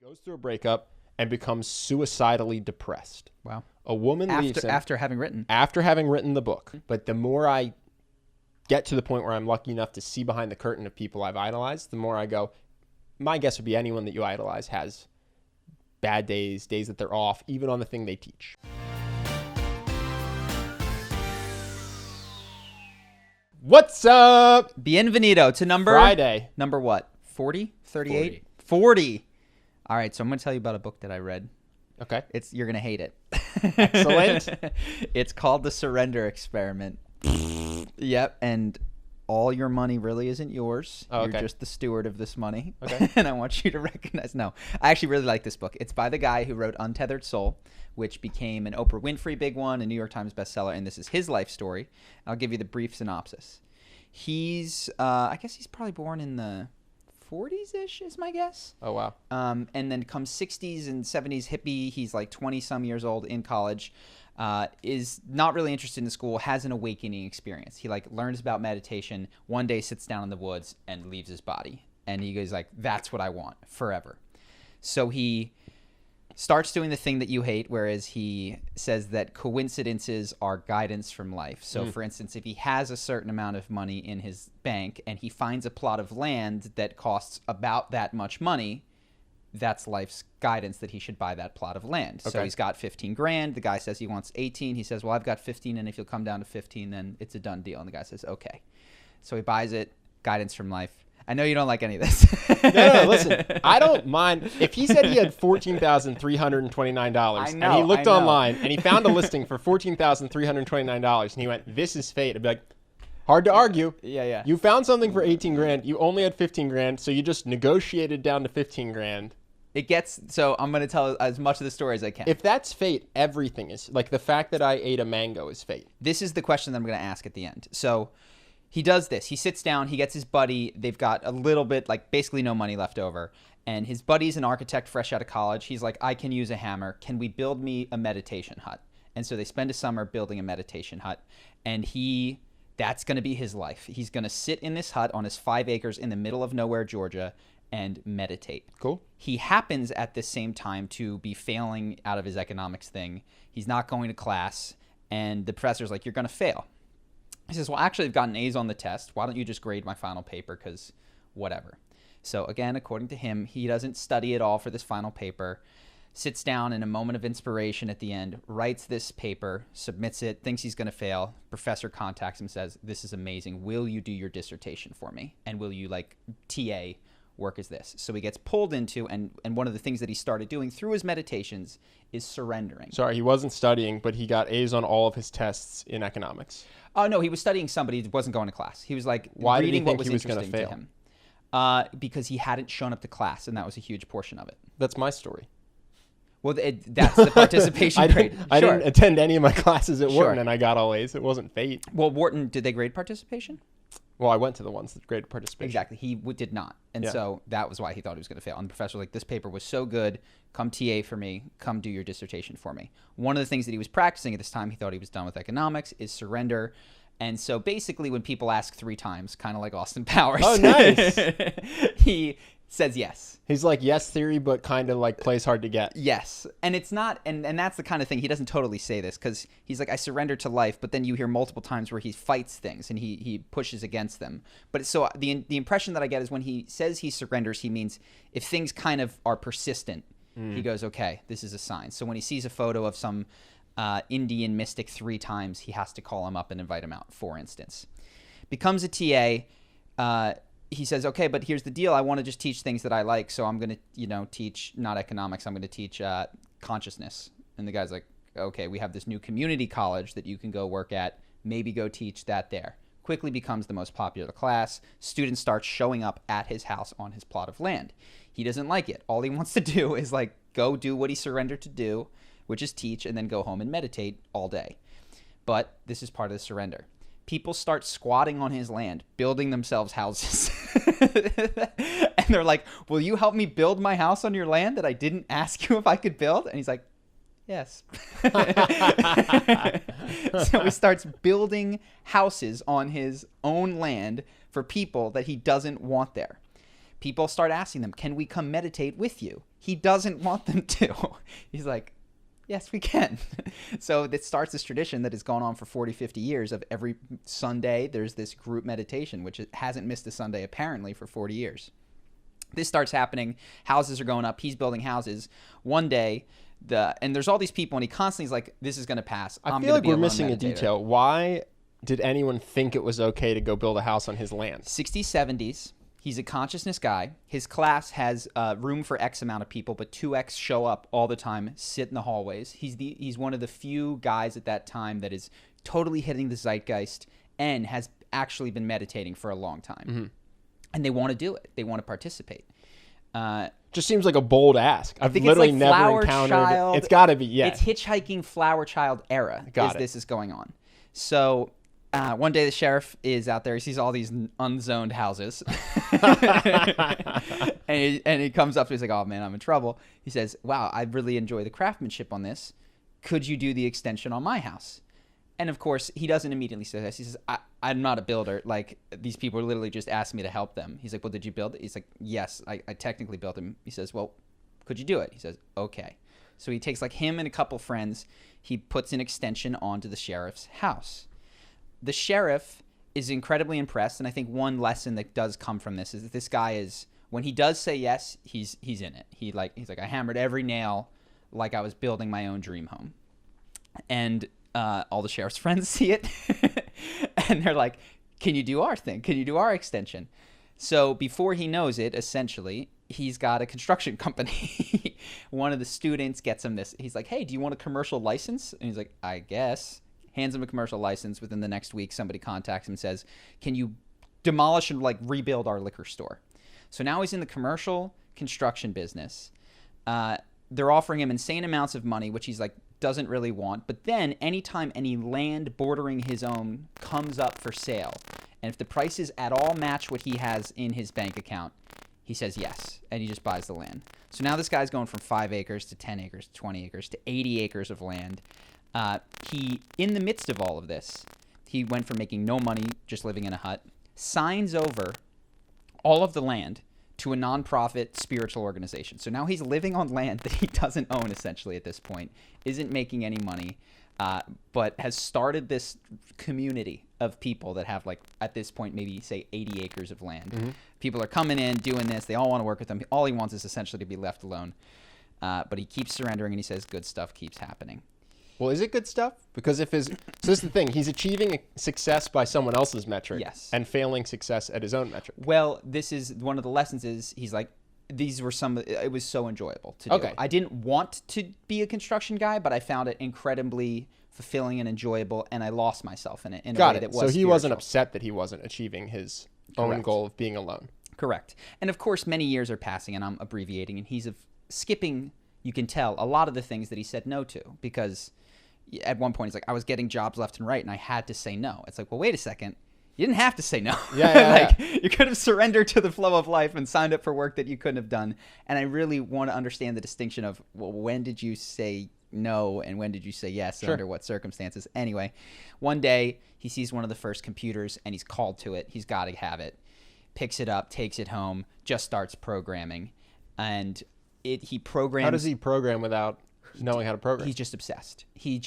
Goes through a breakup and becomes suicidally depressed. Wow. A woman leaves him after having written the book. But the more I get to the point where I'm lucky enough to see behind the curtain of people I've idolized, the more I go, my guess would be anyone that you idolize has bad days, days that they're off, even on the thing they teach. What's up? Bienvenido to Friday. Number what? 40? 38? 40. All right, so I'm going to tell you about a book that I read. Okay. You're going to hate it. Excellent. It's called The Surrender Experiment. Yep, and all your money really isn't yours. Oh, okay. You're just the steward of this money. Okay. And I want you to recognize. No, I actually really like this book. It's by the guy who wrote Untethered Soul, which became an Oprah Winfrey big one, a New York Times bestseller, and this is his life story. I'll give you the brief synopsis. He's, I guess he's probably born in the 40s-ish is my guess. Oh, wow. And then comes 60s and 70s hippie. He's like 20-some years old in college. Is not really interested in school, has an awakening experience. He like learns about meditation, one day sits down in the woods and leaves his body. And he goes like, that's what I want forever. So he starts doing the thing that you hate, whereas he says that coincidences are guidance from life. So for instance, if he has a certain amount of money in his bank and he finds a plot of land that costs about that much money, that's life's guidance that he should buy that plot of land. Okay. So he's got 15 grand. The guy says he wants 18. He says, well, I've got 15. And if you'll come down to 15, then it's a done deal. And the guy says, okay. So he buys it. Guidance from life. I know you don't like any of this. No, listen. I don't mind. If he said he had $14,329 and he looked online and he found a listing for $14,329 and he went, this is fate, I'd be like, hard to argue. Yeah. You found something for 18 grand. You only had 15 grand. So you just negotiated down to 15 grand. So I'm going to tell as much of the story as I can. If that's fate, everything is. Like the fact that I ate a mango is fate. This is the question that I'm going to ask at the end. So he does this. He sits down. He gets his buddy. They've got a little bit, like basically no money left over. And his buddy's an architect fresh out of college. He's like, I can use a hammer. Can we build me a meditation hut? And so they spend a summer building a meditation hut. And that's going to be his life. He's going to sit in this hut on his 5 acres in the middle of nowhere, Georgia, and meditate. Cool. He happens at the same time to be failing out of his economics thing. He's not going to class. And the professor's like, you're going to fail. He says, well, actually, I've gotten A's on the test. Why don't you just grade my final paper? Because whatever. So again, according to him, he doesn't study at all for this final paper, sits down in a moment of inspiration at the end, writes this paper, submits it, thinks he's going to fail. Professor contacts him, says, this is amazing. Will you do your dissertation for me? And will you like TA work as this? So he gets pulled into, and one of the things that he started doing through his meditations is surrendering. Sorry, he wasn't studying, but he got A's on all of his tests in economics. Oh, no, he was studying some, but he wasn't going to class. He was like Why reading did he think what was he was interesting gonna to fail? him. Because he hadn't shown up to class, and that was a huge portion of it. That's my story. Well, that's the participation grade. I didn't attend any of my classes at Wharton, Sure. and I got all A's. It wasn't fate. Well, Wharton, did they grade participation? Well, I went to the ones that graded participation. Exactly. He did not. And so that was why he thought he was going to fail. And the professor was like, this paper was so good. Come TA for me. Come do your dissertation for me. One of the things that he was practicing at this time, he thought he was done with economics, is surrender. And so basically when people ask 3 times, kind of like Austin Powers. Oh, nice. He says yes. He's like yes theory, but kind of like plays hard to get. Yes. And it's not, and that's the kind of thing, he doesn't totally say this because he's like, I surrender to life, but then you hear multiple times where he fights things and he pushes against them. But so the impression that I get is when he says he surrenders, he means if things kind of are persistent, he goes, okay, this is a sign. So when he sees a photo of some Indian mystic 3 times, he has to call him up and invite him out, for instance. Becomes a TA. He says, okay, but here's the deal. I want to just teach things that I like. So I'm going to, teach not economics. I'm going to teach consciousness. And the guy's like, okay, we have this new community college that you can go work at. Maybe go teach that there. Quickly becomes the most popular class. Students start showing up at his house on his plot of land. He doesn't like it. All he wants to do is like go do what he surrendered to do, which is teach, and then go home and meditate all day. But this is part of the surrender. People start squatting on his land, building themselves houses. And they're like, will you help me build my house on your land that I didn't ask you if I could build? And he's like, yes. So he starts building houses on his own land for people that he doesn't want there. People start asking them, can we come meditate with you? he doesn't want them to. He's like, yes, we can. So it starts this tradition that has gone on for 40, 50 years of every Sunday there's this group meditation, which hasn't missed a Sunday apparently for 40 years. This starts happening. Houses are going up. He's building houses. One day, and there's all these people, and he constantly is like, this is going to pass. I feel like we're missing a detail. Why did anyone think it was okay to go build a house on his land? 60s, 70s. He's a consciousness guy. His class has room for X amount of people, but 2X show up all the time, sit in the hallways. He's one of the few guys at that time that is totally hitting the zeitgeist and has actually been meditating for a long time. Mm-hmm. And they want to do it. They want to participate. Just seems like a bold ask. I've literally like never encountered. It's got to be, yeah. It's hitchhiking Flower Child era. This is going on. So one day the sheriff is out there. He sees all these unzoned houses, and he comes up to me. He's like, "Oh man, I'm in trouble." He says, "Wow, I really enjoy the craftsmanship on this. Could you do the extension on my house?" And of course, he doesn't immediately say this. He says, I'm not a builder. Like, these people literally just asked me to help them. He's like, well, did you build it? He's like, yes, I technically built him. He says, well, could you do it? He says, okay. So he takes like him and a couple friends. He puts an extension onto the sheriff's house. The sheriff is incredibly impressed. And I think one lesson that does come from this is that this guy is, when he does say yes, he's in it. He's like, I hammered every nail like I was building my own dream home. And all the sheriff's friends see it and they're like, can you do our thing? Can you do our extension? So before he knows it, essentially, he's got a construction company. One of the students gets him this. He's like, hey, do you want a commercial license? And he's like, I guess. Hands him a commercial license. Within the next week, somebody contacts him and says, can you demolish and like rebuild our liquor store? So now he's in the commercial construction business. They're offering him insane amounts of money, which he's like, doesn't really want. But then anytime any land bordering his own comes up for sale, and if the prices at all match what he has in his bank account, he says yes, and he just buys the land. So now this guy's going from 5 acres to 10 acres to 20 acres to 80 acres of land. He, in the midst of all of this, he went from making no money, just living in a hut, signs over all of the land to a nonprofit spiritual organization. So now he's living on land that he doesn't own, essentially, at this point, isn't making any money, but has started this community of people that have, like, at this point, maybe, say, 80 acres of land. Mm-hmm. People are coming in, doing this. They all want to work with him. All he wants is essentially to be left alone. But he keeps surrendering, and he says good stuff keeps happening. Well, is it good stuff? Because so this is the thing. He's achieving success by someone else's metric. Yes. And failing success at his own metric. Well, this is one of the lessons is he's like, it was so enjoyable to do. Okay. I didn't want to be a construction guy, but I found it incredibly fulfilling and enjoyable, and I lost myself in it in a way that was So he spiritual. wasn't upset that he wasn't achieving his own goal of being alone. Correct. And of course, many years are passing, and I'm abbreviating, and he's skipping, you can tell, a lot of the things that he said no to, because at one point he's like, I was getting jobs left and right, and I had to say no. It's like, well, wait a second. You didn't have to say no. Yeah. You could have surrendered to the flow of life and signed up for work that you couldn't have done. And I really want to understand the distinction of, well, when did you say no and when did you say yes, and under what circumstances? Anyway, one day he sees one of the first computers and he's called to it. He's got to have it. Picks it up, takes it home, just starts programming. And he programs. How does he program without knowing how to program? He's just obsessed. He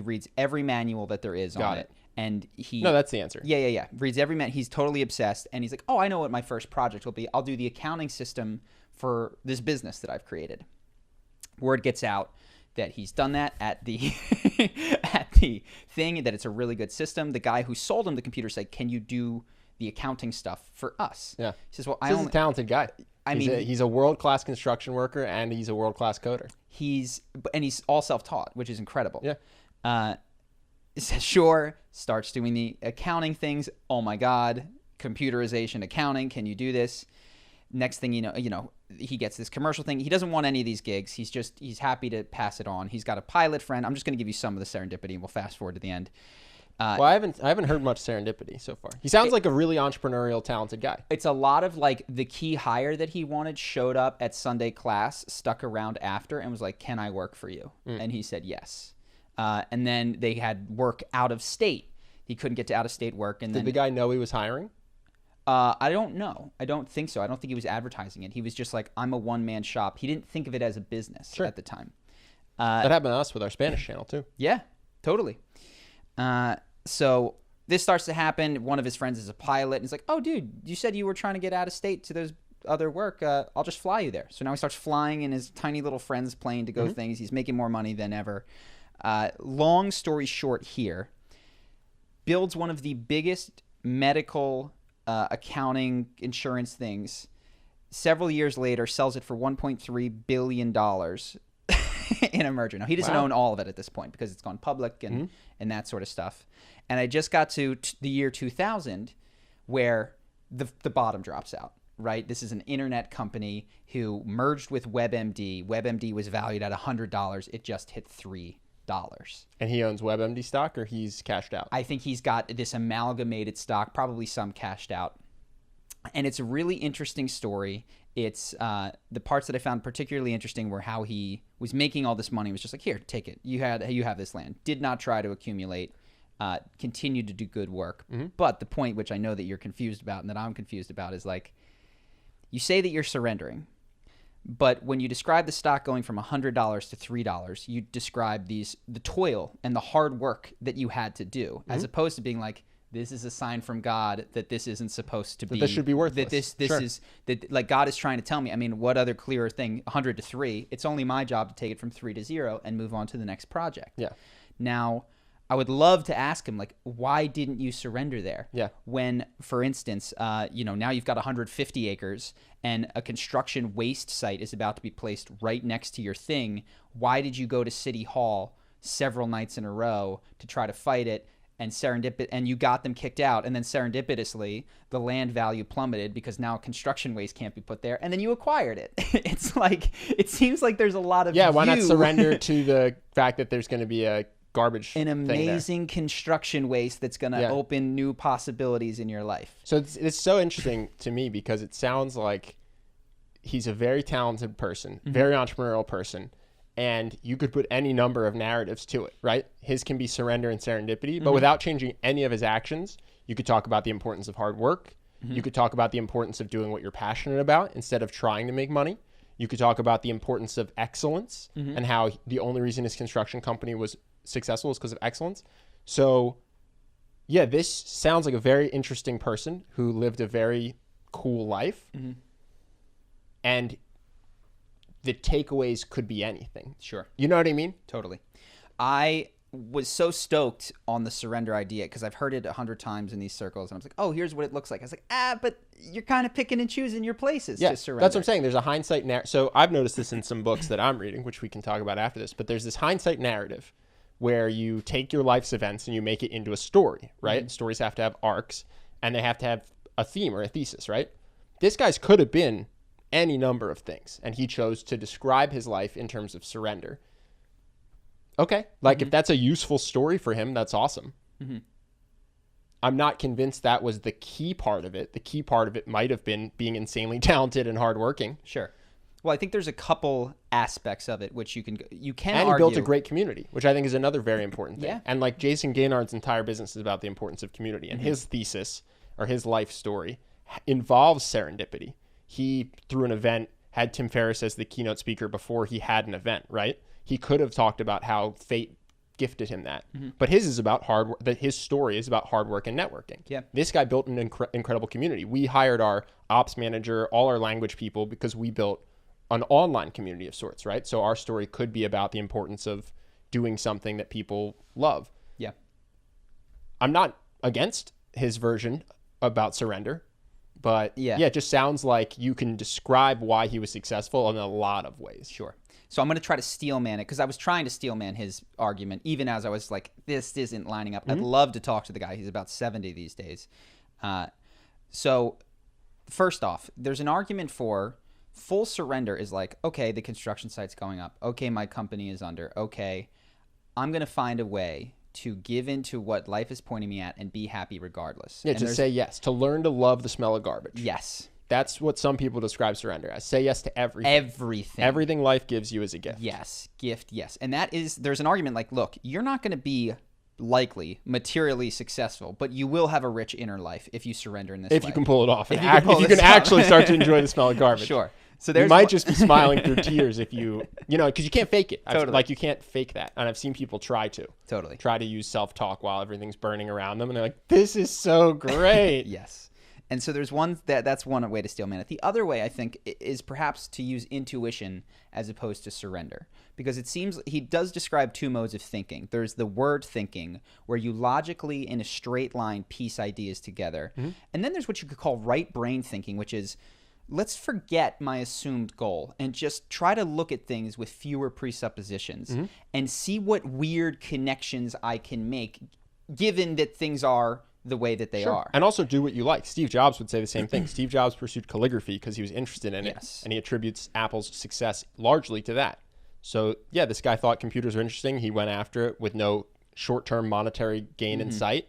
reads every manual that there is on it. And No, that's the answer. Yeah. Reads every man. He's totally obsessed. And he's like, oh, I know what my first project will be. I'll do the accounting system for this business that I've created. Word gets out that he's done that at the at the thing, that it's a really good system. The guy who sold him the computer said, can you do the accounting stuff for us? Yeah. He says, well, He's a talented guy. He's a world-class construction worker, and he's a world-class coder. He's all self-taught, which is incredible. Yeah. Says, sure, starts doing the accounting things. Oh my God, computerization accounting. Can you do this? Next thing you know, he gets this commercial thing. He doesn't want any of these gigs. He's happy to pass it on. He's got a pilot friend. I'm just going to give you some of the serendipity, and we'll fast forward to the end. Well, I haven't heard much serendipity so far. He sounds like a really entrepreneurial, talented guy. It's a lot of like the key hire that he wanted showed up at Sunday class, stuck around after, and was like, can I work for you? And he said yes. And then they had work out of state. He couldn't get to out of state work. And Did the guy know he was hiring? I don't know. I don't think so. I don't think he was advertising it. He was just like, I'm a one-man shop. He didn't think of it as a business at the time. That happened to us with our Spanish channel too. Yeah, totally. So this starts to happen. One of his friends is a pilot. And he's like, oh, dude, you said you were trying to get out of state to those other work. I'll just fly you there. So now he starts flying in his tiny little friend's plane to go things. He's making more money than ever. Long story short here, builds one of the biggest medical accounting insurance things. Several years later, sells it for $1.3 billion in a merger. Now, he doesn't own all of it at this point because it's gone public and that sort of stuff. And I just got to the year 2000 where the bottom drops out, right? This is an internet company who merged with WebMD. WebMD was valued at $100. It just hit $3. And he owns WebMD stock, or he's cashed out? I think he's got this amalgamated stock, probably some cashed out. And it's a really interesting story. It's the parts that I found particularly interesting were how he was making all this money. He was just like, here, take it. You have this land. Did not try to accumulate. Continued to do good work. But the point, which I know that you're confused about and that I'm confused about, is like, you say that you're surrendering. But when you describe the stock going from $100 to $3, you describe the toil and the hard work that you had to do, as opposed to being like, this is a sign from God that this isn't supposed to be. This should be worthless. That this is that, like, God is trying to tell me. I mean, what other clearer thing? 100 to 3. It's only my job to take it from 3 to 0 and move on to the next project. Yeah. Now, I would love to ask him, like, why didn't you surrender there? Yeah. When, for instance, now you've got 150 acres and a construction waste site is about to be placed right next to your thing. Why did you go to City Hall several nights in a row to try to fight it? And you got them kicked out, and then serendipitously the land value plummeted because now construction waste can't be put there, and then you acquired it. It's like, it seems like there's a lot of why not surrender to the fact that there's going to be a garbage an amazing thing there. Construction waste that's going to open new possibilities in your life. So it's so interesting to me because it sounds like he's a very talented person, very entrepreneurial person. And you could put any number of narratives to it, right? His can be surrender and serendipity, but without changing any of his actions. You could talk about the importance of hard work. You could talk about the importance of doing what you're passionate about instead of trying to make money. You could talk about the importance of excellence and how the only reason his construction company was successful is because of excellence. So, yeah, this sounds like a very interesting person who lived a very cool life. And the takeaways could be anything. Sure. You know what I mean? Totally. I was so stoked on the surrender idea because I've heard it 100 times in these circles. And I was like, oh, here's what it looks like. I was like, but you're kind of picking and choosing your places to surrender. That's what I'm saying. There's a hindsight narrative. So I've noticed this in some books that I'm reading, which we can talk about after this. But there's this hindsight narrative where you take your life's events and you make it into a story, right? Stories have to have arcs and they have to have a theme or a thesis, right? This guy's could have been any number of things, and he chose to describe his life in terms of surrender. Okay, like if that's a useful story for him, that's awesome. I'm not convinced that was the key part of it. The key part of it might have been being insanely talented and hardworking. Sure. Well, I think there's a couple aspects of it which you can and argue. He built a great community, which I think is another very important thing. Yeah. And like Jason Gaynard's entire business is about the importance of community, and his thesis or his life story involves serendipity. He, through an event, had Tim Ferriss as the keynote speaker before he had an event, right? He could have talked about how fate gifted him that. But his is about hard work. His story is about hard work and networking. Yeah. This guy built an incredible community. We hired our ops manager, all our language people, because we built an online community of sorts, right? So our story could be about the importance of doing something that people love. Yeah. I'm not against his version about surrender. But it just sounds like you can describe why he was successful in a lot of ways. Sure. So I'm going to try to steelman it because I was trying to steelman his argument, even as I was like, this isn't lining up. I'd love to talk to the guy. He's about 70 these days. So first off, there's an argument for full surrender is like, okay, the construction site's going up. Okay, my company is under. Okay, I'm going to find a way to give into what life is pointing me at and be happy regardless. Yeah, to say yes, to learn to love the smell of garbage. Yes. That's what some people describe surrender as. Say yes to everything. Everything. Everything life gives you is a gift. Yes. Gift, yes. And that is, there's an argument like, look, you're not going to be likely materially successful, but you will have a rich inner life if you surrender in this If way. you can pull it off. If If you can actually start to enjoy the smell of garbage. Sure. So you might just be smiling through tears if because you can't fake it. Totally. You can't fake that. And I've seen people try to use self-talk while everything's burning around them. And they're like, this is so great. Yes. And so there's that's one way to steel man it. The other way, I think, is perhaps to use intuition as opposed to surrender. Because it seems he does describe two modes of thinking. There's the word thinking, where you logically, in a straight line, piece ideas together. Mm-hmm. And then there's what you could call right brain thinking, which is, let's forget my assumed goal and just try to look at things with fewer presuppositions and see what weird connections I can make, given that things are the way that they are. And also do what you like. Steve Jobs would say the same thing. Steve Jobs pursued calligraphy because he was interested in it, and he attributes Apple's success largely to that. So, yeah, this guy thought computers were interesting. He went after it with no short-term monetary gain in sight.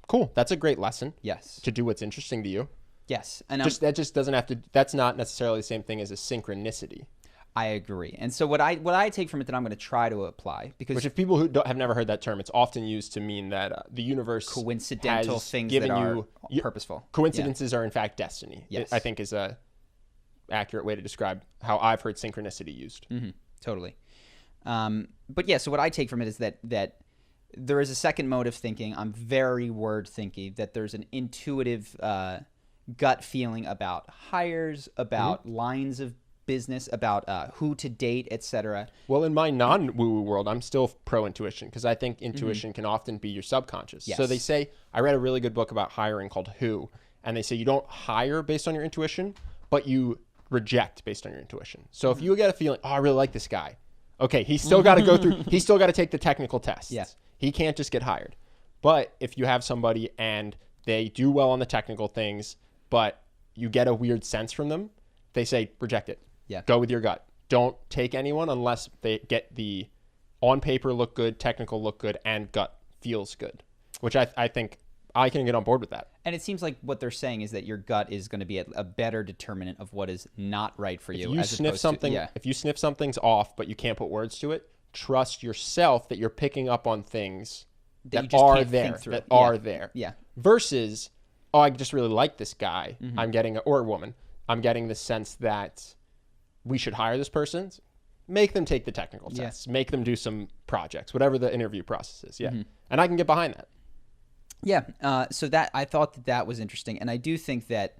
Cool. That's a great lesson. Yes. To do what's interesting to you. Yes. And that just doesn't have to, that's not necessarily the same thing as a synchronicity. I agree. And so what I take from it that I'm going to try to apply, because which if people who have never heard that term, it's often used to mean that the universe coincidental has things given that are you purposeful. Coincidences are in fact destiny. Yes. I think is a accurate way to describe how I've heard synchronicity used. Mm-hmm. Totally. But yeah, so what I take from it is that there is a second mode of thinking. I'm very word thinky, that there's an intuitive gut feeling about hires, about lines of business, about who to date, etc. Well, in my non-woo-woo world, I'm still pro-intuition because I think intuition can often be your subconscious. Yes. So they say, I read a really good book about hiring called Who, and they say you don't hire based on your intuition, but you reject based on your intuition. So if you get a feeling, I really like this guy. Okay, he's still got to go through, he's still got to take the technical tests. Yeah. He can't just get hired. But if you have somebody and they do well on the technical things, but you get a weird sense from them, they say, reject it. Yeah. Go with your gut. Don't take anyone unless they get the on paper look good, technical look good, and gut feels good, which I think I can get on board with that. And it seems like what they're saying is that your gut is going to be a better determinant of what is not right for you. If you sniff something's off, but you can't put words to it, trust yourself that you're picking up on things that are there. Yeah. Versus, I just really like this guy. I'm getting, or a woman. I'm getting the sense that we should hire this person. Make them take the technical tests. Make them do some projects, whatever the interview process is. Yeah. And I can get behind that. Yeah. So that I thought that was interesting. And I do think that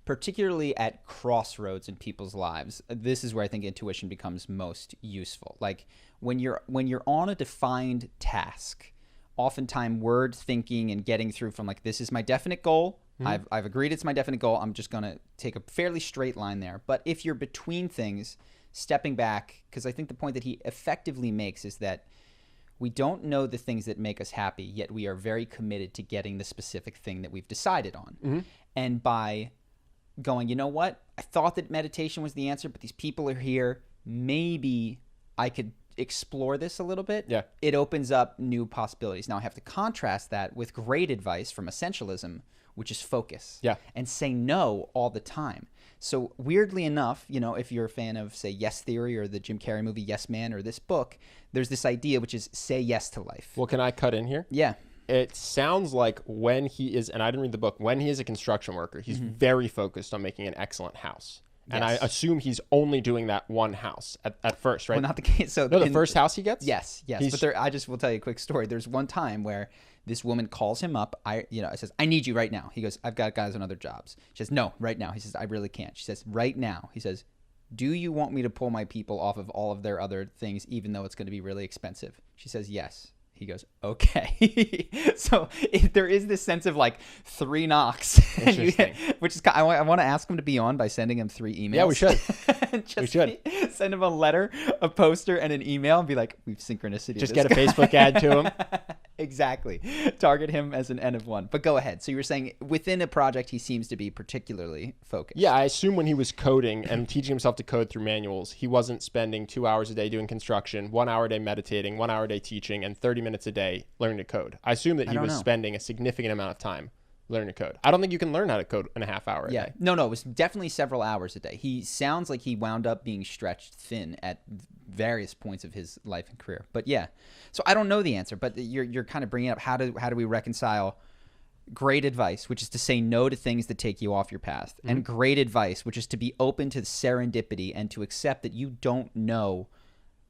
particularly at crossroads in people's lives, this is where I think intuition becomes most useful. Like when you're on a defined task, oftentimes word thinking and getting through from like, this is my definite goal. I've agreed it's my definite goal. I'm just going to take a fairly straight line there. But if you're between things, stepping back, because I think the point that he effectively makes is that we don't know the things that make us happy, yet we are very committed to getting the specific thing that we've decided on. And by going, you know what? I thought that meditation was the answer, but these people are here. Maybe I could explore this a little bit. Yeah. It opens up new possibilities. Now I have to contrast that with great advice from essentialism, which is focus. Yeah. And say no all the time. So weirdly enough, if you're a fan of, say, Yes Theory or the Jim Carrey movie Yes Man or this book, there's this idea which is say yes to life. Well, can I cut in here? Yeah. It sounds like when he is, and I didn't read the book, when he is a construction worker, he's very focused on making an excellent house. And I assume he's only doing that one house at first, right? Well, not the case. So the first house he gets? Yes. But I just will tell you a quick story. There's one time where this woman calls him up. I says, I need you right now. He goes, I've got guys on other jobs. She says, no, right now. He says, I really can't. She says, right now. He says, do you want me to pull my people off of all of their other things, even though it's going to be really expensive? She says, yes. He goes, okay. So there is this sense of like 3 knocks. Interesting. Which is, I want to ask him to be on by sending him 3 emails. Yeah, we should. We should. Send him a letter, a poster, and an email and be like, we've synchronicity. Just get a Facebook ad to him. Exactly. Target him as an N of 1. But go ahead. So you were saying within a project, he seems to be particularly focused. Yeah, I assume when he was coding and teaching himself to code through manuals, he wasn't spending 2 hours a day doing construction, 1 hour a day meditating, 1 hour a day teaching, and 30 minutes a day learning to code. I assume that he was spending a significant amount of time learn to code. I don't think you can learn how to code in a half hour a day. No, it was definitely several hours a day. He sounds like he wound up being stretched thin at various points of his life and career. But yeah, so I don't know the answer, but you're kind of bringing up how do we reconcile great advice, which is to say no to things that take you off your path, and great advice, which is to be open to serendipity and to accept that you don't know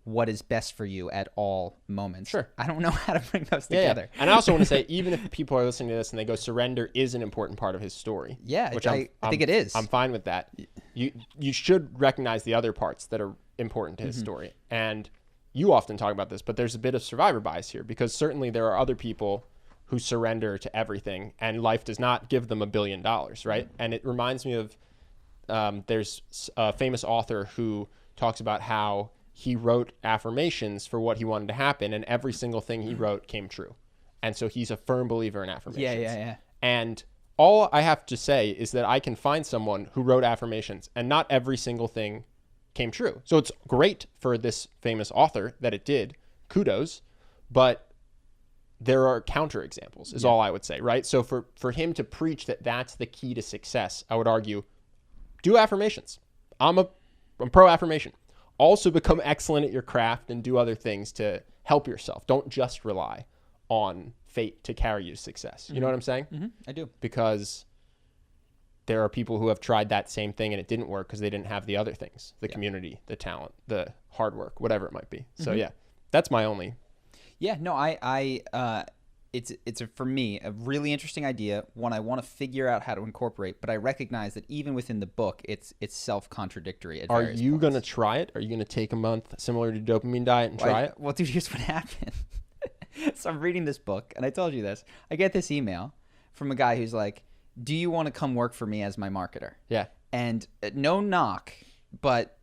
what is best for you at all moments. Sure. I don't know how to bring those together. And I also want to say, even if people are listening to this and they go, surrender is an important part of his story. Yeah, which I think it is. I'm fine with that. You should recognize the other parts that are important to his story. And you often talk about this, but there's a bit of survivor bias here, because certainly there are other people who surrender to everything and life does not give them $1 billion, right? And it reminds me of, there's a famous author who talks about how he wrote affirmations for what he wanted to happen, and every single thing he wrote came true. And so he's a firm believer in affirmations. Yeah. And all I have to say is that I can find someone who wrote affirmations and not every single thing came true. So it's great for this famous author that it did. Kudos. But there are counterexamples is all I would say, right? So for him to preach that that's the key to success, I would argue, do affirmations. I'm pro affirmation. Also become excellent at your craft and do other things to help yourself. Don't just rely on fate to carry you to success. You know what I'm saying? Mm-hmm. I do. Because there are people who have tried that same thing and it didn't work because they didn't have the other things, the community, the talent, the hard work, whatever it might be. So yeah, that's my only. Yeah, no, it's for me a really interesting idea, one I want to figure out how to incorporate, but I recognize that even within the book, it's self-contradictory. Are you going to try it? Are you going to take a month similar to dopamine diet and try it? Well, dude, here's what happened. So I'm reading this book, and I told you this. I get this email from a guy who's like, do you want to come work for me as my marketer? Yeah. And no knock, but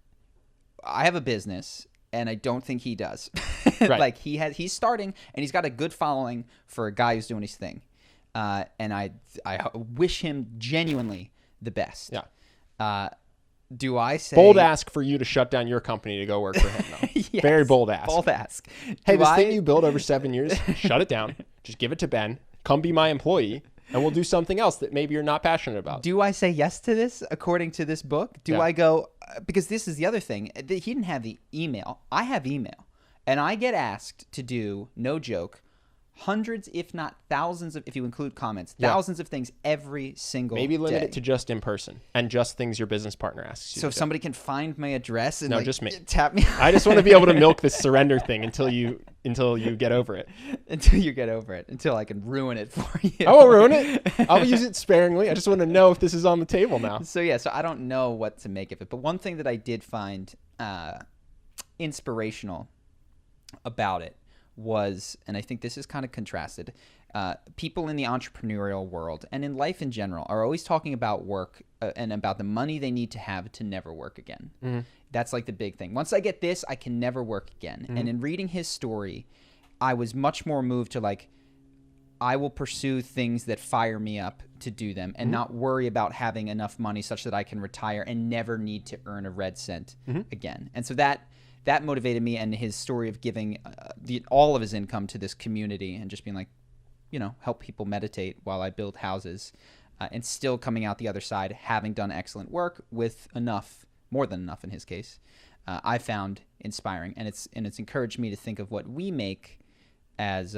I have a business, and I don't think he does. Right. Like he's starting, and he's got a good following for a guy who's doing his thing. And I wish him genuinely the best. Yeah. Do I say bold ask for you to shut down your company to go work for him though? Yes, very bold ask. Bold ask. Hey, this thing you built over 7 years, shut it down. Just give it to Ben. Come be my employee. And we'll do something else that maybe you're not passionate about. Do I say yes to this according to this book? Do I go, because this is the other thing. He didn't have the email. I have email. And I get asked to do, no joke, hundreds, if not thousands of, if you include comments, thousands of things every single Maybe limit day. it to just in person and just things your business partner asks you So to if do. somebody can find my address and just me. tap me. I just want to be able to milk this surrender thing until you get over it. Until you get over it. Until I can ruin it for you. I won't ruin it. I'll use it sparingly. I just want to know if this is on the table now. So yeah, so I don't know what to make of it. But one thing that I did find inspirational about it was, and I think this is kind of contrasted, people in the entrepreneurial world and in life in general are always talking about work and about the money they need to have to never work again. Mm-hmm. That's like the big thing. Once I get this, I can never work again. Mm-hmm. And in reading his story, I was much more moved to like, I will pursue things that fire me up to do them and not worry about having enough money such that I can retire and never need to earn a red cent again. And so that motivated me, and his story of giving all of his income to this community and just being like, help people meditate while I build houses, and still coming out the other side, having done excellent work with enough, more than enough in his case, I found inspiring. And it's encouraged me to think of what we make as,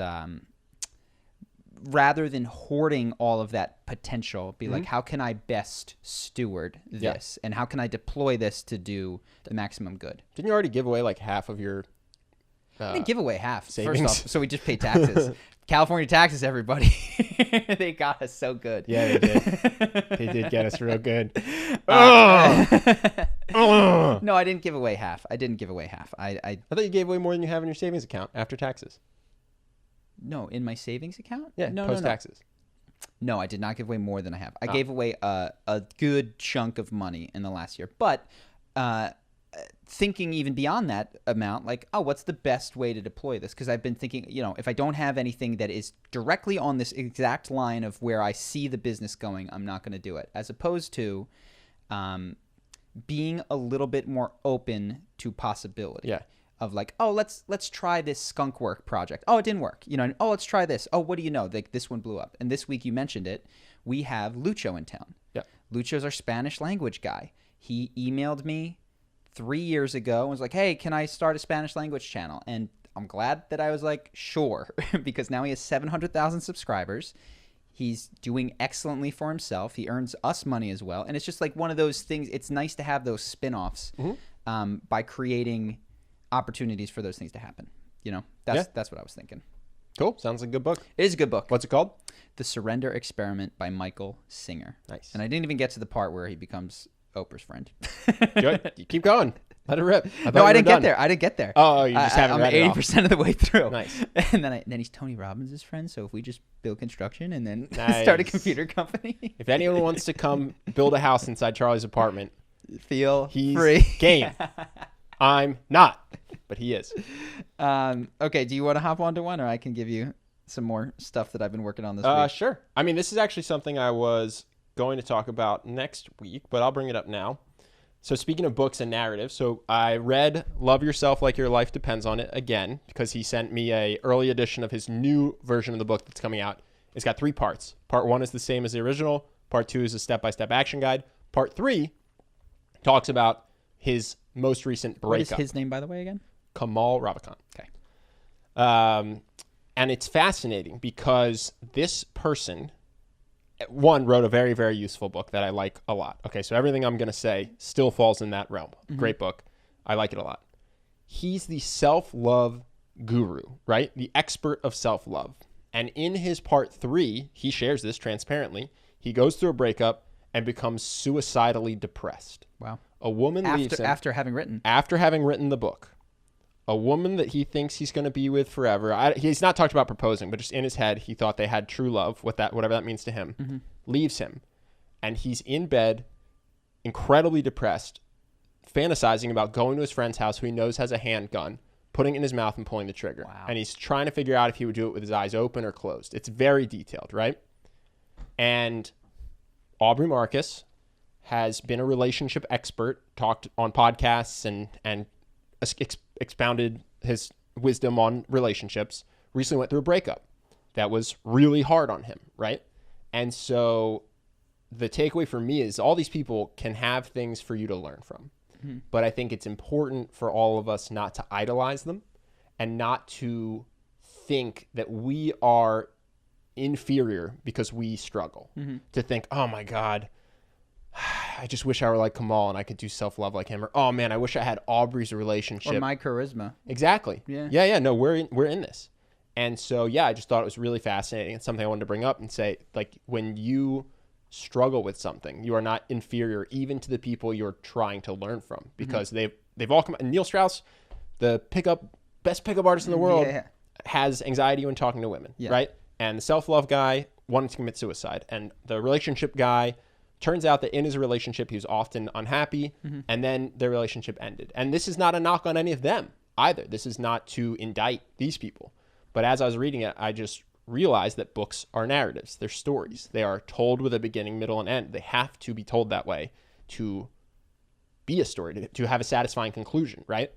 rather than hoarding all of that potential, be like, how can I best steward this? And how can I deploy this to do the maximum good? Didn't you already give away like half of your I didn't give away half, savings? First off, so we just pay taxes. California taxes, everybody. They got us so good. Yeah, they did. They did get us real good. No, I didn't give away half. I thought you gave away more than you have in your savings account after taxes. No, in my savings account? Yeah, post taxes. No, I did not give away more than I have. I gave away a good chunk of money in the last year. But thinking even beyond that amount, like, what's the best way to deploy this? Because I've been thinking, if I don't have anything that is directly on this exact line of where I see the business going, I'm not going to do it. As opposed to being a little bit more open to possibility. Yeah. Of like, let's try this skunk work project. Oh, it didn't work. Let's try this. Oh, what do you know? Like, this one blew up. And this week you mentioned it. we have Lucho in town. Yeah. Lucho's our Spanish language guy. He emailed me 3 years ago and was like, hey, can I start a Spanish language channel? And I'm glad that I was like, sure, because now he has 700,000 subscribers. He's doing excellently for himself. He earns us money as well. And it's just like one of those things. It's nice to have those spin-offs by creating opportunities for those things to happen. You know, that's what I was thinking. Cool. Sounds like a good book. It is a good book. What's it called? The Surrender Experiment by Michael Singer. Nice. And I didn't even get to the part where he becomes Oprah's friend. Good. You keep going. Let it rip. No, I didn't get there. I didn't get there. Oh, you just haven't read it all. I'm 80% of the way through. Nice. And then he's Tony Robbins' friend. So if we just build construction and then Nice. start a computer company. If anyone wants to come build a house inside Charlie's apartment, he's free. Game. I'm not, but he is. Okay, do you want to hop on to one, or I can give you some more stuff that I've been working on this week? Sure. I mean, this is actually something I was going to talk about next week, but I'll bring it up now. So speaking of books and narratives, so I read Love Yourself Like Your Life Depends on It again, because he sent me a early edition of his new version of the book that's coming out. It's got 3 parts. Part 1 is the same as the original. Part 2 is a step-by-step action guide. Part 3 talks about his most recent breakup. What is his name, by the way, again? Kamal Ravikant. Okay. And it's fascinating because this person, one, wrote a very, very useful book that I like a lot. Okay, so everything I'm going to say still falls in that realm. Mm-hmm. Great book. I like it a lot. He's the self-love guru, right? The expert of self-love. And in his part 3, he shares this transparently. He goes through a breakup and becomes suicidally depressed. Wow. A woman leaves him. After having written the book. A woman that he thinks he's going to be with forever. He's not talked about proposing, but just in his head, he thought they had true love, whatever that means to him, leaves him. And he's in bed, incredibly depressed, fantasizing about going to his friend's house who he knows has a handgun, putting it in his mouth and pulling the trigger. Wow. And he's trying to figure out if he would do it with his eyes open or closed. It's very detailed, right? And Aubrey Marcus has been a relationship expert, talked on podcasts and expounded his wisdom on relationships, recently went through a breakup that was really hard on him, right? And so the takeaway for me is all these people can have things for you to learn from. Mm-hmm. But I think it's important for all of us not to idolize them and not to think that we are inferior because we struggle. Mm-hmm. To think, oh my God, I just wish I were like Kamal and I could do self-love like him. Or, oh man, I wish I had Aubrey's relationship. Or my charisma. Exactly. Yeah. No, we're in this. And so, yeah, I just thought it was really fascinating. It's something I wanted to bring up and say, like, when you struggle with something, you are not inferior even to the people you're trying to learn from, because they've all come. And Neil Strauss, the best pickup artist in the world, has anxiety when talking to women, right? And the self-love guy wanted to commit suicide. And the relationship guy, turns out that in his relationship, he was often unhappy, and then their relationship ended. And this is not a knock on any of them either. This is not to indict these people. But as I was reading it, I just realized that books are narratives. They're stories. They are told with a beginning, middle, and end. They have to be told that way to be a story, to have a satisfying conclusion, right?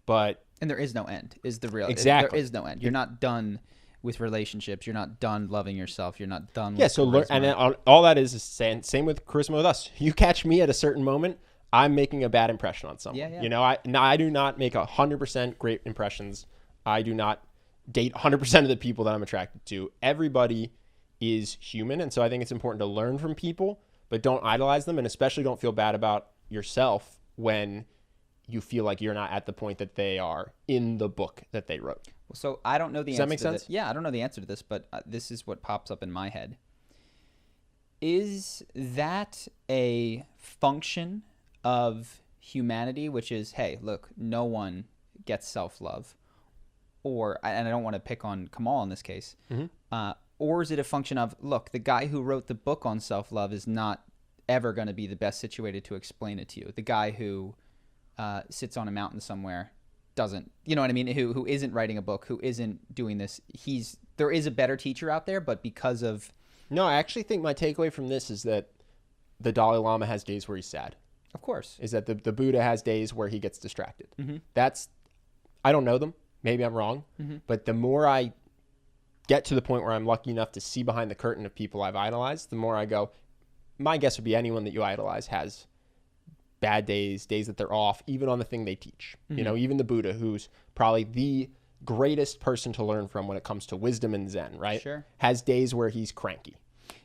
And there is no end, is the real. Exactly. There is no end. You're not done with relationships. You're not done loving yourself. You're not done with and then all that is same with charisma with us. You catch me at a certain moment, I'm making a bad impression on someone. Yeah. You know, I do not make 100% great impressions. I do not date 100% of the people that I'm attracted to. Everybody is human, and so I think it's important to learn from people, but don't idolize them, and especially don't feel bad about yourself when you feel like you're not at the point that they are in the book that they wrote. So I don't know the answer. Does that make sense? Yeah, I don't know the answer to this, but this is what pops up in my head. Is that a function of humanity, which is, hey, look, no one gets self-love, and I don't want to pick on Kamal in this case, or is it a function of, look, the guy who wrote the book on self-love is not ever going to be the best situated to explain it to you. The guy who sits on a mountain somewhere doesn't, you know what I mean? Who isn't writing a book, who isn't doing this. There is a better teacher out there, but because of... No, I actually think my takeaway from this is that the Dalai Lama has days where he's sad. Of course. Is that the Buddha has days where he gets distracted. I don't know them. Maybe I'm wrong. But the more I get to the point where I'm lucky enough to see behind the curtain of people I've idolized, the more I go, my guess would be anyone that you idolize has bad days, days that they're off, even on the thing they teach. You know, even the Buddha, who's probably the greatest person to learn from when it comes to wisdom and Zen, right? Sure. Has days where he's cranky.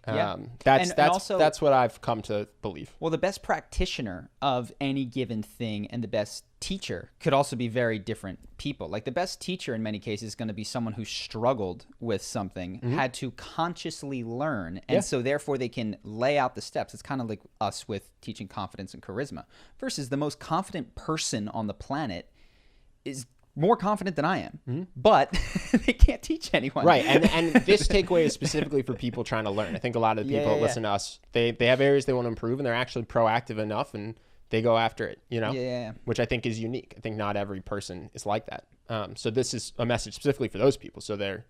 Yeah. That's what I've come to believe. Well, the best practitioner of any given thing and the best teacher could also be very different people. Like the best teacher in many cases is going to be someone who struggled with something, had to consciously learn, and so therefore they can lay out the steps. It's kind of like us with teaching confidence and charisma versus the most confident person on the planet is more confident than I am, but they can't teach anyone. Right, and this takeaway is specifically for people trying to learn. I think a lot of the people that listen to us, they have areas they want to improve, and they're actually proactive enough, and they go after it, you know? Yeah. Which I think is unique. I think not every person is like that. So this is a message specifically for those people. So they're,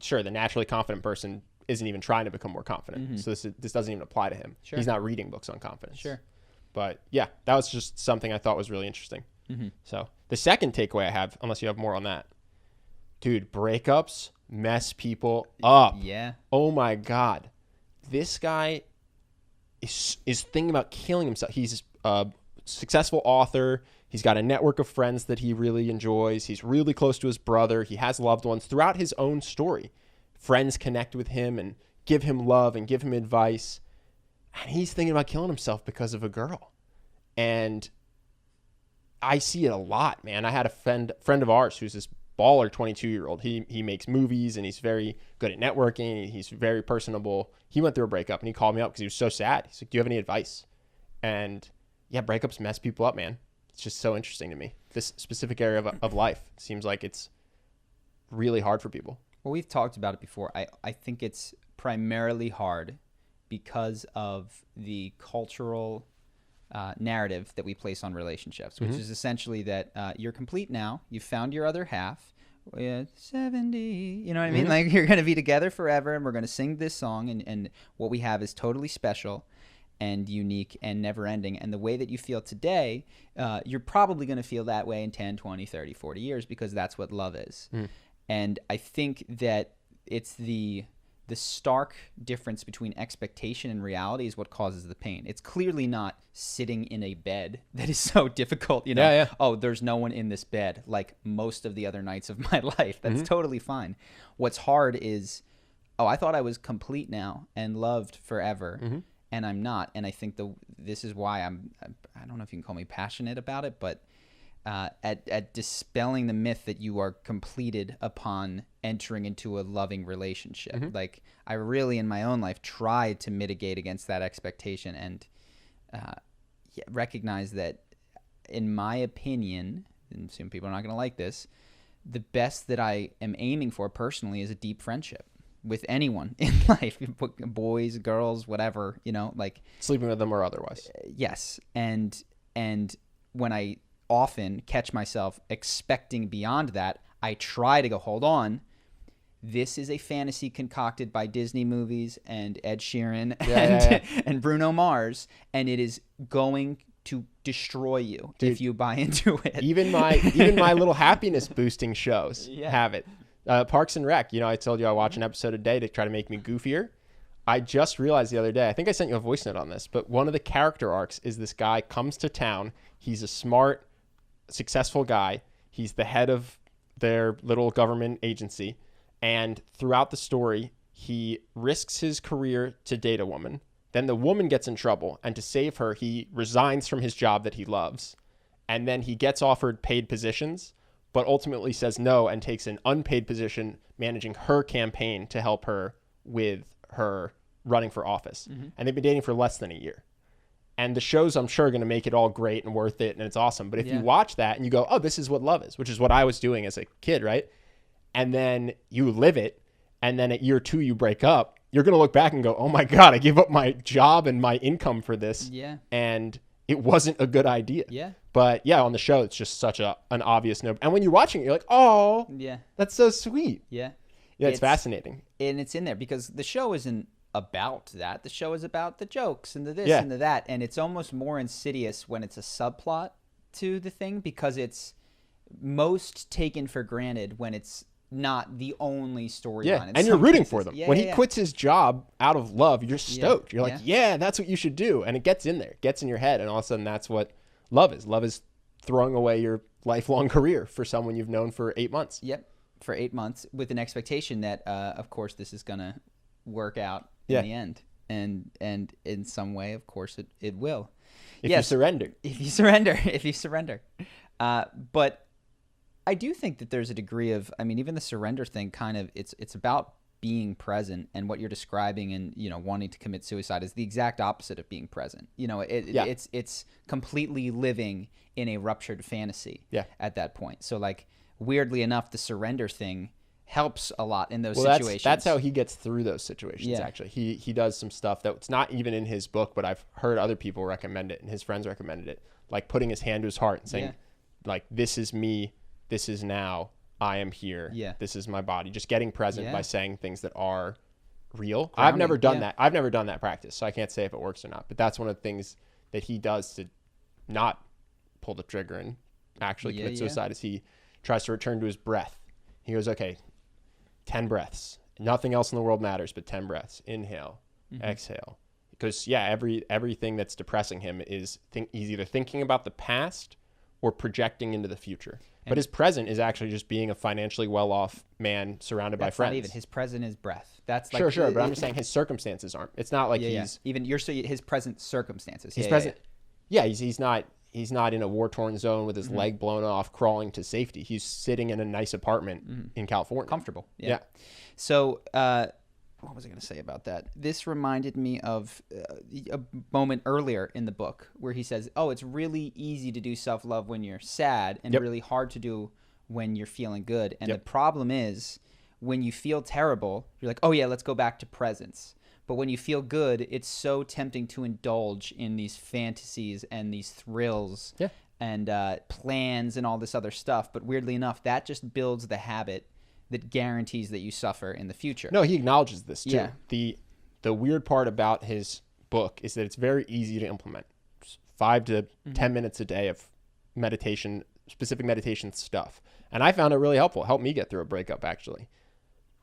sure, the naturally confident person isn't even trying to become more confident. So this doesn't even apply to him. Sure. He's not reading books on confidence. Sure. But yeah, that was just something I thought was really interesting. So the second takeaway I have, unless you have more on that, dude, breakups mess people up. Yeah. Oh my God. This guy is thinking about killing himself. He's a successful author. He's got a network of friends that he really enjoys. He's really close to his brother. He has loved ones throughout his own story. Friends connect with him and give him love and give him advice. And he's thinking about killing himself because of a girl. And I see it a lot, man. I had a friend of ours who's this baller 22-year-old. He makes movies and he's very good at networking. He's very personable. He went through a breakup and he called me up because he was so sad. He's like, do you have any advice? And yeah, breakups mess people up, man. It's just so interesting to me. This specific area of life seems like it's really hard for people. Well, we've talked about it before. I think it's primarily hard because of the cultural narrative that we place on relationships, which is essentially that you're complete now. You've found your other half. 70, you know what I mean? Like you're going to be together forever and we're going to sing this song and what we have is totally special and unique and never ending. And the way that you feel today, you're probably going to feel that way in 10, 20, 30, 40 years because that's what love is. And I think that it's the stark difference between expectation and reality is what causes the pain. It's clearly not sitting in a bed that is so difficult, you know, oh, there's no one in this bed like most of the other nights of my life. That's totally fine. What's hard is, oh, I thought I was complete now and loved forever, and I'm not. And I think this is why I don't know if you can call me passionate about it, but at dispelling the myth that you are completed upon entering into a loving relationship. Like I really in my own life tried to mitigate against that expectation and recognize that in my opinion, and some people are not going to like this, the best that I am aiming for personally is a deep friendship with anyone in life, boys, girls, whatever, you know, like sleeping with them or otherwise. Yes. And when I often catch myself expecting beyond that, I try to go, hold on, this is a fantasy concocted by Disney movies and Ed Sheeran and Bruno Mars, and it is going to destroy you if you buy into it. Even my little happiness boosting shows have it. Parks and Rec, you know, I told you I watch an episode a day to try to make me goofier. I just realized the other day, I think I sent you a voice note on this, but one of the character arcs is this guy comes to town. He's a smart, successful guy. He's the head of their little government agency. And throughout the story, he risks his career to date a woman. Then the woman gets in trouble. And to save her, he resigns from his job that he loves. And then he gets offered paid positions, but ultimately says no and takes an unpaid position managing her campaign to help her with her running for office. And they've been dating for less than a year. And the show's, I'm sure, going to make it all great and worth it, and it's awesome. But if you watch that and you go, oh, this is what love is, which is what I was doing as a kid, right? And then you live it, and then at year 2 you break up, you're going to look back and go, oh, my God, I gave up my job and my income for this. And it wasn't a good idea. But, yeah, on the show, it's just such an obvious no. And when you're watching it, you're like, oh, that's so sweet. Yeah, it's fascinating. And it's in there because the show isn't about that. The show is about the jokes and the this and the that, and it's almost more insidious when it's a subplot to the thing because it's most taken for granted when it's not the only storyline. Yeah, in and you're some rooting cases. for them. Yeah, When yeah, he yeah. quits his job out of love, you're stoked. You're like, Yeah. yeah, that's what you should do. And it gets in there. It gets in your head. And all of a sudden, that's what love is. Love is throwing away your lifelong career for someone you've known for 8 months. Yep, for 8 months with an expectation that, of course, this is going to work out Yeah. in the end. And in some way, of course, it will. If you surrender. If you surrender. If you surrender. But I do think that there's a degree of, I mean, even the surrender thing kind of, it's about being present, and what you're describing and, you know, wanting to commit suicide is the exact opposite of being present. You know, it's completely living in a ruptured fantasy at that point. So like, weirdly enough, the surrender thing helps a lot in those situations. That's how he gets through those situations. Yeah. Actually, he does some stuff that's not even in his book, but I've heard other people recommend it, and his friends recommended it, like putting his hand to his heart and saying, like, this is me, this is now, I am here, this is my body. Just getting present by saying things that are real. Grounding, I've never done that. I've never done that practice, so I can't say if it works or not. But that's one of the things that he does to not pull the trigger and actually commit suicide. Is he tries to return to his breath. He goes, okay, 10 breaths. Nothing else in the world matters but 10 breaths. Inhale, exhale. Because everything that's depressing him is he's either thinking about the past or projecting into the future. But his present is actually just being a financially well-off man surrounded by friends. Not even his present is breath. That's like sure. But I'm just saying his circumstances aren't. It's not like even his present circumstances. His present. Yeah, he's not in a war-torn zone with his leg blown off, crawling to safety. He's sitting in a nice apartment in California, comfortable. Yeah. So, what was I going to say about that? This reminded me of a moment earlier in the book where he says, "Oh, it's really easy to do self-love when you're sad, and really hard to do when you're feeling good. And the problem is, when you feel terrible, you're like, oh yeah, let's go back to presence." But when you feel good, it's so tempting to indulge in these fantasies and these thrills and plans and all this other stuff. But weirdly enough, that just builds the habit that guarantees that you suffer in the future. No, he acknowledges this too. Yeah. The weird part about his book is that it's very easy to implement. 5 to 10 minutes a day of meditation, specific meditation stuff. And I found it really helpful. It helped me get through a breakup, actually.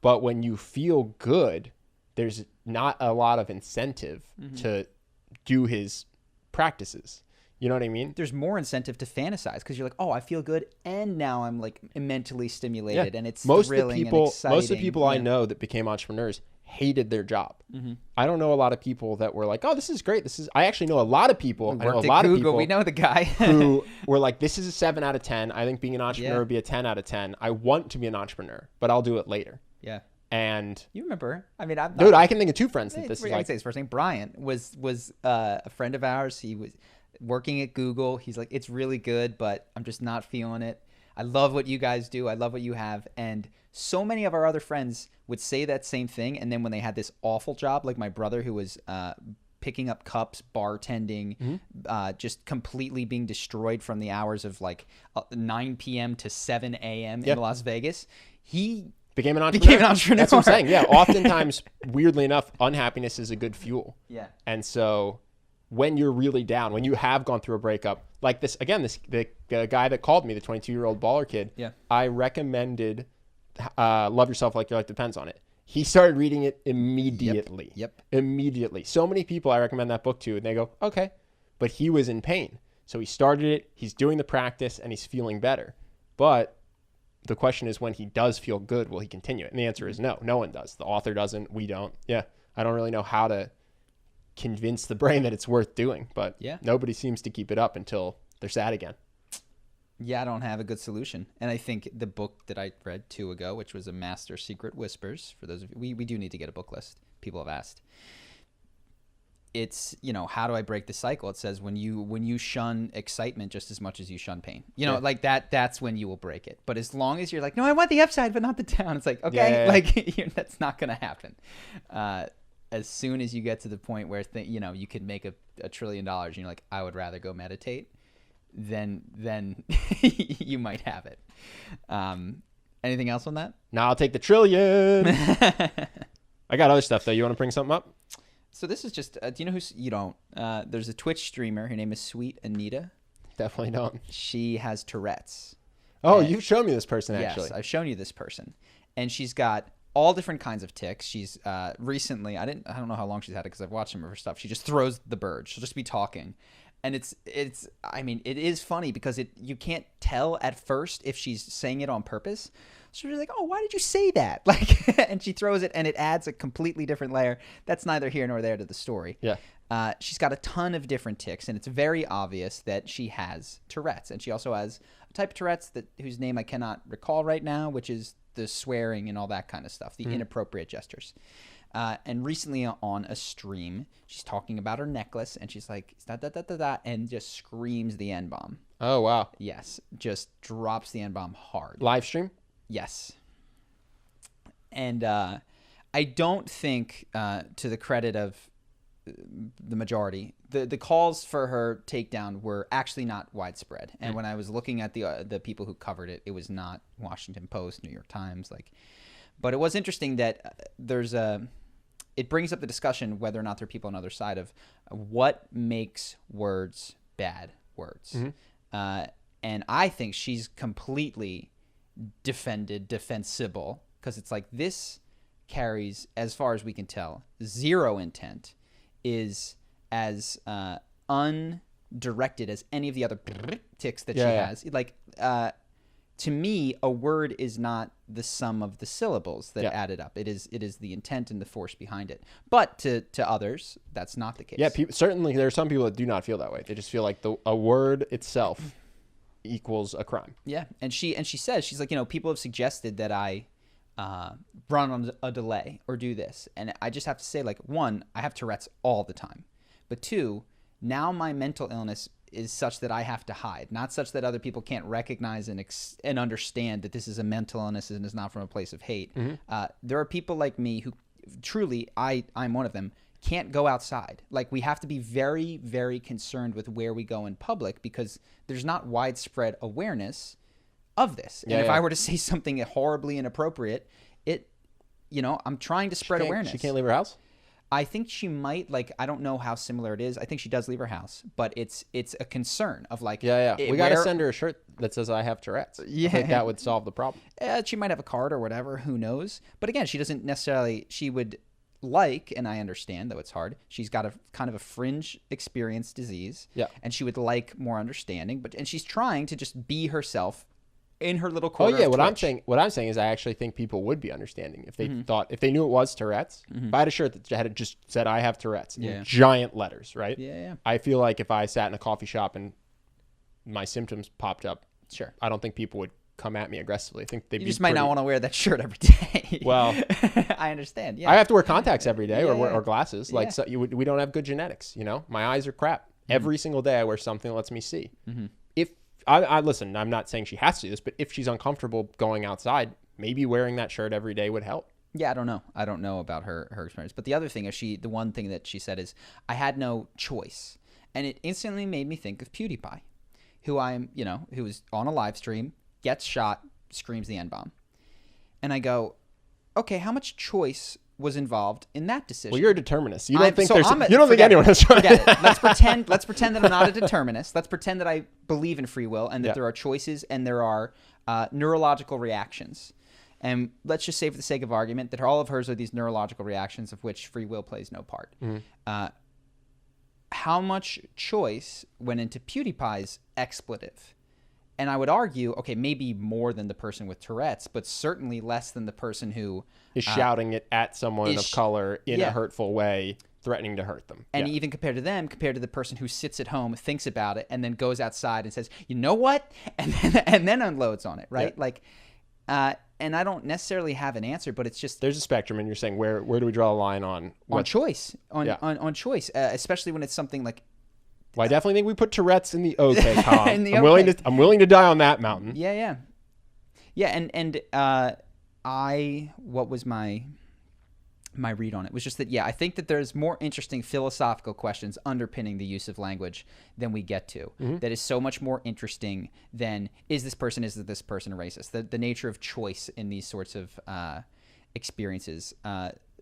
But when you feel good, there's not a lot of incentive to do his practices. You know what I mean? There's more incentive to fantasize because you're like, oh, I feel good, and now I'm like mentally stimulated, and it's thrilling and exciting. Most of the people I know that became entrepreneurs hated their job. I don't know a lot of people that were like, oh, this is great. I actually know a lot of people. I know a lot of people. We know the guy who were like, this is a 7 out of 10. I think being an entrepreneur would be a 10 out of 10. I want to be an entrepreneur, but I'll do it later. Yeah. And you remember? I mean, dude, I can think of 2 friends that this is like. Say his first name. Brian was a friend of ours. He was working at Google. He's like, it's really good, but I'm just not feeling it. I love what you guys do. I love what you have. And so many of our other friends would say that same thing. And then when they had this awful job, like my brother who was picking up cups, bartending, just completely being destroyed from the hours of like 9 p.m. to 7 a.m. in Las Vegas, he became an entrepreneur. That's what I'm saying. Yeah. Oftentimes, weirdly enough, unhappiness is a good fuel. Yeah. And so when you're really down, when you have gone through a breakup, like this, again, the guy that called me, the 22-year-old baller kid, I recommended Love Yourself Like Your Life Depends on It. He started reading it immediately. Immediately. So many people I recommend that book to, and they go, okay. But he was in pain. So he started it, he's doing the practice, and he's feeling better. But the question is, when he does feel good, will he continue it? And the answer is no. No one does. The author doesn't. We don't. Yeah. I don't really know how to convince the brain that it's worth doing, but nobody seems to keep it up until they're sad again. Yeah, I don't have a good solution. And I think the book that I read 2 ago, which was A Master Secret Whispers, for those of you, we do need to get a book list. People have asked. It's, you know, how do I break the cycle? It says when you shun excitement just as much as you shun pain. You know, like that's when you will break it. But as long as you're like, no, I want the upside, but not the down. It's like, okay, like that's not going to happen. As soon as you get to the point where, you know, you could make $1 trillion and you're like, I would rather go meditate, then you might have it. Anything else on that? Now I'll take the trillion. I got other stuff though. You want to bring something up? So this is just, do you know you don't? There's a Twitch streamer. Her name is Sweet Anita. Definitely don't. She has Tourette's. Oh, you've shown me this person, actually. Yes, I've shown you this person. And she's got all different kinds of tics. She's recently, I don't know how long she's had it because I've watched some of her stuff. She just throws the bird. She'll just be talking. And I mean, it is funny because you can't tell at first if she's saying it on purpose. So she's like, oh, why did you say that? Like, and she throws it and it adds a completely different layer. That's neither here nor there to the story. Yeah. She's got a ton of different tics, and it's very obvious that she has Tourette's. And she also has a type of Tourette's whose name I cannot recall right now, which is the swearing and all that kind of stuff, the inappropriate gestures. And recently on a stream, she's talking about her necklace, and she's like, da, da, da, da, da, and just screams the N-bomb. Oh, wow. Yes, just drops the N-bomb hard. Live stream? Yes. And I don't think, to the credit of the majority, the calls for her takedown were actually not widespread. And when I was looking at the people who covered it, it was not Washington Post, New York Times, but it was interesting that it brings up the discussion whether or not there are people on the other side of what makes words bad words. And I think she's completely defensible, because it's like, this carries, as far as we can tell, zero intent, is as undirected as any of the other tics that she has. Like, to me, a word is not the sum of the syllables that added up. It is the intent and the force behind it. But to others, that's not the case. Yeah, certainly there are some people that do not feel that way. They just feel like a word itself equals a crime. Yeah, and she says, she's like, people have suggested that I run on a delay or do this, and I just have to say, like, one, I have Tourette's all the time, but two, now my mental illness is such that I have to hide, not such that other people can't recognize and understand that this is a mental illness and is not from a place of hate. There are people like me who truly, I'm one of them, can't go outside. Like, we have to be very, very concerned with where we go in public, because there's not widespread awareness of this. And if I were to say something horribly inappropriate, I'm trying to spread awareness. She can't leave her house? I think she might, I don't know how similar it is. I think she does leave her house, but it's a concern of we got to send her a shirt that says I have Tourette's. Yeah. I think that would solve the problem. She might have a card or whatever, who knows? But again, she doesn't necessarily, she would and I understand, though it's hard, she's got a kind of a fringe experience disease. Yeah. And she would like more understanding, and she's trying to just be herself in her little corner. Oh yeah, of what I'm saying is I actually think people would be understanding if they if they knew it was Tourette's. If I had a shirt that had just said I have Tourette's in giant letters, right? Yeah. I feel like if I sat in a coffee shop and my symptoms popped up, sure, I don't think people would come at me aggressively. I think they'd you be just might not want to wear that shirt every day. Well, I understand. Yeah, I have to wear contacts every day or glasses. So we don't have good genetics. My eyes are crap. Every single day I wear something that lets me see. If I listen, I'm not saying she has to do this, but if she's uncomfortable going outside, maybe wearing that shirt every day would help. Yeah, I don't know. I don't know about her experience. But the other thing is, the one thing that she said is, I had no choice. And it instantly made me think of PewDiePie, who who was on a live stream, gets shot, screams the N-bomb. And I go, okay, how much choice was involved in that decision? Well, you're a determinist. You don't think anyone has choice. Let's pretend that I'm not a determinist. Let's pretend that I believe in free will and that there are choices and there are neurological reactions. And let's just say, for the sake of argument, that all of hers are these neurological reactions of which free will plays no part. How much choice went into PewDiePie's expletive? And I would argue, okay, maybe more than the person with Tourette's, but certainly less than the person who is shouting it at someone of color in a hurtful way, threatening to hurt them. And even compared to the person who sits at home, thinks about it, and then goes outside and says, you know what? And then unloads on it, right? Yeah. And I don't necessarily have an answer, but it's just, there's a spectrum, and you're saying where do we draw a line on choice, on choice, especially when it's something like. Well, I definitely think we put Tourette's in the okay column. I'm willing to die on that mountain. Yeah. And what was my read on it was just that, I think that there's more interesting philosophical questions underpinning the use of language than we get to. That is so much more interesting than, is this person a racist? The nature of choice in these sorts of experiences,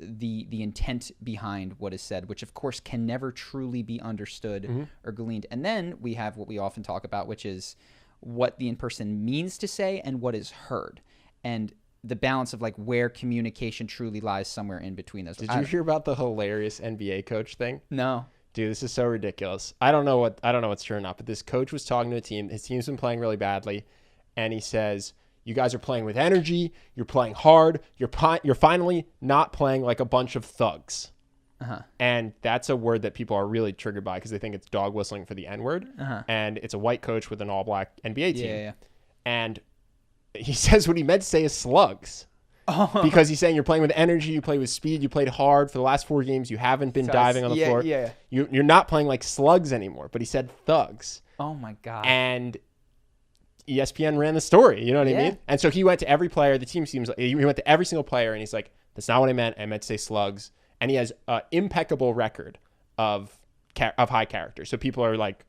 the intent behind what is said, which of course can never truly be understood or gleaned. And then we have what we often talk about, which is, what the in-person means to say and what is heard, and the balance of like where communication truly lies somewhere in between those. Did you hear about the hilarious NBA coach thing? No. Dude, this is so ridiculous. I don't know what's true or not, but this coach was talking to a team. His team's been playing really badly, and he says, "You guys are playing with energy. You're playing hard. You're finally not playing like a bunch of thugs." And that's a word that people are really triggered by because they think it's dog whistling for the N-word. And it's a white coach with an all-black NBA team. Yeah. And he says what he meant to say is slugs. Because he's saying you're playing with energy, you play with speed, you played hard for the last 4 games, you haven't been diving on the floor. Yeah. You're not playing like slugs anymore, but he said thugs. Oh my God. And ESPN ran the story, you know what I mean? And so he went to every player, the team seems like, he went to every single player and he's like, that's not what I meant to say slugs. And he has an impeccable record of high character. So people are like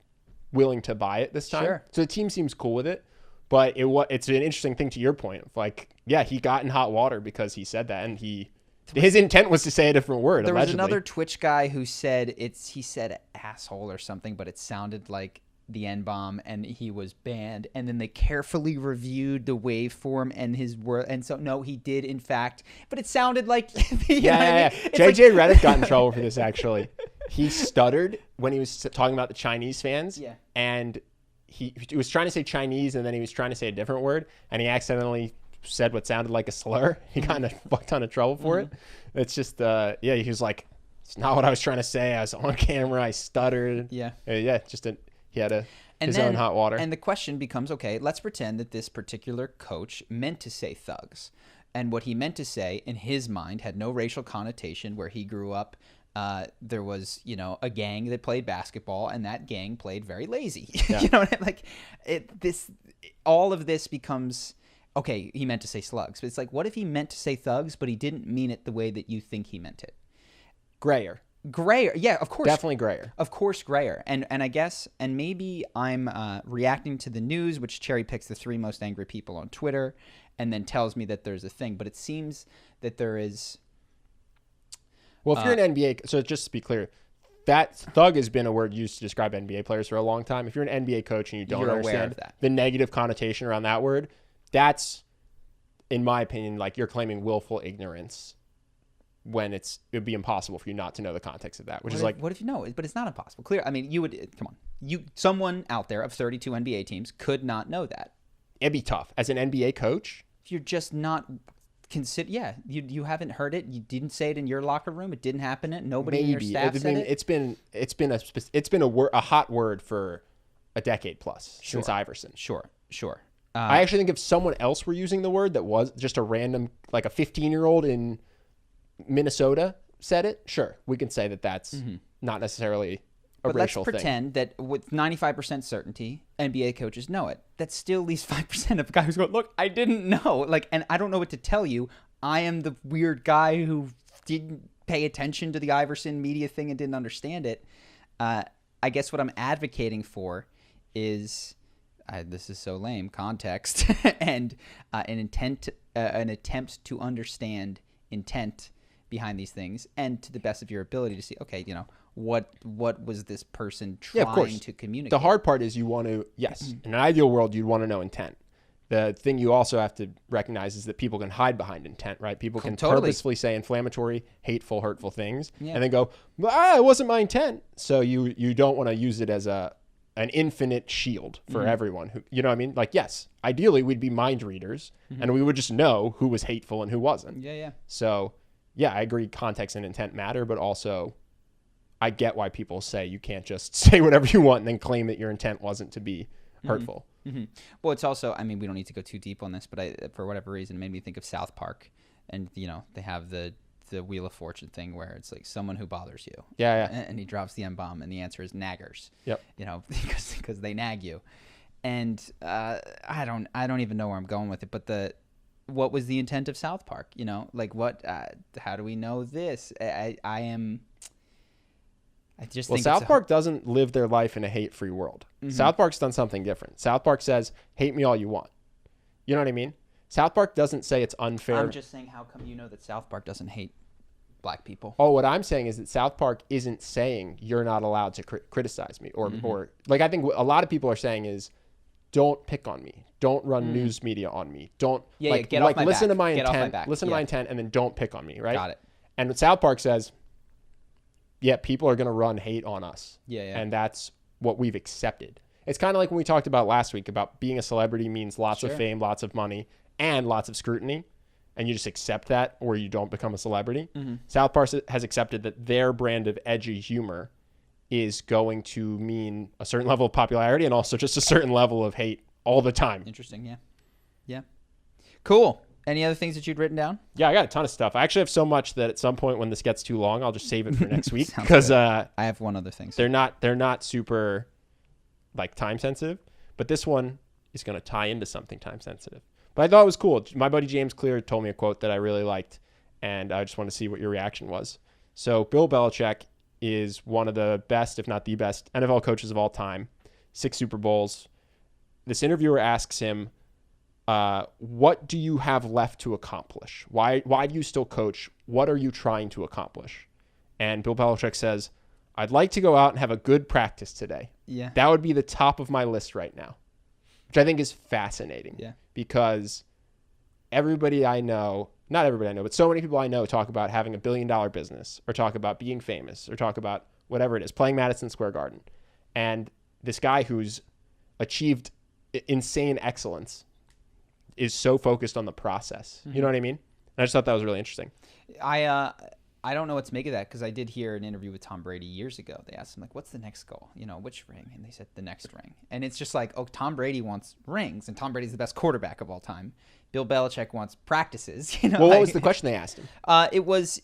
willing to buy it this time. Sure. So the team seems cool with it. But it's an interesting thing to your point of like, yeah, he got in hot water because he said that, and his intent was to say a different word. There allegedly. was another Twitch guy who said he said asshole or something, but it sounded like the N-bomb, and he was banned. And then they carefully reviewed the waveform and his word, and so no, he did in fact, but it sounded like yeah. JJ Redick got in trouble for this actually. He stuttered when he was talking about the Chinese fans, and he was trying to say Chinese, and then he was trying to say a different word, and he accidentally said what sounded like a slur. He got in a fuck ton of trouble for it. It's just, he was like, it's not what I was trying to say. I was on camera. I stuttered. He had his own hot water. And the question becomes, okay, let's pretend that this particular coach meant to say thugs. And what he meant to say in his mind had no racial connotation. Where he grew up, there was, a gang that played basketball, and that gang played very lazy. You know what I mean? All of this becomes, okay, he meant to say slugs, but it's like, what if he meant to say thugs, but he didn't mean it the way that you think he meant it? Grayer. Yeah, of course. Definitely grayer. Of course, grayer. And I guess, and maybe I'm reacting to the news, which cherry picks the 3 most angry people on Twitter, and then tells me that there's a thing. But it seems that there is. Well, if you're an NBA, so just to be clear, that thug has been a word used to describe NBA players for a long time. If you're an NBA coach and you don't understand the negative connotation around that word, that's, in my opinion, like you're claiming willful ignorance when it'd be impossible for you not to know the context of that, which is like, what if you know it? But it's not impossible. Clear. I mean, you would, come on. Someone out there of 32 NBA teams could not know that. It'd be tough as an NBA coach. If you're just not you haven't heard it. You didn't say it in your locker room. It didn't happen. Nobody in your staff said it. It's been a hot word for a decade plus since Iverson. Sure. I actually think if someone else were using the word that was just a random, like a 15-year-old in Minnesota said it, sure, we can say that that's not necessarily a racial thing. Let's pretend that with 95% certainty, NBA coaches know it. That still leaves 5% of guys who go, look, I didn't know. And I don't know what to tell you. I am the weird guy who didn't pay attention to the Iverson media thing and didn't understand it. I guess what I'm advocating for is, this is so lame, context and an attempt to understand intent behind these things, and to the best of your ability to see, okay, what was this person trying to communicate? The hard part is you want to, in an ideal world, you'd want to know intent. The thing you also have to recognize is that people can hide behind intent, right? People can purposefully say inflammatory, hateful, hurtful things, and then go, it wasn't my intent. So you don't want to use it as an infinite shield for everyone. Who, you know what I mean? Like, yes, ideally we'd be mind readers, and we would just know who was hateful and who wasn't. So, yeah, I agree context and intent matter, but also I get why people say you can't just say whatever you want and then claim that your intent wasn't to be hurtful. Well, it's also, I mean, we don't need to go too deep on this, but for whatever reason, it made me think of South Park. And, they have the Wheel of Fortune thing where it's like someone who bothers you. And he drops the N-bomb, and the answer is naggers. Because they nag you. And I don't even know where I'm going with it, but what was the intent of South Park? How do we know this? South Park doesn't live their life in a hate-free world. South Park's done something different. South Park says, hate me all you want. You know what I mean? South Park doesn't say it's unfair. I'm just saying, how come you know that South Park doesn't hate black people? Oh, what I'm saying is that South Park isn't saying you're not allowed to criticize me. Or like I think a lot of people are saying is don't pick on me. Don't run news media on me. Don't get off my listen back. to my Get off my intent. back. Listen to my intent, and then don't pick on me. Right. Got it. And what South Park says, yeah, people are going to run hate on us. Yeah. And that's what we've accepted. It's kind of like when we talked about last week about being a celebrity means lots of fame, lots of money, and lots of scrutiny. And you just accept that, or you don't become a celebrity. South Park has accepted that their brand of edgy humor is going to mean a certain level of popularity and also just a certain level of hate all the time. Interesting. Yeah. Cool. Any other things that you'd written down? Yeah, I got a ton of stuff. I actually have so much that at some point when this gets too long, I'll just save it for next week because I have one other thing. They're not super like time sensitive, but this one is going to tie into something time sensitive. But I thought it was cool. My buddy James Clear told me a quote that I really liked, and I just want to see what your reaction was. So Bill Belichick is one of the best, if not the best, NFL coaches of all time. 6 Super Bowls. This interviewer asks him, what do you have left to accomplish? Why do you still coach? What are you trying to accomplish? And Bill Belichick says, I'd like to go out and have a good practice today. Yeah. That would be the top of my list right now, which I think is fascinating. Yeah. Because everybody I know, not everybody I know, but so many people I know talk about having $1 billion business or talk about being famous or talk about whatever it is, playing Madison Square Garden. And this guy who's achieved insane excellence is so focused on the process. You know what I mean? And I just thought that was really interesting. I don't know what to make of that because I did hear an interview with Tom Brady years ago. They asked him, like, what's the next goal? Which ring? And they said the next ring. And it's just like, oh, Tom Brady wants rings, and Tom Brady's the best quarterback of all time. Bill Belichick wants practices. Well, what was the question they asked him? It was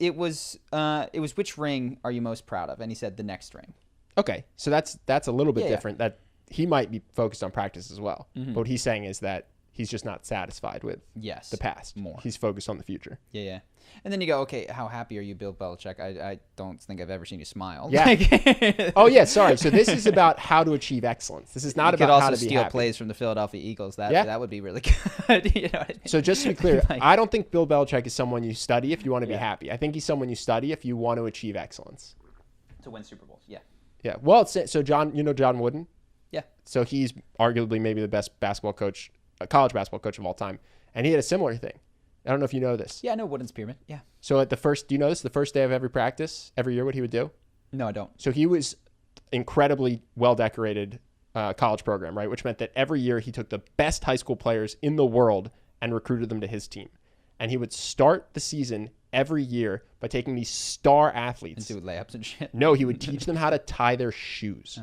which ring are you most proud of? And he said the next ring. Okay, so that's a little bit different. That he might be focused on practice as well. But what he's saying is that he's just not satisfied with the past. More. He's focused on the future. Yeah. And then you go, okay, how happy are you, Bill Belichick? I don't think I've ever seen you smile. Yeah. Oh, yeah, sorry. So this is about how to achieve excellence. This is not about how to be happy. You could also steal plays from the Philadelphia Eagles. That would be really good. You know what I mean? So just to be clear, I don't think Bill Belichick is someone you study if you want to be happy. I think he's someone you study if you want to achieve excellence. To win Super Bowls, yeah. Yeah. Well, so John Wooden? Yeah. So he's arguably maybe the best college basketball coach of all time. And he had a similar thing. I don't know if you know this. Yeah, I know Wooden's pyramid. Yeah. So do you know this? The first day of every practice, every year, what he would do? No, I don't. So he was incredibly well-decorated college program, right? Which meant that every year he took the best high school players in the world and recruited them to his team. And he would start the season every year by taking these star athletes. And do layups and shit. No, he would teach them how to tie their shoes.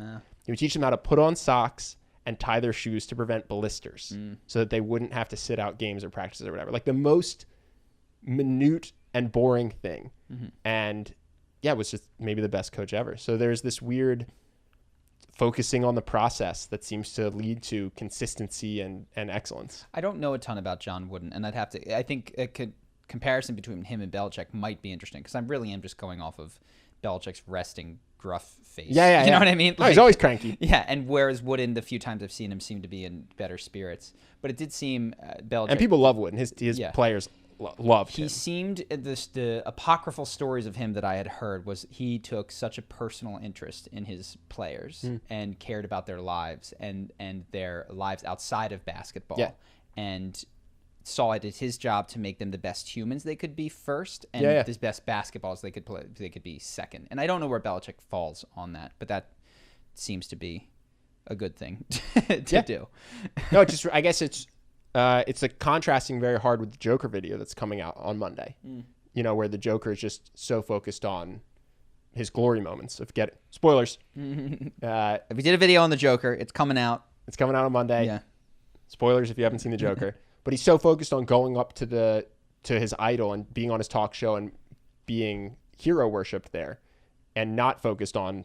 He would teach them how to put on socks and tie their shoes to prevent blisters so that they wouldn't have to sit out games or practices or whatever. Like the most minute and boring thing. And it was just maybe the best coach ever. So there's this weird focusing on the process that seems to lead to consistency and excellence. I don't know a ton about John Wooden, and I think comparison between him and Belichick might be interesting because I really am just going off of Belichick's resting gruff face. Yeah. You know what I mean? Like, he's always cranky. Yeah, and whereas Wooden, the few times I've seen him, seemed to be in better spirits. But it did seem Belichick... And people love Wooden. His players loved him. He seemed... The apocryphal stories of him that I had heard was he took such a personal interest in his players and cared about their lives and their lives outside of basketball. And saw it as his job to make them the best humans they could be first and the best basketballs they could play they could be second. And I don't know where Belichick falls on that, but that seems to be a good thing to do. No, I guess it's like contrasting very hard with the Joker video that's coming out on Monday. Where the Joker is just so focused on his glory moments. Spoilers. We did a video on the Joker. It's coming out. It's coming out on Monday. Yeah. Spoilers if you haven't seen the Joker. But he's so focused on going up to his idol and being on his talk show and being hero worshipped there and not focused on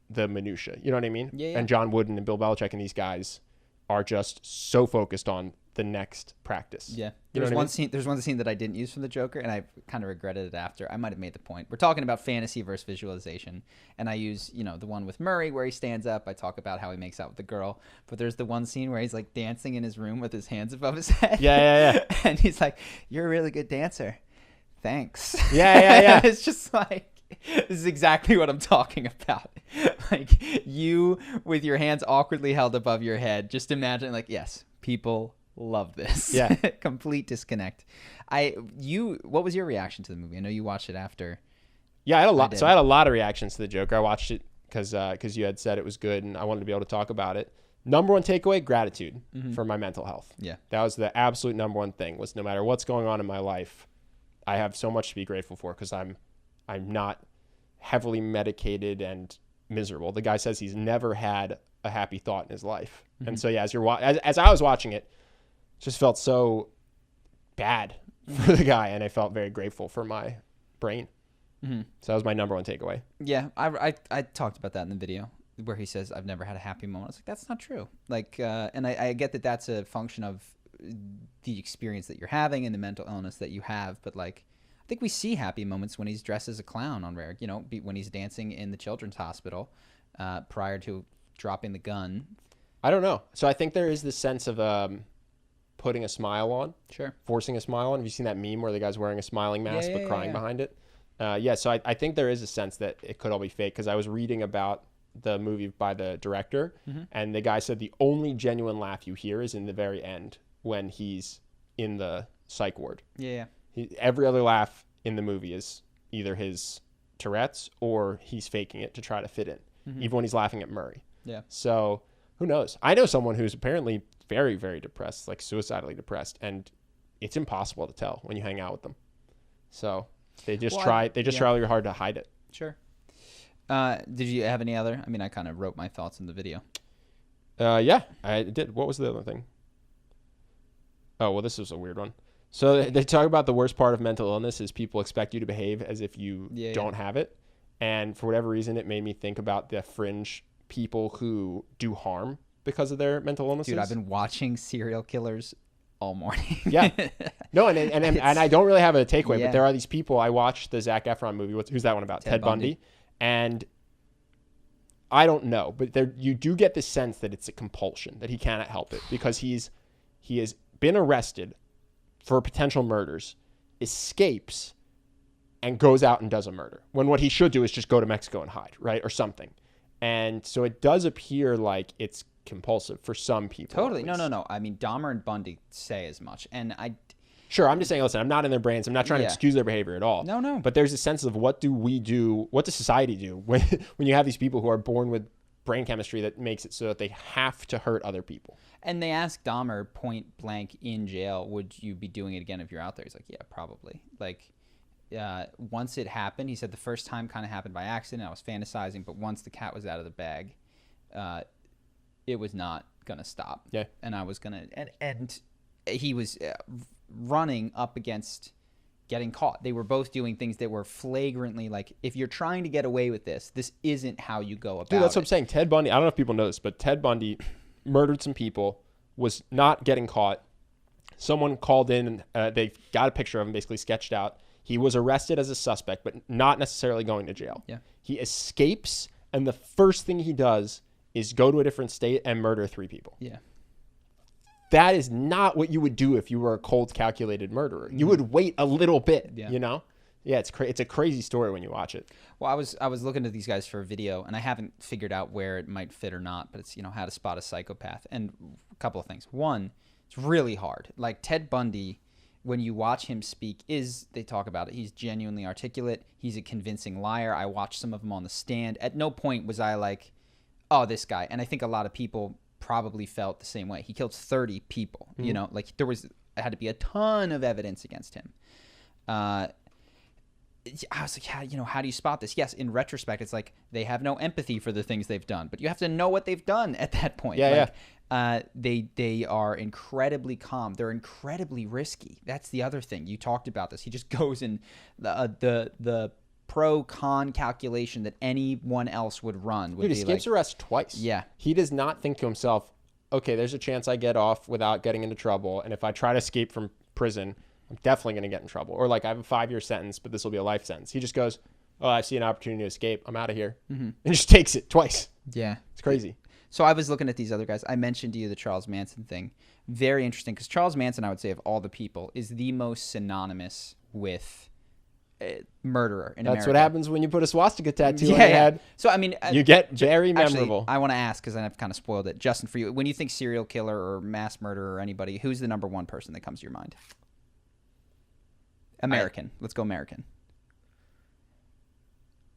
the minutia. You know what I mean? Yeah. And John Wooden and Bill Belichick and these guys are just so focused on the next practice. Yeah. There's one scene that I didn't use from the Joker, and I kind of regretted it after. I might have made the point. We're talking about fantasy versus visualization, and I use, the one with Murray where he stands up. I talk about how he makes out with the girl, but there's the one scene where he's like dancing in his room with his hands above his head. Yeah. And he's like, "You're a really good dancer. Thanks." Yeah. It's just like, this is exactly what I'm talking about. Like you with your hands awkwardly held above your head. Just imagine, like, yes, people love this. Yeah. Complete disconnect. What was your reaction to the movie? I know you watched it after. Yeah, I had a lot. So I had a lot of reactions to the Joker. I watched it because you had said it was good, and I wanted to be able to talk about it. Number one takeaway: gratitude for my mental health. Yeah, that was the absolute number one thing. Was no matter what's going on in my life, I have so much to be grateful for because I'm not heavily medicated and miserable. The guy says he's never had a happy thought in his life, and so yeah, as I was watching it, just felt so bad for the guy, and I felt very grateful for my brain. So that was my number one takeaway. Yeah, I talked about that in the video where he says, I've never had a happy moment. I was like, that's not true. Like, and I get that that's a function of the experience that you're having and the mental illness that you have. But like, I think we see happy moments when he's dressed as a clown on rare, when he's dancing in the children's hospital prior to dropping the gun. I don't know. So I think there is this sense of putting a smile on. Sure. Forcing a smile on. Have you seen that meme where the guy's wearing a smiling mask but crying behind it? So I think there is a sense that it could all be fake because I was reading about the movie by the director, and the guy said the only genuine laugh you hear is in the very end when he's in the psych ward. Yeah. Every other laugh in the movie is either his Tourette's or he's faking it to try to fit in, even when he's laughing at Murray. Yeah. So who knows? I know someone who's apparently very, very depressed, like suicidally depressed, and it's impossible to tell when you hang out with them. So they just try really hard to hide it. Sure. Did you have any other? I mean, I kind of wrote my thoughts in the video. Yeah, I did. What was the other thing? Oh, well, this is a weird one. So they talk about the worst part of mental illness is people expect you to behave as if you don't have it. And for whatever reason, it made me think about the fringe people who do harm because of their mental illnesses. Dude, I've been watching serial killers all morning. Yeah. No, and I don't really have a takeaway, but there are these people. I watched the Zac Efron movie. Who's that one about? Ted Bundy. And I don't know, but you do get the sense that it's a compulsion, that he cannot help it because he has been arrested for potential murders, escapes, and goes out and does a murder. When what he should do is just go to Mexico and hide, right? Or something. And so it does appear like it's compulsive for some people. Totally. No. I mean, Dahmer and Bundy say as much. And Sure, I'm just saying, listen, I'm not in their brains. I'm not trying to excuse their behavior at all. No. But there's a sense of what does society do when you have these people who are born with brain chemistry that makes it so that they have to hurt other people. And they asked Dahmer point blank in jail, would you be doing it again if you're out there? He's like, yeah, probably. Like, once it happened, he said the first time kind of happened by accident. I was fantasizing, but once the cat was out of the bag, it was not going to stop. Yeah. And I was going to, and he was running up against getting caught. They were both doing things that were flagrantly like, if you're trying to get away with this isn't how you go about it. Dude, that's what I'm saying. Ted Bundy, I don't know if people know this, but Ted Bundy murdered some people, was not getting caught. Someone called in, they got a picture of him, basically sketched out. He was arrested as a suspect, but not necessarily going to jail. Yeah. He escapes, and the first thing he does is go to a different state and murder 3 people. Yeah. That is not what you would do if you were a cold, calculated murderer. You would wait a little bit, you know? Yeah, it's a crazy story when you watch it. Well, I was looking at these guys for a video, and I haven't figured out where it might fit or not, but it's, how to spot a psychopath. And a couple of things. One, it's really hard. Like Ted Bundy, when you watch him speak, they talk about it, he's genuinely articulate. He's a convincing liar. I watched some of them on the stand. At no point was I like, oh, this guy. And I think a lot of people probably felt the same way. He killed 30 people, like there had to be a ton of evidence against him. I was like, how do you spot this? Yes, in retrospect, it's like they have no empathy for the things they've done, but you have to know what they've done at that point. They are incredibly calm. They're incredibly risky. That's the other thing. You talked about this. He just goes in the pro-con calculation that anyone else would run. Dude, he escapes arrest twice. Yeah. He does not think to himself, okay, there's a chance I get off without getting into trouble, and if I try to escape from prison, I'm definitely going to get in trouble. Or like I have a 5-year sentence, but this will be a life sentence. He just goes, oh, I see an opportunity to escape. I'm out of here. And just takes it twice. Yeah. It's crazy. So I was looking at these other guys. I mentioned to you the Charles Manson thing. Very interesting, because Charles Manson, I would say, of all the people, is the most synonymous with murderer in That's America. what happens when you put a swastika tattoo on Yeah, your yeah. head. So I mean, You get very actually, memorable. I want to ask because I've kind of spoiled it. Justin, for you, when you think serial killer or mass murderer or anybody, who's the number one person that comes to your mind? American. Let's go American.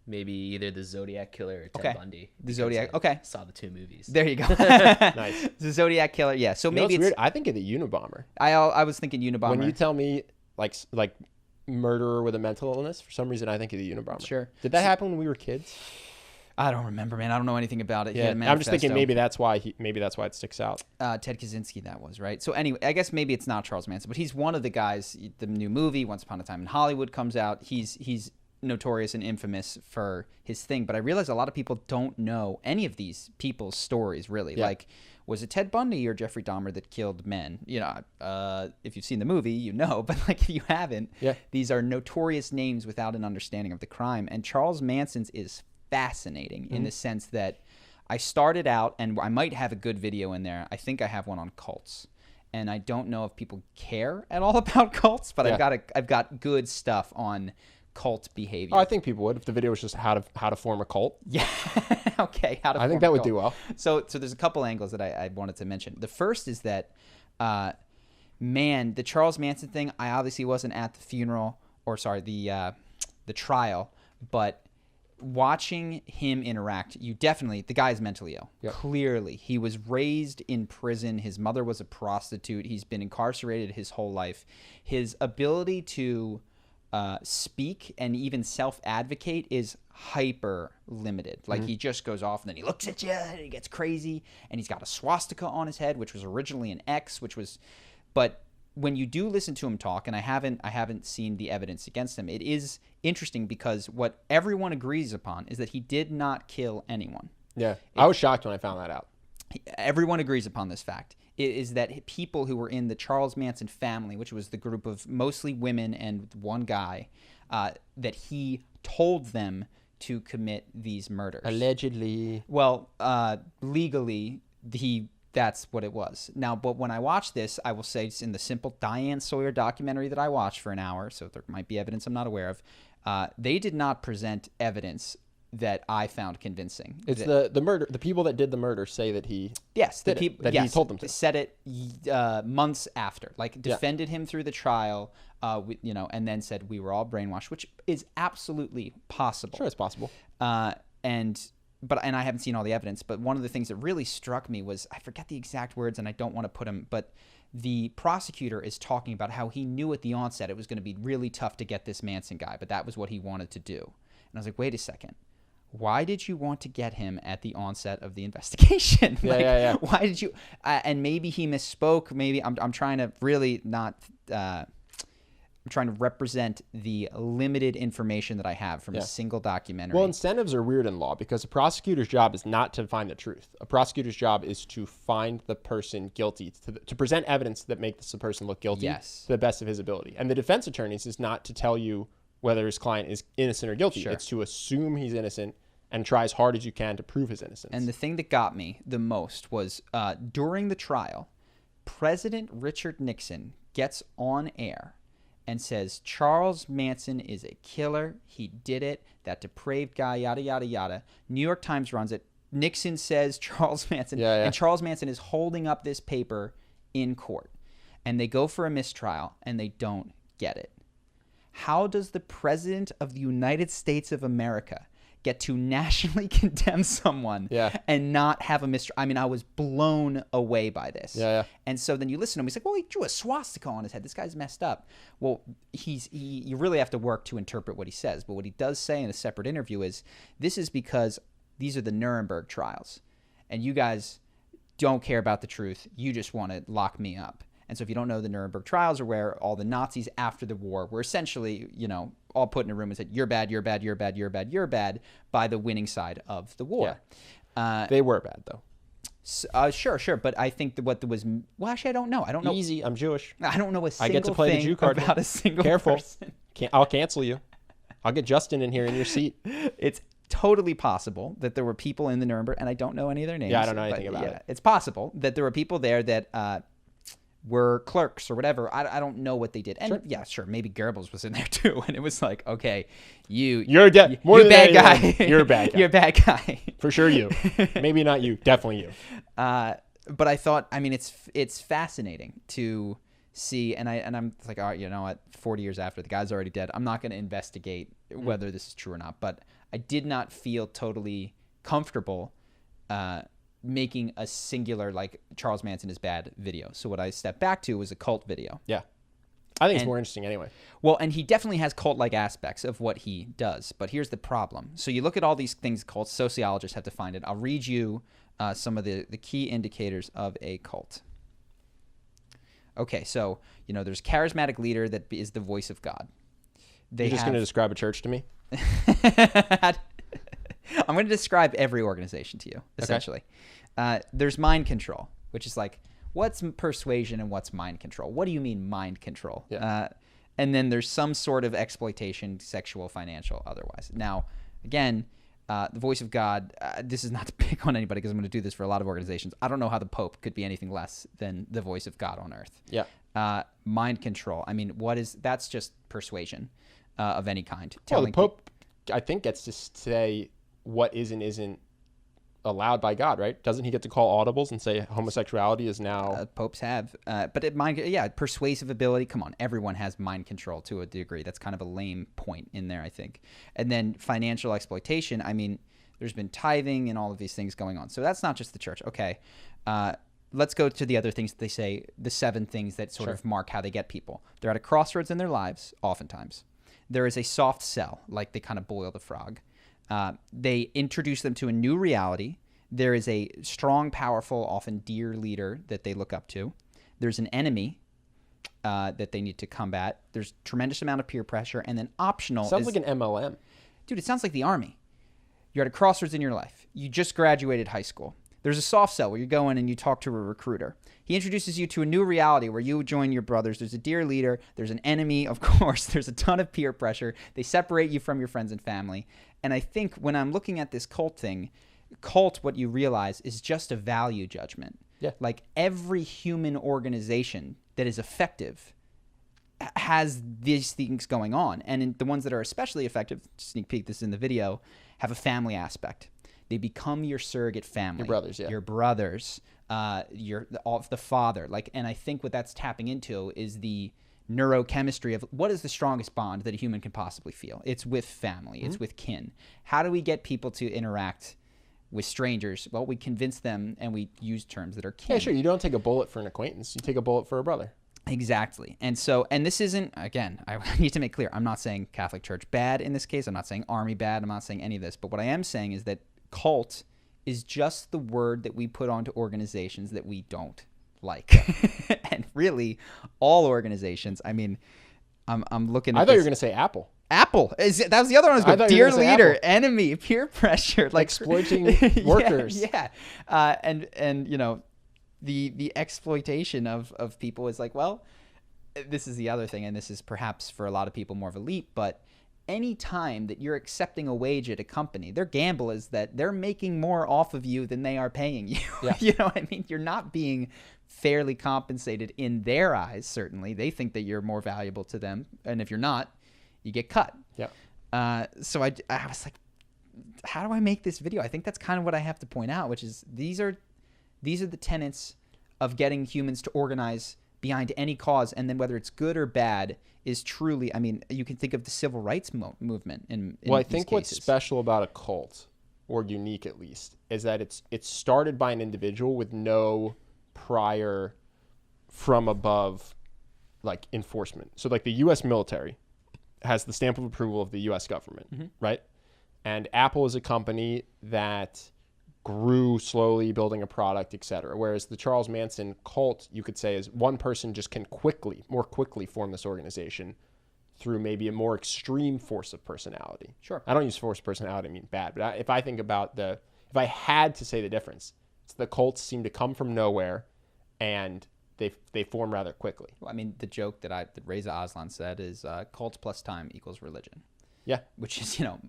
Maybe either the Zodiac Killer or Ted Okay. Bundy. The because Zodiac. I Okay. saw the 2 movies. There you go. Nice. The Zodiac Killer. Yeah. So You know maybe what's it's. weird? I think of the Unabomber. I was thinking Unabomber. When you tell me like murderer with a mental illness, for some reason I think of the Unabomber. Sure. Did that happen when we were kids? I don't remember, man. I don't know anything about it. He Yeah. had a I'm just thinking manifesto. maybe that's why it sticks out. Ted Kaczynski, that was, right? So anyway, I guess maybe it's not Charles Manson, but he's one of the guys. The new movie Once Upon a Time in Hollywood comes out. He's notorious and infamous for his thing, but I realize a lot of people don't know any of these people's stories, really. Yeah. Like, was it Ted Bundy or Jeffrey Dahmer that killed men? You know, if you've seen the movie, you know, but like if you haven't, Yeah. these are notorious names without an understanding of the crime. And Charles Manson's is fascinating in the sense that I started out, and I might have a good video in there. I think I have one on cults. And I don't know if people care at all about cults, but Yeah. I've got good stuff on cult behavior. Oh, I think people would if the video was just how to form a cult. Yeah. Okay. How to I think form that a would cult. do well. So there's a couple angles that I wanted to mention. The first is that, man, the Charles Manson thing. I obviously wasn't at the funeral, or sorry, the trial, but watching him interact, you definitely, the guy is mentally ill. Yep. Clearly, he was raised in prison. His mother was a prostitute. He's been incarcerated his whole life. His ability to speak and even self-advocate is hyper limited. Like he just goes off and then he looks at you and he gets crazy, and he's got a swastika on his head, which was originally an X, but when you do listen to him talk, and I haven't seen the evidence against him, it is interesting because what everyone agrees upon is that he did not kill anyone. Yeah. I was shocked when I found that out. Everyone agrees upon this fact. It is that people who were in the Charles Manson family, which was the group of mostly women and one guy, that he told them to commit these murders. Allegedly. Well, legally, that's what it was. Now, but when I watched this, I will say it's in the simple Diane Sawyer documentary that I watched for an hour, so there might be evidence I'm not aware of. They did not present evidence that I found convincing. It's the murder. The people that did the murder say that he. Yes, the did it, people that he told them to. said it months after, like defended him through the trial, and then said we were all brainwashed, which is absolutely possible. Sure, it's possible. But I haven't seen all the evidence. But one of the things that really struck me was, I forget the exact words, and I don't want to put them, but the prosecutor is talking about how he knew at the onset it was going to be really tough to get this Manson guy, but that was what he wanted to do. And I was like, wait a second. Why did you want to get him at the onset of the investigation? Yeah. Why did you? And maybe he misspoke. Maybe I'm trying to really not. I'm trying to represent the limited information that I have from a single documentary. Well, incentives are weird in law because a prosecutor's job is not to find the truth. A prosecutor's job is to find the person guilty, to present evidence that makes the person look guilty to the best of his ability. And the defense attorneys is not to tell you whether his client is innocent or guilty. It's to assume he's innocent and try as hard as you can to prove his innocence. And the thing that got me the most was during the trial, President Richard Nixon gets on air and says, Charles Manson is a killer. He did it. That depraved guy, yada, yada, yada. New York Times runs it. Nixon says Charles Manson. And Charles Manson is holding up this paper in court. And they go for a mistrial, and they don't get it. How does the President of the United States of America get to nationally condemn someone and not have a mistrial? I mean, I was blown away by this. And so then you listen to him. He's like, well, he drew a swastika on his head. This guy's messed up. Well, you really have to work to interpret what he says. But what he does say in a separate interview is, this is because these are the Nuremberg trials. And you guys don't care about the truth. You just want to lock me up. And so if you don't know, the Nuremberg trials are where all the Nazis after the war were essentially, all put in a room and said, you're bad, you're bad, you're bad, you're bad, you're bad, by the winning side of the war. They were bad, though. Sure. But I think that what was, well, actually, I don't know. Easy. I'm Jewish. I don't know a single I get to play thing the Jew card about a single Careful. person. I'll cancel you. I'll get Justin in here in your seat. It's totally possible that there were people in the Nuremberg, and I don't know any of their names. Yeah, I don't know anything about it. It's possible that there were people there that were clerks or whatever. I don't know what they did. And Sure. yeah, sure, maybe Goebbels was in there too. And it was like, okay, you're You're a a bad guy. You're a bad guy. You're a bad guy. For sure you. Maybe not you. Definitely you. But I thought, I mean, it's fascinating to see, and I'm like, all right, you know what? 40 years after, the guy's already dead. I'm not going to investigate whether this is true or not. But I did not feel totally comfortable making a singular, like, Charles Manson is bad video. So what I stepped back to was a cult video. Yeah. I think it's more interesting anyway. Well, and he definitely has cult-like aspects of what he does. But here's the problem. So you look at all these things cults, sociologists have defined it. I'll read you some of the key indicators of a cult. Okay, so, you know, there's charismatic leader that is the voice of God. You're just going to describe a church to me? I'm going to describe every organization to you, essentially. Okay. There's mind control, which is like, what's persuasion and what's mind control? What do you mean mind control? Yeah. And then there's some sort of exploitation, sexual, financial, otherwise. Now, again, the voice of God, this is not to pick on anybody because I'm going to do this for a lot of organizations. I don't know how the Pope could be anything less than the voice of God on earth. Yeah. Mind control. I mean, that's just persuasion of any kind. Well, the Pope, I think, gets to say what is and isn't allowed by God, right? Doesn't he get to call audibles and say homosexuality is now... popes have. But persuasive ability. Come on, everyone has mind control to a degree. That's kind of a lame point in there, I think. And then financial exploitation. I mean, there's been tithing and all of these things going on. So that's not just the church. Okay, let's go to the other things that they say, the 7 things that sort of mark how they get people. They're at a crossroads in their lives, oftentimes. There is a soft sell, like they kind of boil the frog. They introduce them to a new reality. There is a strong, powerful, often dear leader that they look up to. There's an enemy that they need to combat. There's tremendous amount of peer pressure. And then optional Sounds like an MLM. Dude, it sounds like the Army. You're at a crossroads in your life. You just graduated high school. There's a soft sell where you go in and you talk to a recruiter. He introduces you to a new reality where you join your brothers. There's a dear leader. There's an enemy, of course. There's a ton of peer pressure. They separate you from your friends and family. And I think when I'm looking at this cult thing, what you realize is just a value judgment. Yeah. Like every human organization that is effective has these things going on. And the ones that are especially effective, sneak peek this in the video, have a family aspect. They become your surrogate family. Your brothers, yeah. Your brothers, the father. Like, and I think what that's tapping into is the neurochemistry of what is the strongest bond that a human can possibly feel. It's with family. It's with kin. How do we get people to interact with strangers? Well, we convince them and we use terms that are kin. Yeah, sure. You don't take a bullet for an acquaintance. You take a bullet for a brother. Exactly. And this isn't, again, I need to make clear, I'm not saying Catholic Church bad in this case. I'm not saying Army bad. I'm not saying any of this. But what I am saying is that cult is just the word that we put onto organizations that we don't like. And really, all organizations, I mean, I'm looking at I thought you were going to say Apple. Apple. That was the other one I was going, dear leader, enemy, peer pressure. Like exploiting workers. Yeah. And you know, the exploitation of people is like, well, this is the other thing, and this is perhaps for a lot of people more of a leap, but any time that you're accepting a wage at a company, their gamble is that they're making more off of you than they are paying you. Yeah. You know what I mean? You're not being fairly compensated in their eyes, certainly. They think that you're more valuable to them, and if you're not, you get cut. Yeah. So I was like, how do I make this video? I think that's kind of what I have to point out, which is these are the tenets of getting humans to organize behind any cause, and then whether it's good or bad is truly, I mean, you can think of the civil rights movement in well, I these think cases. what's special about a cult, or unique at least, is that it's started by an individual with no prior from above like enforcement. So like the U.S. military has the stamp of approval of the U.S. government, right? And Apple is a company that grew slowly, building a product, etc. Whereas the Charles Manson cult, you could say, is one person just can more quickly form this organization through maybe a more extreme force of personality. Sure. I don't use force of personality to mean bad, but if I think about if I had to say the difference, it's the cults seem to come from nowhere and they form rather quickly. Well, I mean, the joke that Reza Aslan said is cult plus time equals religion. Yeah. Which is, you know,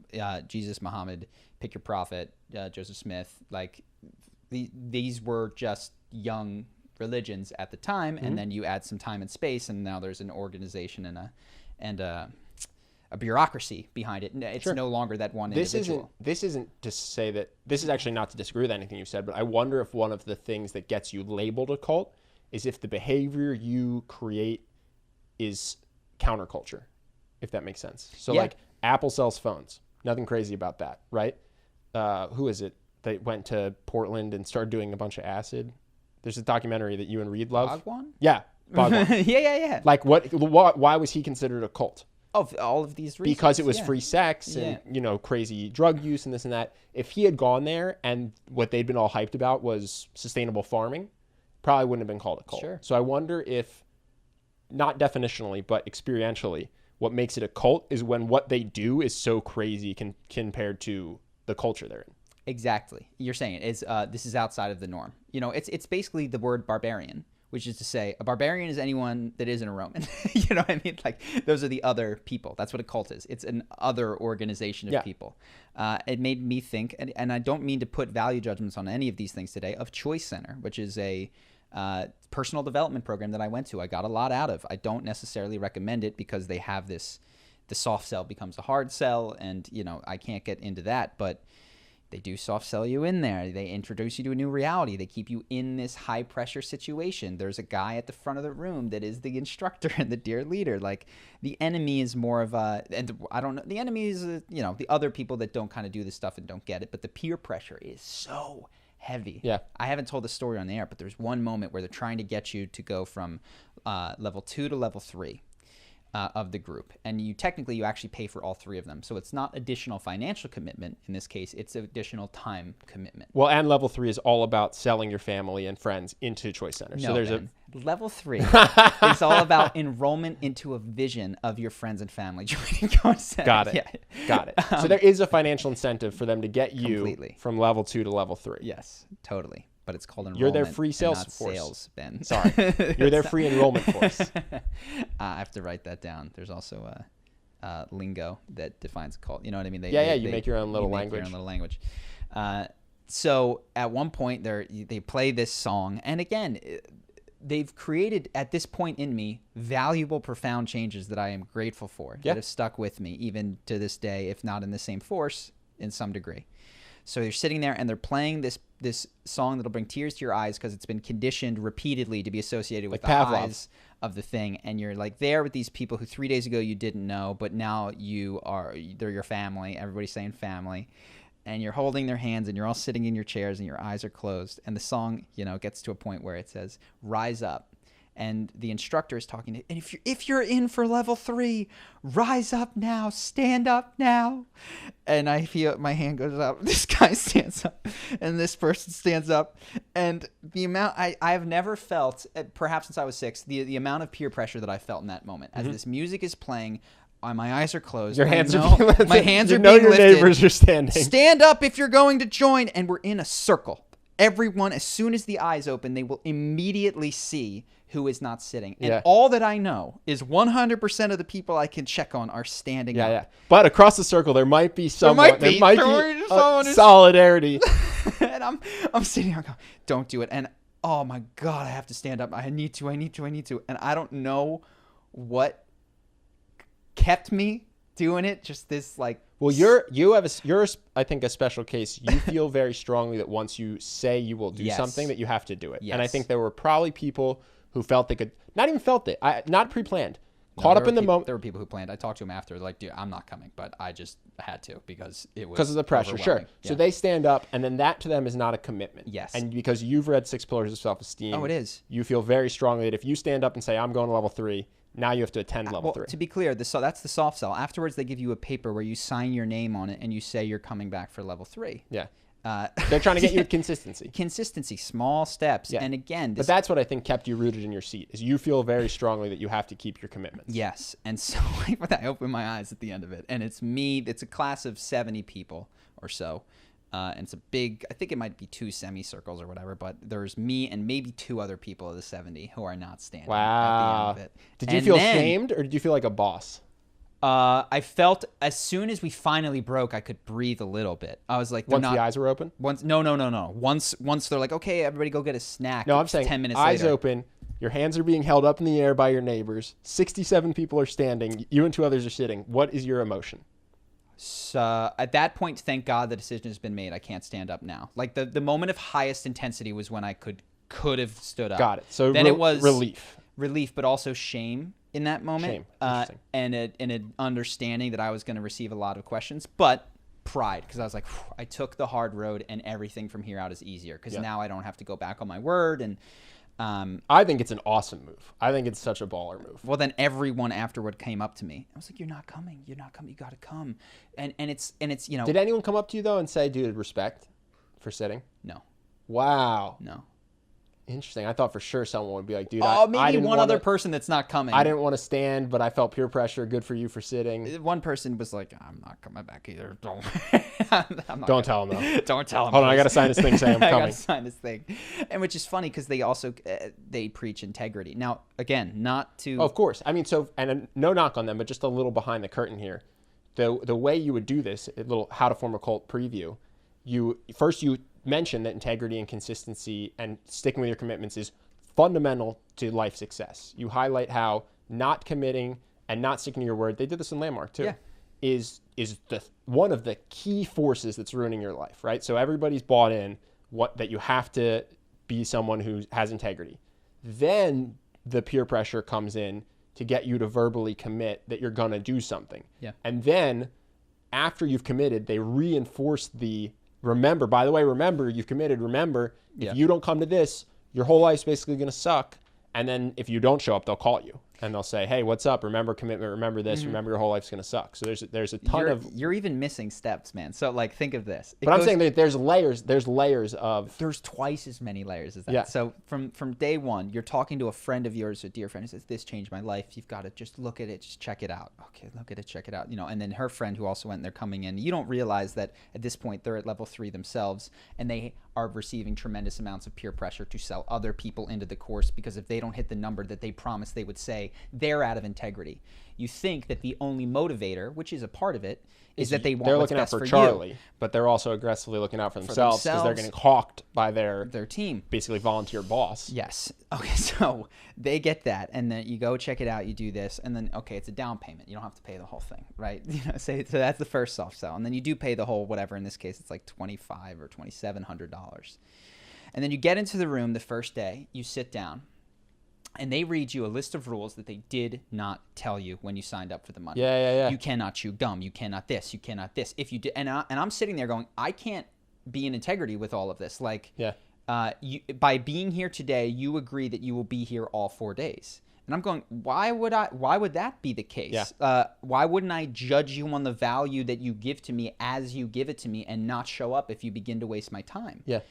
Jesus, Muhammad, pick your prophet, Joseph Smith. Like, these were just young religions at the time, and then you add some time and space, and now there's an organization and a bureaucracy behind it. It's no longer that one individual. This isn't to say that this is actually not to disagree with anything you said, but I wonder if one of the things that gets you labeled a cult is if the behavior you create is counterculture, if that makes sense. So like Apple sells phones, nothing crazy about that, right? Who is it? They went to Portland and started doing a bunch of acid. There's a documentary that you and Reed love. Bhagwan? Yeah, Bhagwan. yeah. Like why was he considered a cult? Of all of these reasons. Because it was free sex and, crazy drug use and this and that. If he had gone there and what they'd been all hyped about was sustainable farming, probably wouldn't have been called a cult. Sure. So I wonder if, not definitionally, but experientially, what makes it a cult is when what they do is so crazy compared to the culture they're in. Exactly. You're saying it is, this is outside of the norm. It's basically the word barbarian, which is to say a barbarian is anyone that isn't a Roman. You know what I mean? Like, those are the other people. That's what a cult is. It's an other organization of people. It made me think, and I don't mean to put value judgments on any of these things today, of Choice Center, which is a personal development program that I went to. I got a lot out of. I don't necessarily recommend it because they have this, the soft sell becomes the hard sell, and, I can't get into that, but they do soft sell you in there. They introduce you to a new reality. They keep you in this high pressure situation. There's a guy at the front of the room that is the instructor and the dear leader. Like, the enemy is more of a, and I don't know, the enemy is, the other people that don't kind of do this stuff and don't get it. But the peer pressure is so heavy. Yeah. I haven't told the story on the air, but there's one moment where they're trying to get you to go from level 2 to level 3. Of the group, and you actually pay for all 3 of them, so it's not additional financial commitment in this case, it's additional time commitment. Well, and level 3 is all about selling your family and friends into Choice Center. No, so there's level 3 is all about enrollment into a vision of your friends and family joining Choice Center. Got it. Got it. So there is a financial incentive for them to get you completely from level 2 to level 3. Yes, totally. But it's called enrollment. You're their free sales force. Sales, Ben. Sorry. You're their free enrollment force. I have to write that down. There's also a lingo that defines a cult. You know what I mean? You make your own little language. So at one point, they play this song. And again, they've created, at this point in me, valuable, profound changes that I am grateful for, that have stuck with me, even to this day, if not in the same force, in some degree. So they're sitting there and they're playing this song that'll bring tears to your eyes because it's been conditioned repeatedly to be associated with the eyes of the thing. And you're like there with these people who 3 days ago you didn't know, but now they're your family. Everybody's saying family. And you're holding their hands and you're all sitting in your chairs and your eyes are closed. And the song, gets to a point where it says, "Rise up." And the instructor is talking to, and if you're in for level 3, rise up now, stand up now. And I feel my hand goes up. This guy stands up, and this person stands up. And the amount I have never felt, perhaps since I was 6, the amount of peer pressure that I felt in that moment as this music is playing. My eyes are closed. Your hands are being lifted. My hands are being being lifted. Your neighbors are standing. Stand up if you're going to join, and we're in a circle. Everyone, as soon as the eyes open, they will immediately see who is not sitting. And all that I know is 100% of the people I can check on are standing up. Yeah. But across the circle, there might be someone. There might be solidarity. And I'm sitting here going, don't do it. And oh my God, I have to stand up. I need to. And I don't know what kept me doing it. Just this like. Well, you're I think a special case. You feel very strongly that once you say you will do something, that you have to do it. Yes. And I think there were probably people who felt they could, not even felt it, not pre-planned, caught up in the moment. There were people who planned. I talked to them after, like, dude, I'm not coming, but I just had to because it was because of the pressure. Sure. Yeah. So they stand up, and then that to them is not a commitment. Yes. And because you've read 6 Pillars of Self-Esteem. Oh, it is. You feel very strongly that if you stand up and say, I'm going to level 3, now you have to attend level 3. To be clear, that's the soft sell. Afterwards, they give you a paper where you sign your name on it and you say you're coming back for level 3. Yeah. They're trying to get you consistency. Consistency, small steps. Yeah. And again, but that's what I think kept you rooted in your seat, is you feel very strongly that you have to keep your commitments. Yes. And so I open my eyes at the end of it, and it's me. It's a class of 70 people or so. And it's a big, I think it might be 2 semicircles or whatever, but there's me and maybe 2 other people of the 70 who are not standing at the end of it. Did you feel shamed, or did you feel like a boss? I felt as soon as we finally broke, I could breathe a little bit. I was like, Once the eyes were open? No. Once they're like, okay, everybody go get a snack. No, I'm saying 10 minutes eyes later. open, your hands are being held up in the air by your neighbors, 67 people are standing, you and 2 others are sitting. What is your emotion? So at that point, thank God the decision has been made. I can't stand up now. Like the moment of highest intensity was when I could have stood up. Got it. So then it was relief, but also shame in that moment. Shame. Interesting. And an understanding that I was going to receive a lot of questions, but pride, because I was like, I took the hard road and everything from here out is easier because now I don't have to go back on my word. And I think it's an awesome move. I think it's such a baller move. well, then everyone afterward came up to me. I was like, you're not coming. You got to come. And it's you know. Did anyone come up to you though and say, dude, respect for sitting? No. Wow. No. Interesting. I thought for sure someone would be like, dude, Maybe one other person that's not coming. I didn't want to stand, but I felt peer pressure. Good for you for sitting. One person was like, I'm not coming back either. Don't. Don't tell him though. Don't tell him. Hold on, I got to sign this thing saying I'm I coming. gotta sign this thing. And which is funny because they also they preach integrity. Now, again, not to. Oh, of course. I mean, so, and no knock on them, but just a little behind the curtain here. The way you would do this, a little how to form a cult preview, you mention that integrity and consistency and sticking with your commitments is fundamental to life success. You highlight how not committing and not sticking to your word, they did this in Landmark too, is the one of the key forces that's ruining your life, right? So everybody's bought in that you have to be someone who has integrity. Then the peer pressure comes in to get you to verbally commit that you're going to do something. Yeah. And then after you've committed, they reinforce remember, you've committed. Remember, if you don't come to this, your whole life's basically going to suck. And then if you don't show up, they'll call you and they'll say, hey, what's up? Remember commitment. Remember this. Remember your whole life's going to suck. So there's a ton of. You're even missing steps, man. So like, think of this. I'm saying that there's layers of. There's twice as many layers as that. Yeah. So from day one, you're talking to a friend of yours, a dear friend, who says, this changed my life. You've got to just look at it. Just check it out. Okay, look at it. Check it out. You know, and then her friend who also went, they're coming in. You don't realize that at this point, they're at level 3 themselves and they are receiving tremendous amounts of peer pressure to sell other people into the course because if they don't hit the number that they promised they would say, they're out of integrity. You think that the only motivator, which is a part of it, is that they want they're what's looking out best for for Charlie, you. but they're also aggressively looking out for themselves because they're getting hawked by their team. basically volunteer boss. Yes. Okay, so they get that, and then you go check it out, you do this, and then, okay, it's a down payment. You don't have to pay the whole thing, right? So that's the first soft sell. And then you do pay the whole whatever. In this case, it's like $2,500 or $2,700. And then you get into the room the first day, you sit down, and they read you a list of rules that they did not tell you when you signed up for the money. Yeah. You cannot chew gum. You cannot this. You cannot this. If you do, and I'm sitting there going, I can't be in integrity with all of this. Like, by being here today, you agree that you will be here all 4 days. And I'm going, why would that be the case? Yeah. Why wouldn't I judge you on the value that you give to me as you give it to me and not show up if you begin to waste my time? Yeah.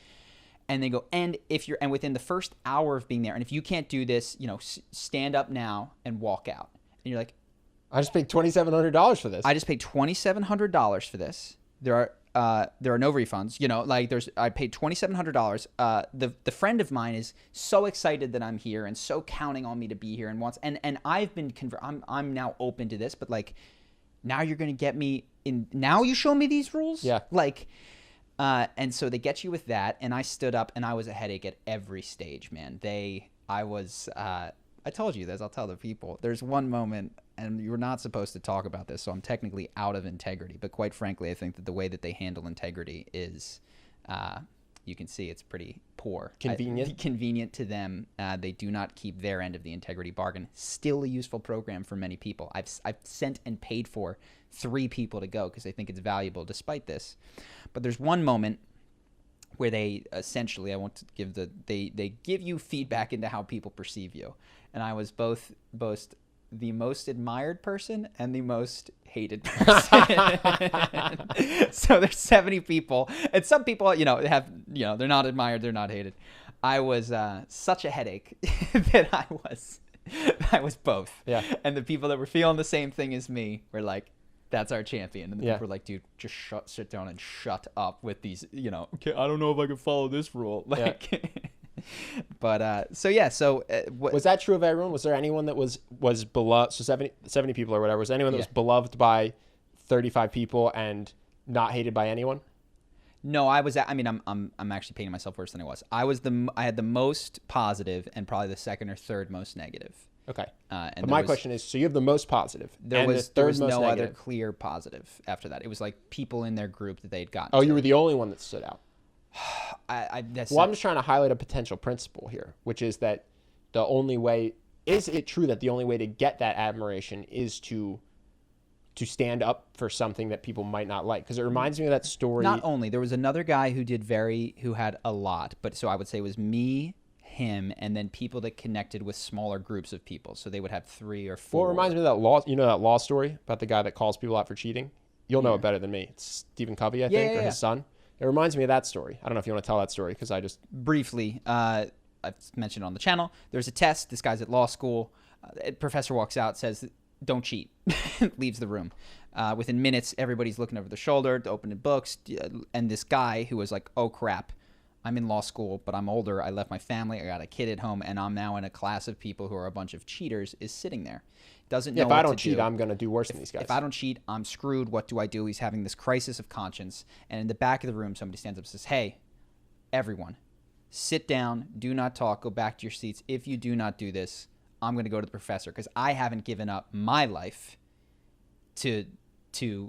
And they go, and within the first hour of being there, and if you can't do this, stand up now and walk out. And you're like, I just paid $2,700 for this. I just paid $2,700 for this. There are no refunds. I paid $2,700. The friend of mine is so excited that I'm here and so counting on me to be here and wants, and I've been I'm now open to this, but like, now you're gonna get me in. Now you show me these rules. Yeah. And so they get you with that, and I stood up, and I was a headache at every stage, man. I told you this, I'll tell the people. There's one moment, and you're not supposed to talk about this, so I'm technically out of integrity. But quite frankly, I think that the way that they handle integrity is, you can see it's pretty poor. Convenient to them. They do not keep their end of the integrity bargain. Still a useful program for many people. I've sent and paid for 3 people to go because they think it's valuable despite this. But there's one moment where they essentially, they give you feedback into how people perceive you. And I was both the most admired person and the most hated person. So there's 70 people, and some people, they're not admired, they're not hated. I was such a headache that I was both. Yeah. And the people that were feeling the same thing as me were like, that's our champion. And the people were like, dude, just sit down and shut up with these, okay, I don't know if I can follow this rule. But so yeah, so Was that true of everyone? Was there anyone that was beloved? So 70 people or whatever. Was there anyone that was beloved by 35 people and not hated by anyone? No, I mean, I'm actually painting myself worse than I was. I had the most positive and probably the second or third most negative. Okay. And but my question is, so you have the most positive. There and was the third there was most no negative. other clear positive after that. It was like people in their group that they'd gotten. Oh, to. you were the only one that stood out. That's Well, I'm just trying to highlight a potential principle here, which is that the only way, is it true that the only way to get that admiration is to stand up for something that people might not like? Because it reminds me of that story. Not only, there was another guy who had a lot, but so I would say it was me, him, and then people that connected with smaller groups of people. So they would have 3 or 4. Well, it reminds me of that law, that law story about the guy that calls people out for cheating? You'll know it better than me. It's Stephen Covey, I think, or his son. It reminds me of that story. I don't know if you want to tell that story because I just... Briefly, I've mentioned it on the channel. There's a test. This guy's at law school. Professor walks out, says, don't cheat, leaves the room. Within minutes, everybody's looking over their shoulder, opening books, and this guy who was like, oh, crap, I'm in law school, but I'm older. I left my family. I got a kid at home, and I'm now in a class of people who are a bunch of cheaters, is sitting there. Doesn't know if what I don't to cheat, do. I'm going to do worse than these guys. If I don't cheat, I'm screwed. What do I do? He's having this crisis of conscience. And in the back of the room, somebody stands up and says, hey, everyone, sit down. Do not talk. Go back to your seats. If you do not do this, I'm going to go to the professor because I haven't given up my life to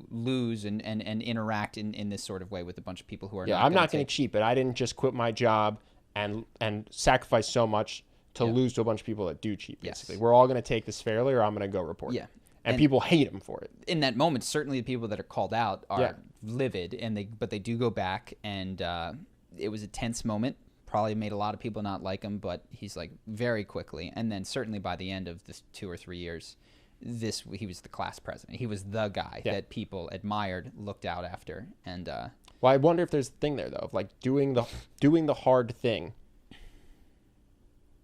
lose and interact in this sort of way with a bunch of people who are I'm not going to cheat, but I didn't just quit my job and sacrifice so much to lose to a bunch of people that do cheat, basically. We're all going to take this fairly or I'm going to go report it. And people hate him for it. In that moment, certainly the people that are called out are livid, but they do go back, and it was a tense moment. Probably made a lot of people not like him, but he's like very quickly. And then certainly by the end of this 2 or 3 years, he was the class president. He was the guy that people admired, looked out after. And well, I wonder if there's a thing there, though, of like doing the hard thing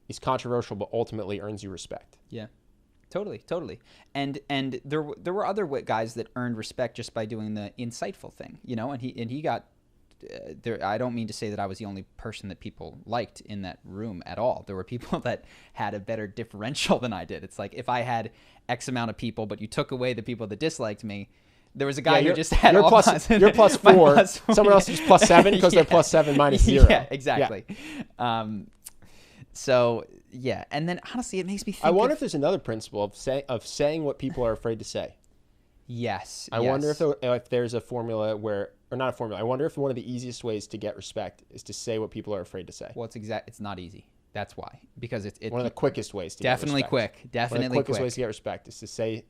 is controversial, but ultimately earns you respect. Yeah, totally. And there were other guys that earned respect just by doing the insightful thing, and he got there. I don't mean to say that I was the only person that people liked in that room at all. There were people that had a better differential than I did. It's like if I had X amount of people, but you took away the people that disliked me. There was a guy who just had you're all you're plus 4. Someone else is plus 7 because they're plus 7 minus 0. Yeah, exactly. Yeah. So yeah, and then honestly, it makes me think. I wonder if there's another principle of saying what people are afraid to say. Yes. I wonder if there's a formula or not a formula. I wonder if one of the easiest ways to get respect is to say what people are afraid to say. Well, it's not easy. That's why, because it's one of the quickest ways to definitely get respect. Quick. Definitely one of the quickest quick. ways to get respect is to say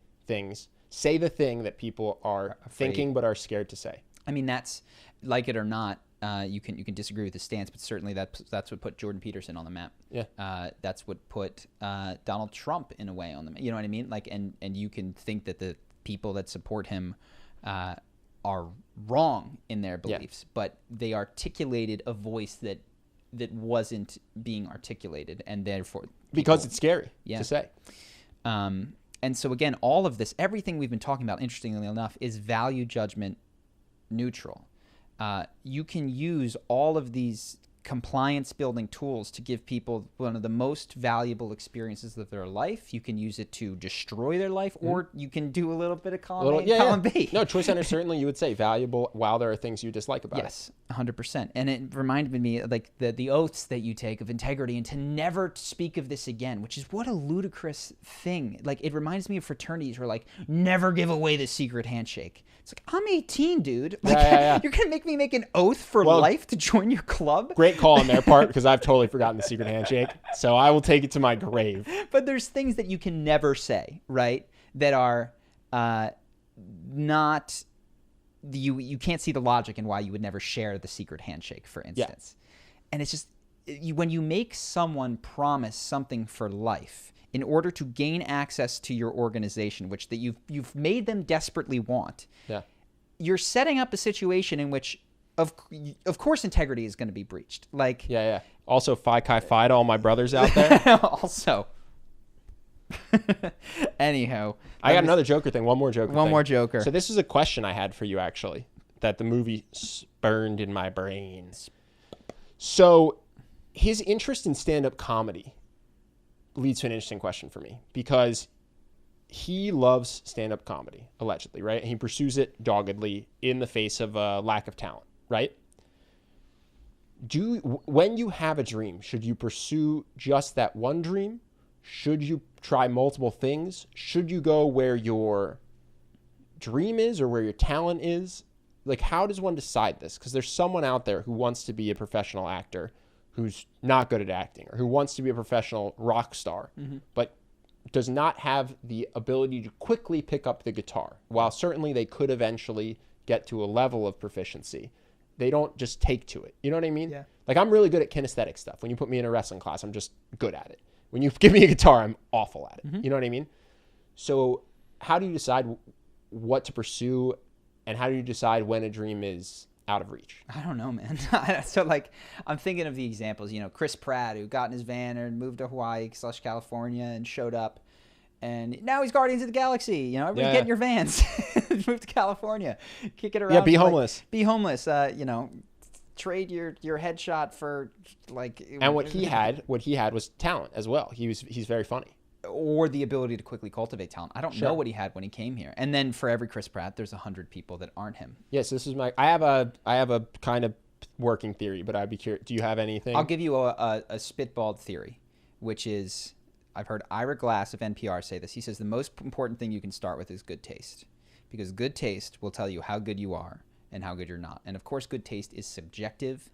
the thing that people are thinking but are scared to say. I mean, that's, like it or not. You can disagree with his stance, but certainly that's what put Jordan Peterson on the map. Yeah. That's what put Donald Trump in a way on the map. You know what I mean? Like, and you can think that the people that support him are wrong in their beliefs, but they articulated a voice that wasn't being articulated, and therefore because it's scary to say. And so again, all of this, everything we've been talking about, interestingly enough, is value judgment neutral. You can use all of these compliance building tools to give people one of the most valuable experiences of their life. You can use it to destroy their life, or you can do a little bit of column A and column B. No, choice centers certainly you would say valuable while there are things you dislike about it. Yes, 100%. And it reminded me like the oaths that you take of integrity and to never speak of this again, which is what a ludicrous thing. Like it reminds me of fraternities where like never give away the secret handshake. It's like, I'm 18, dude. Like, you're going to make me make an oath for life to join your club? Great call on their part because I've totally forgotten the secret handshake. So I will take it to my grave. But there's things that you can never say, right? That are not... You can't see the logic in why you would never share the secret handshake, for instance. And it's just... when you make someone promise something for life in order to gain access to your organization, which that you've made them desperately want, you're setting up a situation in which, of course, integrity is going to be breached. Like, Also, Phi Chi Phi to all my brothers out there. Also, anyhow, I got another Joker thing. One more Joker. One more Joker. So this is a question I had for you, actually, that the movie spurned in my brain. So his interest in stand-up comedy leads to an interesting question for me, because he loves stand-up comedy, allegedly, right? And he pursues it doggedly in the face of a lack of talent, right? When you have a dream, should you pursue just that one dream? Should you try multiple things? Should you go where your dream is or where your talent is? Like, how does one decide this? Because there's someone out there who wants to be a professional actor who's not good at acting, or who wants to be a professional rock star, but does not have the ability to quickly pick up the guitar. While certainly they could eventually get to a level of proficiency, they don't just take to it. You know what I mean? Yeah. Like, I'm really good at kinesthetic stuff. When you put me in a wrestling class, I'm just good at it. When you give me a guitar, I'm awful at it. You know what I mean? So how do you decide what to pursue, and how do you decide when a dream is out of reach? I don't know, man. So, like, I'm thinking of the examples, Chris Pratt, who got in his van and moved to Hawaii/California and showed up, and now he's Guardians of the Galaxy. Everybody get in your vans, move to California, kick it around. Yeah, be homeless. Be homeless. Trade your headshot for, like. And what he had was talent as well. He's very funny. Or the ability to quickly cultivate talent. I don't know what he had when he came here. And then for every Chris Pratt, there's 100 people that aren't him. Yes, this is I have a kind of working theory, but I'd be curious. Do you have anything? I'll give you a spitballed theory, which is, I've heard Ira Glass of NPR say this. He says the most important thing you can start with is good taste, because good taste will tell you how good you are and how good you're not. And of course, good taste is subjective.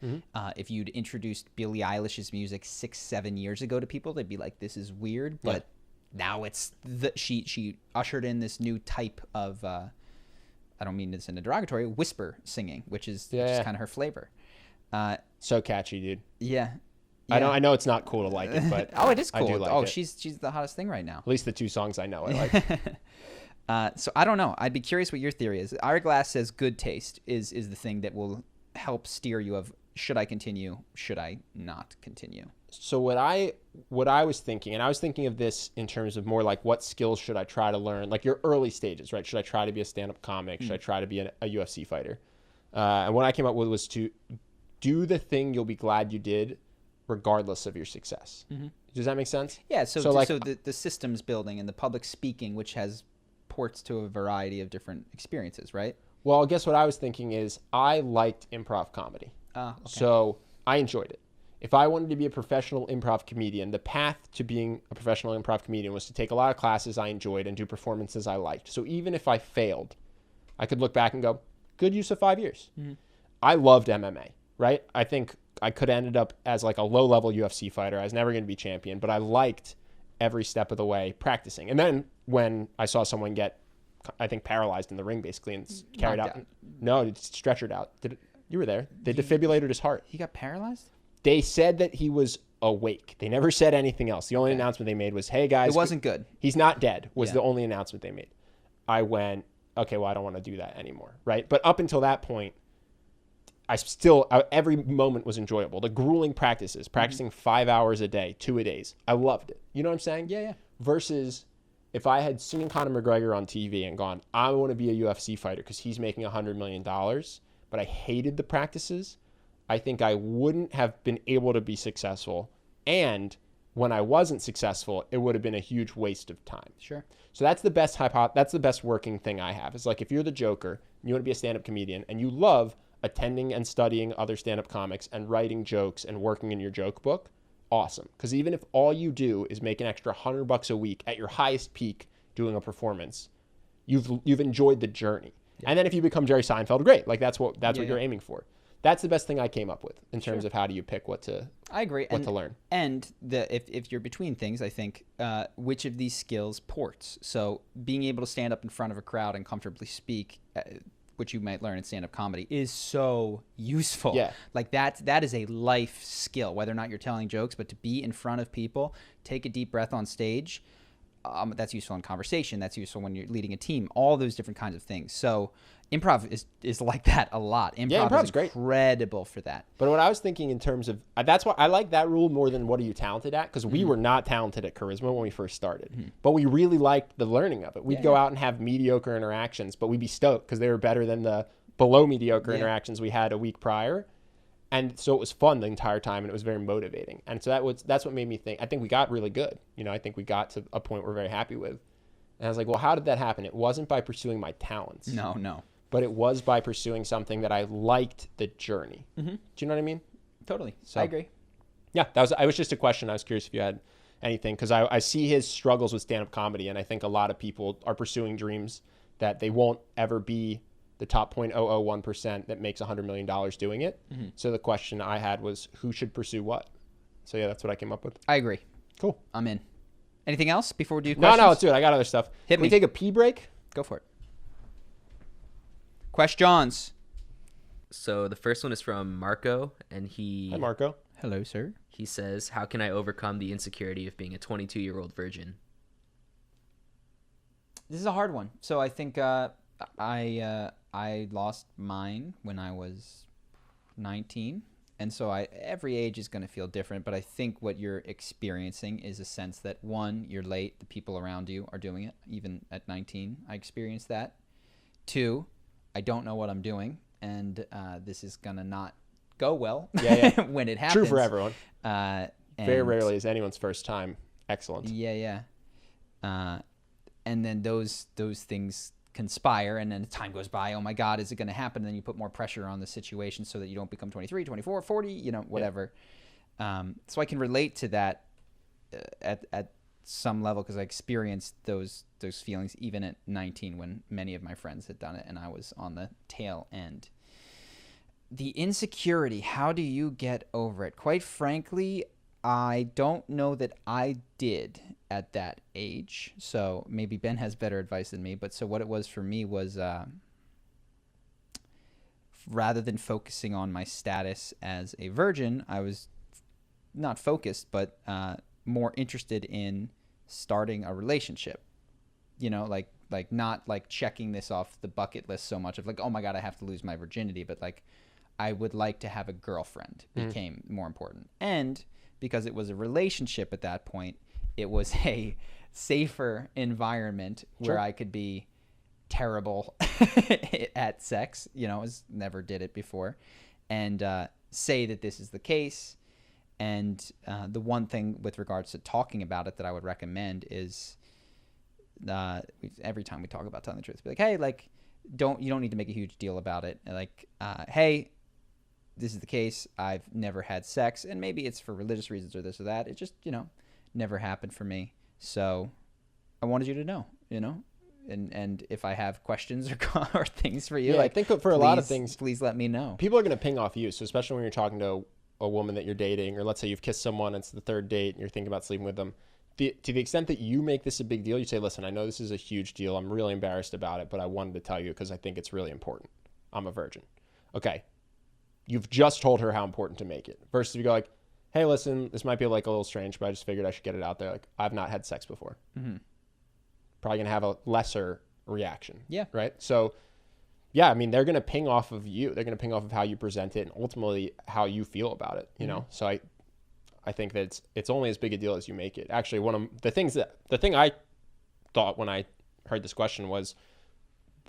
If you'd introduced Billie Eilish's music 6-7 years ago to people, they'd be like, this is weird, but now it's she ushered in this new type of I don't mean this in a derogatory, whisper singing, which is kind of her flavor. So catchy, dude. Yeah. I know it's not cool to like it, but oh, it is cool. I do like it. She's the hottest thing right now. At least the two songs I know I like. So I don't know. I'd be curious what your theory is. Ira Glass says good taste is the thing that will help steer you of, should I continue? Should I not continue? So what I was thinking, and I was thinking of this in terms of more like, what skills should I try to learn? Like your early stages, right? Should I try to be a stand-up comic? Should I try to be a UFC fighter? And what I came up with was to do the thing you'll be glad you did, regardless of your success. Does that make sense? Yeah. So the systems building and the public speaking, which has ports to a variety of different experiences, right? Well, I guess what I was thinking is I liked improv comedy. Okay. So I enjoyed it. If I wanted to be a professional improv comedian, the path to being a professional improv comedian was to take a lot of classes I enjoyed and do performances I liked. So even if I failed, I could look back and go, good use of 5 years. I loved MMA, right? I think I could have ended up as like a low-level UFC fighter. I was never going to be champion, but I liked every step of the way practicing. And then when I saw someone get, I think, paralyzed in the ring basically and carried out. No, it's stretchered out. You were there. They defibrillated his heart. He got paralyzed? They said that he was awake. They never said anything else. The only announcement they made was, hey, guys. It wasn't good. He's not dead was the only announcement they made. I went, okay, well, I don't want to do that anymore, right? But up until that point, every moment was enjoyable. The grueling practices, practicing 5 hours a day, 2-a-days. I loved it. You know what I'm saying? Yeah. Versus if I had seen Conor McGregor on TV and gone, I want to be a UFC fighter because he's making $100 million, but I hated the practices, I think I wouldn't have been able to be successful. And when I wasn't successful, it would have been a huge waste of time. Sure. So that's the best working thing I have. It's like, if you're the Joker, and you want to be a stand-up comedian, and you love attending and studying other stand-up comics and writing jokes and working in your joke book, awesome. Because even if all you do is make an extra $100 a week at your highest peak doing a performance, you've enjoyed the journey. Yeah. And then if you become Jerry Seinfeld, great. Like that's what you're aiming for. That's the best thing I came up with in terms of how do you pick what to learn. And if you're between things, I think which of these skills ports. So being able to stand up in front of a crowd and comfortably speak, which you might learn in stand-up comedy, is so useful. Yeah. Like that is a life skill, whether or not you're telling jokes, but to be in front of people, take a deep breath on stage, that's useful in conversation. That's useful when you're leading a team, all those different kinds of things. So improv is like that a lot. Improv's great. Incredible for that. But what I was thinking in terms of, that's why I like that rule more than what are you talented at? Because we were not talented at charisma when we first started, but we really liked the learning of it. We'd go out and have mediocre interactions, but we'd be stoked because they were better than the below mediocre interactions we had a week prior. And so it was fun the entire time, and it was very motivating. And so that's what made me think. I think we got really good. I think we got to a point we're very happy with. And I was like, well, how did that happen? It wasn't by pursuing my talents. No. But it was by pursuing something that I liked the journey. Do you know what I mean? Totally. So, I agree. Yeah, I was just a question. I was curious if you had anything, because I see his struggles with stand-up comedy, and I think a lot of people are pursuing dreams that they won't ever be the top 0.001% that makes $100 million doing it. So the question I had was, who should pursue what? So yeah, that's what I came up with. I agree. Cool. I'm in. Anything else before we do questions? No, let's do it. I got other stuff. Hit Can me. we take a pee break? Go for it. Questions. So the first one is from Marco, and Hi, Marco. Hello, sir. he says, "How can I overcome the insecurity of being a 22-year-old virgin?" This is a hard one. So I think I lost mine when I was 19. And so every age is going to feel different, but I think what you're experiencing is a sense that, one, you're late, the people around you are doing it. Even at 19, I experienced that. Two, I don't know what I'm doing, and this is going to not go well when it happens. True for everyone. Very And rarely is anyone's first time excellent. Yeah. And then those things conspire, and then as time goes by, oh my God, is it going to happen? And then you put more pressure on the situation so that you don't become 23, 24, 40, whatever. Yeah. So I can relate to that at some level, because I experienced those feelings even at 19 when many of my friends had done it and I was on the tail end. The insecurity, how do you get over it? Quite frankly, I don't know that I did at that age. So maybe Ben has better advice than me. But so what it was for me was rather than focusing on my status as a virgin, I was not focused, but more interested in starting a relationship. Like not like checking this off the bucket list so much of like, oh my God, I have to lose my virginity. But like, I would like to have a girlfriend became more important. And because it was a relationship at that point, it was a safer environment where I could be terrible at sex, never did it before, and say that this is the case. And the one thing with regards to talking about it that I would recommend is every time we talk about telling the truth, be like, hey, like, you don't need to make a huge deal about it. Like, hey, this is the case. I've never had sex, and maybe it's for religious reasons or this or that. It just, never happened for me. So I wanted you to know, and if I have questions or things for you, I think for a lot of things, please let me know. People are going to ping off you. So especially when you're talking to a woman that you're dating, or let's say you've kissed someone, it's the third date and you're thinking about sleeping with them. To the extent that you make this a big deal, you say, listen, I know this is a huge deal. I'm really embarrassed about it, but I wanted to tell you because I think it's really important. I'm a virgin. Okay. You've just told her how important to make it. Versus if you go like, hey, listen, this might be like a little strange, but I just figured I should get it out there. Like, I've not had sex before. Mm-hmm. Probably going to have a lesser reaction. Yeah. Right? So, yeah, I mean, they're going to ping off of you. They're going to ping off of how you present it and ultimately how you feel about it, you know? So I think that it's only as big a deal as you make it. Actually, the thing I thought when I heard this question was,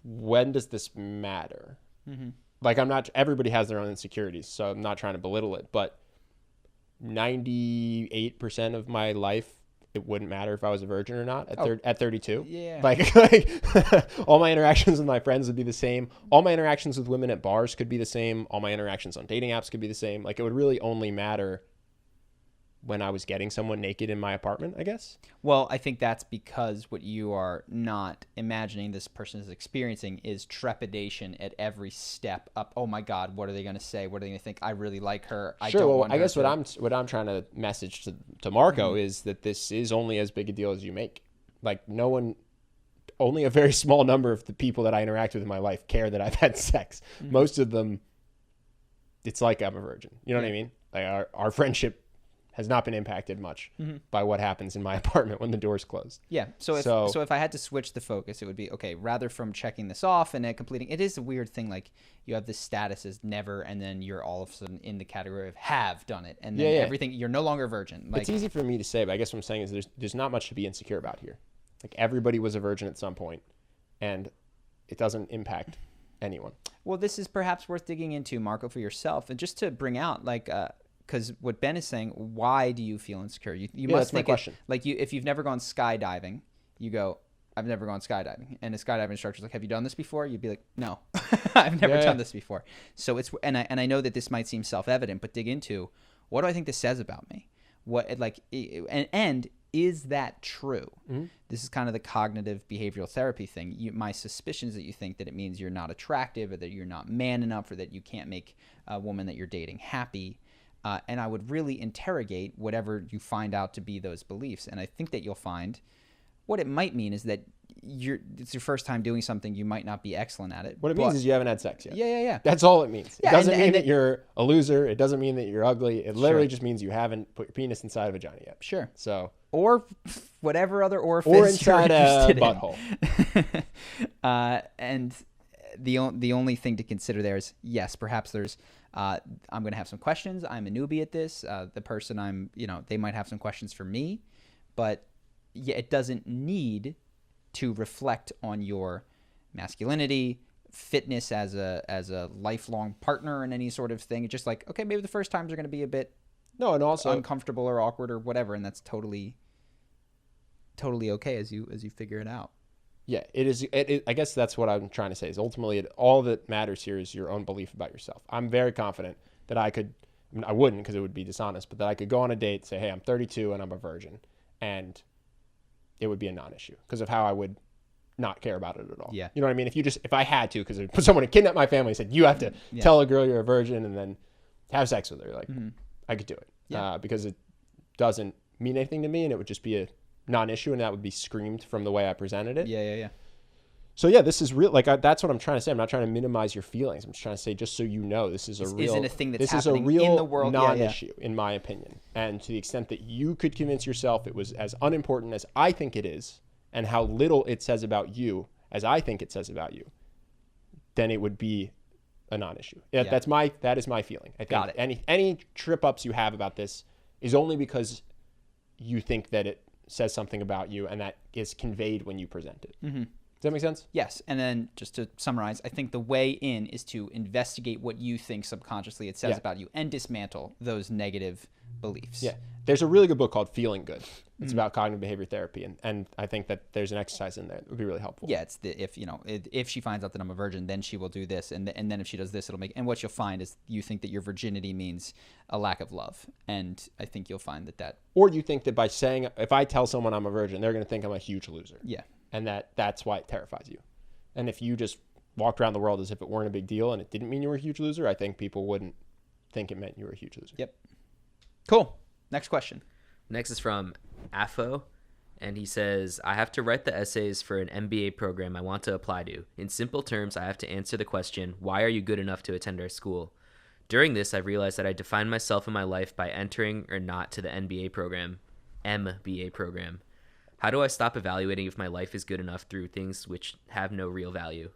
when does this matter? Mm-hmm. Like, everybody has their own insecurities, so I'm not trying to belittle it, but 98% of my life, it wouldn't matter if I was a virgin or not at 32. Yeah. Like all my interactions with my friends would be the same. All my interactions with women at bars could be the same. All my interactions on dating apps could be the same. Like, it would really only matter when I was getting someone naked in my apartment, I guess. Well, I think that's because what you are not imagining this person is experiencing is trepidation at every step up. Oh my God, what are they going to say? What are they going to think? I really like her. I don't want I guess her what I'm trying to message to Marco is that this is only as big a deal as you make. Like, only a very small number of the people that I interact with in my life care that I've had sex. Mm-hmm. Most of them, it's like I'm a virgin. You know what I mean? Like, our friendship has not been impacted much by what happens in my apartment when the door's closed. Yeah. So if I had to switch the focus, it would be, okay, rather from checking this off and then completing, it is a weird thing. Like, you have this status as never, and then you're all of a sudden in the category of have done it. And then everything, you're no longer a virgin. Like, it's easy for me to say, but I guess what I'm saying is there's not much to be insecure about here. Like, everybody was a virgin at some point, and it doesn't impact anyone. Well, this is perhaps worth digging into, Marco, for yourself, and just to bring out, like, because what Ben is saying, why do you feel insecure? You must that's my think question. if you've never gone skydiving, you go, I've never gone skydiving, and the skydiving instructor's like, have you done this before? You'd be like, no, I've never done this before. So it's and I know that this might seem self-evident, but dig into, what do I think this says about me? And is that true? Mm-hmm. This is kind of the cognitive behavioral therapy thing. My suspicions that you think that it means you're not attractive, or that you're not man enough, or that you can't make a woman that you're dating happy. And I would really interrogate whatever you find out to be those beliefs. And I think that you'll find what it might mean is that it's your first time doing something, you might not be excellent at it. What it means is you haven't had sex yet. Yeah. That's all it means. Yeah, It doesn't mean that you're a loser. It doesn't mean that you're ugly. It literally just means you haven't put your penis inside a vagina yet. Sure. So, or whatever other orifice or inside you're a interested butthole. And the only thing to consider there is, yes, perhaps there's I'm going to have some questions. I'm a newbie at this. The person they might have some questions for me, but yeah, it doesn't need to reflect on your masculinity, fitness as a lifelong partner, and any sort of thing. It's just like, okay, maybe the first times are going to be a bit and also uncomfortable or awkward or whatever, and that's totally okay as you figure it out. Yeah, it is. I guess that's what I'm trying to say is ultimately all that matters here is your own belief about yourself. I'm very confident that I wouldn't because it would be dishonest, but that I could go on a date, say, hey, I'm 32 and I'm a virgin, and it would be a non-issue because of how I would not care about it at all. Yeah. You know what I mean? If I had to, because someone had kidnapped my family and said, you have to tell a girl you're a virgin and then have sex with her, like, I could do it because it doesn't mean anything to me, and it would just be a non-issue, and that would be screamed from the way I presented it. Yeah. So yeah, this is real. Like that's what I'm trying to say. I'm not trying to minimize your feelings. I'm just trying to say, just so you know, this is isn't a thing that's this is a happening real in the world. non-issue, in my opinion. And to the extent that you could convince yourself it was as unimportant as I think it is, and how little it says about you as I think it says about you, then it would be a non-issue. That is my feeling. I think Got it. Any trip ups you have about this is only because you think that it says something about you, and that is conveyed when you present it. Mm-hmm. Does that make sense? Yes. And then just to summarize, I think the way in is to investigate what you think subconsciously it says about you and dismantle those negative beliefs. Yeah. There's a really good book called Feeling Good. It's about cognitive behavior therapy. And I think that there's an exercise in there that would be really helpful. Yeah. It's if she finds out that I'm a virgin, then she will do this. And then if she does this, and what you'll find is you think that your virginity means a lack of love. And I think you'll find that. Or you think that by saying, if I tell someone I'm a virgin, they're going to think I'm a huge loser. Yeah. And that's why it terrifies you. And if you just walked around the world as if it weren't a big deal and it didn't mean you were a huge loser, I think people wouldn't think it meant you were a huge loser. Yep. Cool. Next question. Next is from Afo, and he says, I have to write the essays for an MBA program I want to apply to. In simple terms, I have to answer the question, why are you good enough to attend our school? During this, I realized that I define myself in my life by entering or not to the MBA program. How do I stop evaluating if my life is good enough through things which have no real value?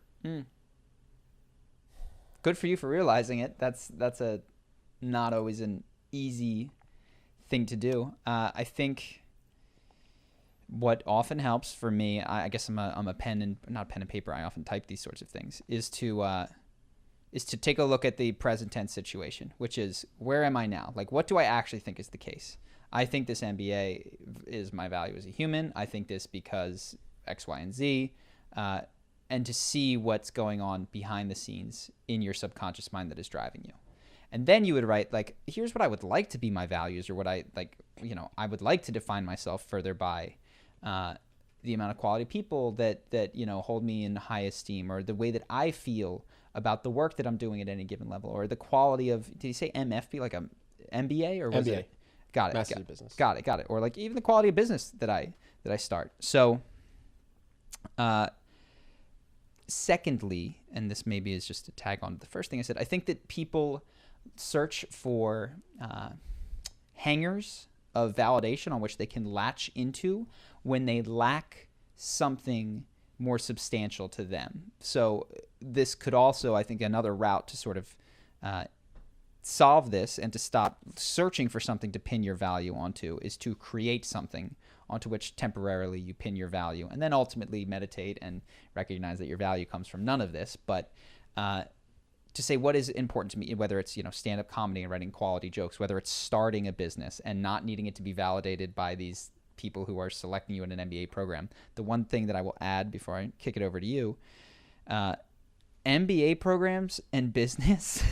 Good for you for realizing it. That's a not always an easy thing to do. I think what often helps for me, I guess I'm a not pen and paper. I often type these sorts of things. Is to take a look at the present tense situation, which is, where am I now? Like, what do I actually think is the case? I think this MBA is my value as a human. I think this because X, Y, and Z. And to see what's going on behind the scenes in your subconscious mind that is driving you. And then you would write, like, here's what I would like to be my values, or what I I would like to define myself further by the amount of quality people that hold me in high esteem, or the way that I feel about the work that I'm doing at any given level, or the quality of, did you say MFB, like a MBA, or was MBA. it? Got it. Masters of Business. Got it. Or like even the quality of business that I start. So, secondly, and this maybe is just to tag on to the first thing I said, I think that people search for hangers of validation on which they can latch into when they lack something more substantial to them. So this could also, I think, another route to sort of solve this and to stop searching for something to pin your value onto is to create something onto which temporarily you pin your value, and then ultimately meditate and recognize that your value comes from none of this. But to say what is important to me, whether it's, stand-up comedy and writing quality jokes, whether it's starting a business and not needing it to be validated by these people who are selecting you in an MBA program. The one thing that I will add before I kick it over to you, MBA programs and business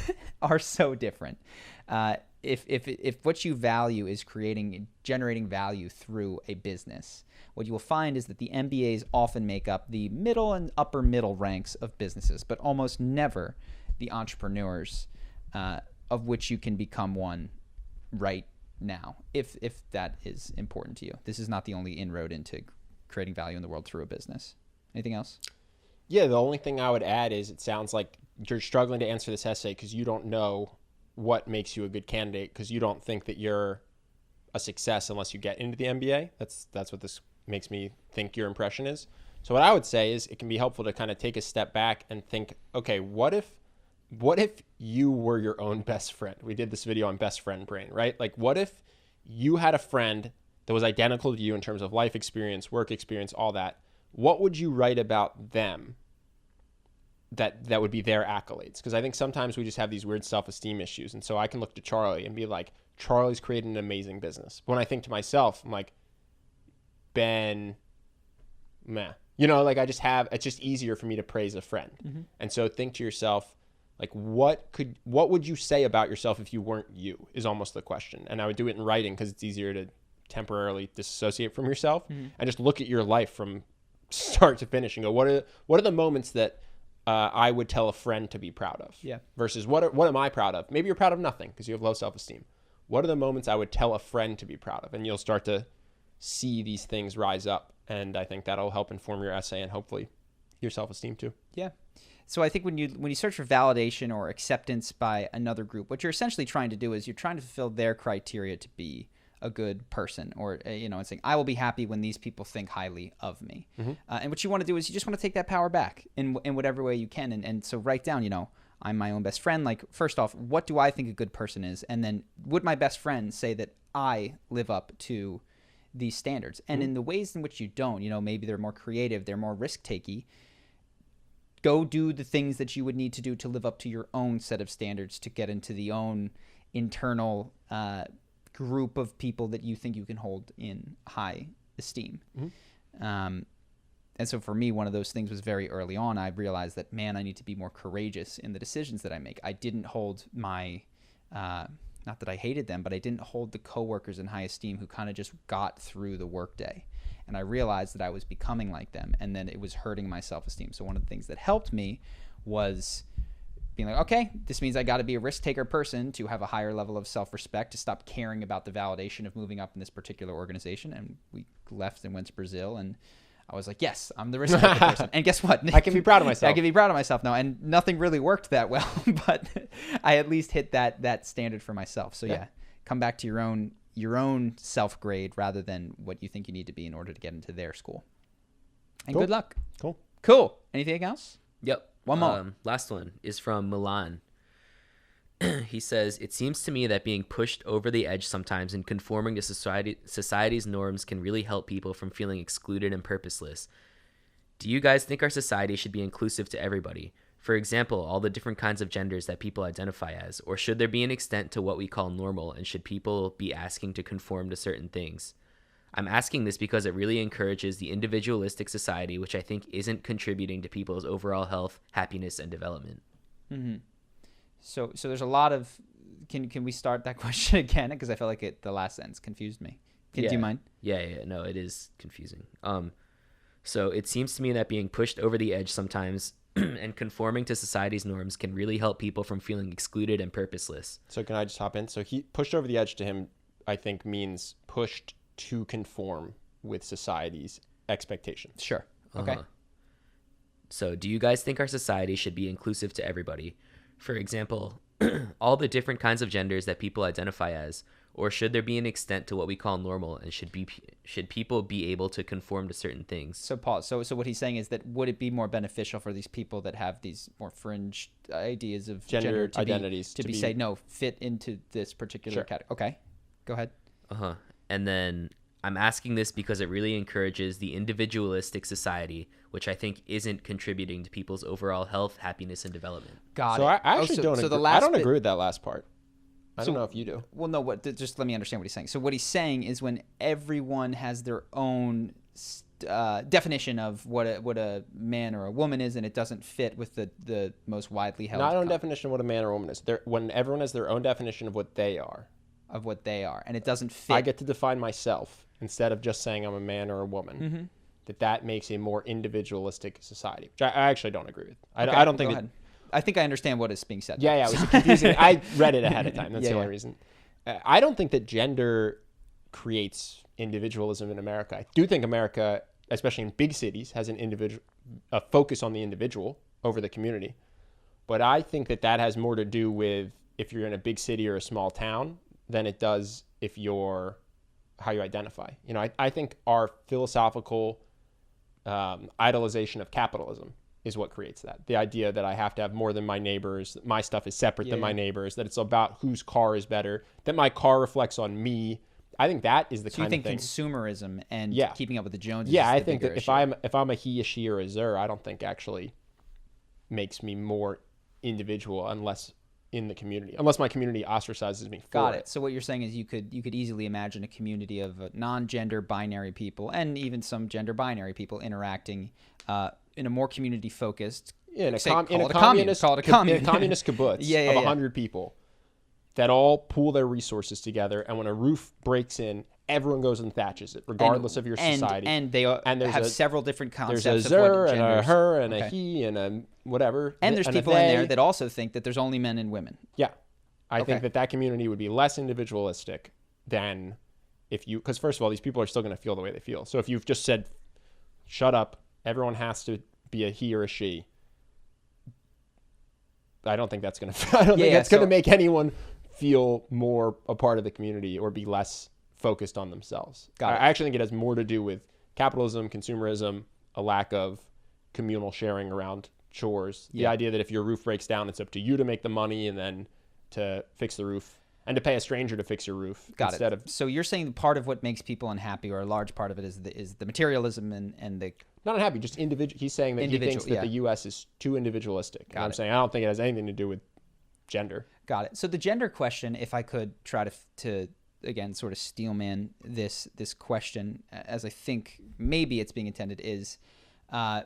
are so different. If what you value is generating value through a business, what you will find is that the MBAs often make up the middle and upper middle ranks of businesses, but almost never the entrepreneurs of which you can become one right now, if that is important to you. This is not the only inroad into creating value in the world through a business. Anything else? Yeah, the only thing I would add is it sounds like you're struggling to answer this essay because you don't know what makes you a good candidate, because you don't think that you're a success unless you get into the MBA. That's what this makes me think your impression is. So what I would say is it can be helpful to kind of take a step back and think, okay, what if you were your own best friend? We did this video on best friend brain, right? Like, what if you had a friend that was identical to you in terms of life experience, work experience, all that? What would you write about them that would be their accolades? Because I think sometimes we just have these weird self-esteem issues. And so I can look to Charlie and be like, Charlie's created an amazing business. But when I think to myself, I'm like, Ben, meh. It's just easier for me to praise a friend. Mm-hmm. And so think to yourself, like, what would you say about yourself if you weren't you, is almost the question. And I would do it in writing because it's easier to temporarily disassociate from yourself, and just look at your life from start to finish and go, what are the moments that I would tell a friend to be proud of? Yeah. Versus what am I proud of? Maybe you're proud of nothing because you have low self-esteem. What are the moments I would tell a friend to be proud of? And you'll start to see these things rise up. And I think that'll help inform your essay and hopefully your self-esteem too. Yeah. So I think when you search for validation or acceptance by another group, what you're essentially trying to do is you're trying to fulfill their criteria to be a good person, or and saying, I will be happy when these people think highly of me. Mm-hmm. And what you want to do is you just want to take that power back in whatever way you can. And so write down, I'm my own best friend. Like, first off, what do I think a good person is? And then would my best friend say that I live up to these standards? And in the ways in which you don't, maybe they're more creative, they're more risk-takey, go do the things that you would need to do to live up to your own set of standards to get into the own internal group of people that you think you can hold in high esteem. Mm-hmm. And so for me, one of those things was very early on. I realized that, man, I need to be more courageous in the decisions that I make. I didn't hold my, not that I hated them, but I didn't hold the coworkers in high esteem who kind of just got through the workday. And I realized that I was becoming like them, and then it was hurting my self-esteem. So one of the things that helped me was being like, okay, this means I got to be a risk-taker person to have a higher level of self-respect, to stop caring about the validation of moving up in this particular organization. And we left and went to Brazil, and I was like, yes, I'm the risk-taker person. And guess what? I can be proud of myself. I can be proud of myself now. And nothing really worked that well, but I at least hit that standard for myself. So yeah, come back to your own self-grade rather than what you think you need to be in order to get into their school. And Cool. Good luck. Cool. Anything else? Yep. One more. Last one is from Milan. He says, it seems to me that being pushed over the edge sometimes and conforming to society's norms can really help people from feeling excluded and purposeless. Do you guys think our society should be inclusive to everybody? For example, all the different kinds of genders that people identify as, or should there be an extent to what we call normal, and should people be asking to conform to certain things? I'm asking this because it really encourages the individualistic society, which I think isn't contributing to people's overall health, happiness, and development. Mm-hmm. So there's a lot of. Can we start that question again? Because I felt like the last sentence confused me. Do you mind? Yeah. No, it is confusing. So it seems to me that being pushed over the edge sometimes and conforming to society's norms can really help people from feeling excluded and purposeless. So can I just hop in? So he pushed over the edge to him, I think, means pushed to conform with society's expectations. Sure. Okay. So do you guys think our society should be inclusive to everybody? For example, all the different kinds of genders that people identify as, or should there be an extent to what we call normal, and should people be able to conform to certain things? So pause. So what he's saying is that would it be more beneficial for these people that have these more fringe ideas of gender identities to be say no, fit into this particular category? Okay, go ahead. And then I'm asking this because it really encourages the individualistic society, which I think isn't contributing to people's overall health, happiness, and development. Got So it. I actually don't so agree. the last I don't bit- agree with that last part. I So- don't know if you do. Well, no. Just let me understand what he's saying. So what he's saying is when everyone has their own definition of what a man or a woman is, and it doesn't fit with the most widely held Not own definition of what a man or woman is. When everyone has their own definition of what they are, and it doesn't fit. I get to define myself instead of just saying I'm a man or a woman. That makes a more individualistic society, which I actually don't agree with. Okay, I don't think go that. ahead. I think I understand what is being said. Yeah, it was confusing. I read it ahead of time. That's Yeah, the only yeah. reason. I don't think that gender creates individualism in America. I do think America, especially in big cities, has a focus on the individual over the community. But I think that has more to do with if you're in a big city or a small town than it does if you're how you identify. I think our philosophical idolization of capitalism is what creates that. The idea that I have to have more than my neighbors, that my stuff is separate than my neighbors, that it's about whose car is better, that my car reflects on me. I think that is the So you kind think of thing. consumerism and keeping up with the Joneses? Yeah, is I the think bigger that issue. if I'm a he, a she, or a zer, I don't think actually makes me more individual unless in the community, unless my community ostracizes me for Got it. So what you're saying is you could easily imagine a community of non-gender binary people and even some gender binary people interacting in a more community focused. In a Call it a communist kibbutz Yeah, of yeah. 100 people that all pool their resources together, and when a roof breaks in, everyone goes and thatches it, regardless of your society. And they have several different concepts. There's a of what zer and a genders- her and a Okay. he and a whatever. And there's a people in there they. that also think that there's only men and women. Yeah. I Okay. think that community would be less individualistic than because first of all, these people are still going to feel the way they feel. So if you've just said, shut up, everyone has to be a he or a she, I don't think that's going to, going to make anyone feel more a part of the community or be less focused on themselves. Got it. I actually think it has more to do with capitalism, consumerism, a lack of communal sharing around chores. The idea that if your roof breaks down, it's up to you to make the money and then to fix the roof and to pay a stranger to fix your roof. So you're saying part of what makes people unhappy, or a large part of it, is the materialism and the not unhappy, just individual. He's saying that he thinks that the U.S. is too individualistic. And I'm saying I don't think it has anything to do with gender. Got it. So the gender question, if I could try to again sort of steelman this question, as I think maybe it's being intended, is well,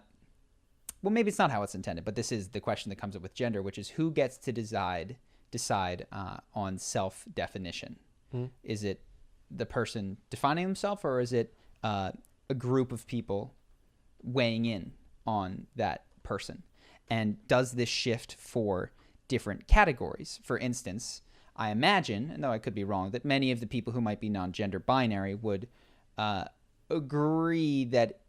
maybe it's not how it's intended, but this is the question that comes up with gender, which is who gets to decide on self-definition. Is it the person defining themselves, or is it a group of people weighing in on that person? And does this shift for different categories? For instance, I imagine, and though I could be wrong, that many of the people who might be non-gender binary would agree that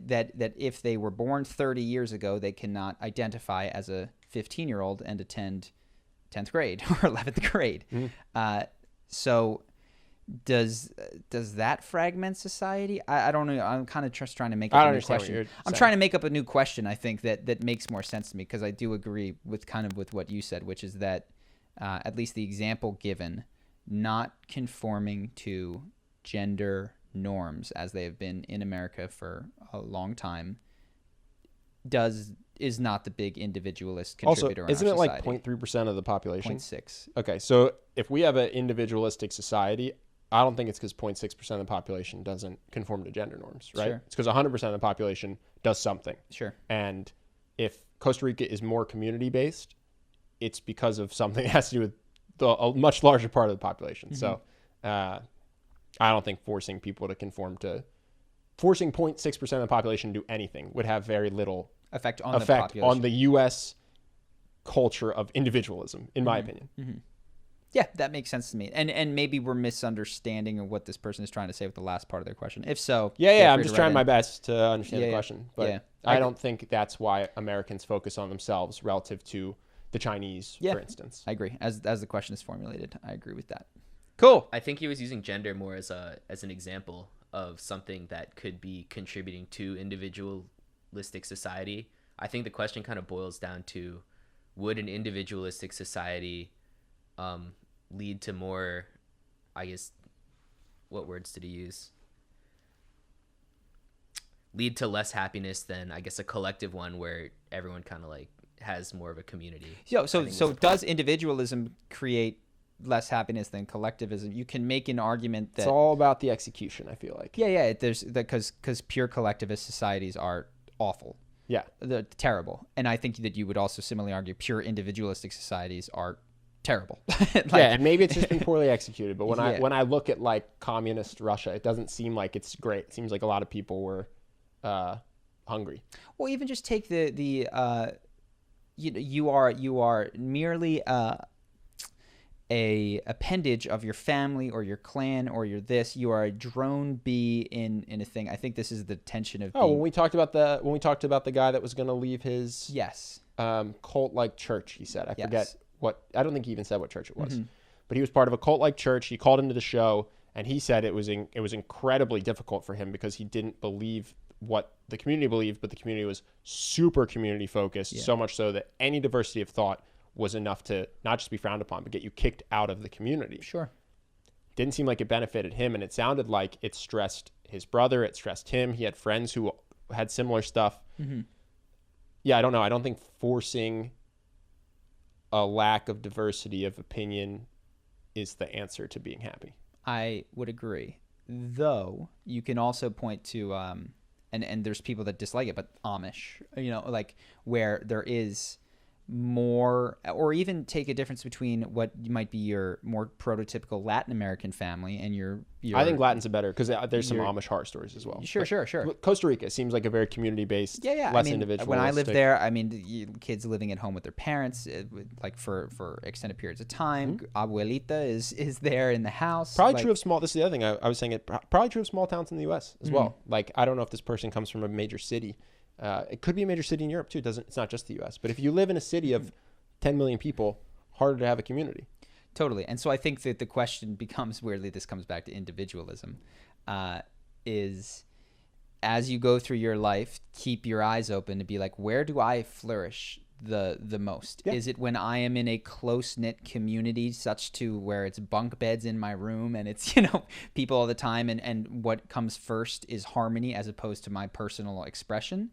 that if they were born 30 years ago, they cannot identify as a 15-year-old and attend 10th grade or 11th grade. So does that fragment society? I don't know. I'm kind of just trying to make up a new question. I'm trying to make up a new question, I think, that makes more sense to me, because I do agree with what you said, which is that at least the example given, not conforming to gender norms as they have been in America for a long time, is not the big individualist contributor. Also, isn't in it our like society. 0.3% of the population? 0.6. Okay, so if we have an individualistic society, I don't think it's because 0.6% of the population doesn't conform to gender norms, right? Sure. It's because 100% of the population does something. Sure. And if Costa Rica is more community-based, it's because of something that has to do with a much larger part of the population. Mm-hmm. So I don't think forcing people to conform to... Forcing 0.6% of the population to do anything would have very little effect on the population. On the U.S. culture of individualism, in my opinion. Mm-hmm. Yeah, that makes sense to me. And maybe we're misunderstanding what this person is trying to say with the last part of their question. If so, I'm just trying my best to understand the question. But yeah. I don't think that's why Americans focus on themselves relative to the Chinese, for instance. I agree. As the question is formulated, I agree with that. Cool. I think he was using gender more as an example of something that could be contributing to individualistic society. I think the question kind of boils down to, would an individualistic society lead to more, I guess, what words did he use? Lead to less happiness than, I guess, a collective one where everyone kind of like has more of a community. So does individualism create less happiness than collectivism? You can make an argument that It's all about the execution, I feel like. there's because pure collectivist societies are awful. Yeah. They're terrible. And I think that you would also similarly argue pure individualistic societies are terrible. Yeah, and maybe it's just been poorly executed. But Yeah. when I look at like communist Russia, it doesn't seem like it's great. It seems like a lot of people were hungry. Well, even just take you are merely a appendage of your family or your clan or your this. You are a drone bee in a thing. I think this is the tension of when we talked about the guy that was going to leave his yes cult-like church, he said. I Yes. forget what. I don't think he even said what church it was, but he was part of a cult-like church. He called into the show, and he said it was incredibly difficult for him because he didn't believe what the community believed, but the community was super community focused, so much so that any diversity of thought was enough to not just be frowned upon, but get you kicked out of the community. Sure. Didn't seem like it benefited him, and it sounded like it stressed his brother, it stressed him. He had friends who had similar stuff. Yeah, I don't know. I don't think forcing a lack of diversity of opinion is the answer to being happy. I would agree. Though you can also point to and there's people that dislike it, but Amish, like where there is more, or even take a difference between what might be your more prototypical Latin American family and your I think Latin's a better, because there's some Amish horror stories as well. Sure. Costa Rica seems like a very community-based, less individualistic. When I lived there, kids living at home with their parents, like for extended periods of time. Abuelita is there in the house. Probably true of small. This is the other thing I was saying. Probably true of small towns in the U.S. as well. Like, I don't know if this person comes from a major city. It could be a major city in Europe too. It's not just the U.S. But if you live in a city of 10 million people, harder to have a community. Totally. And so I think that the question becomes, weirdly, this comes back to individualism, is as you go through your life, keep your eyes open to be like, where do I flourish the most? Yeah. Is it when I am in a close-knit community such to where it's bunk beds in my room and it's, people all the time, and what comes first is harmony as opposed to my personal expression?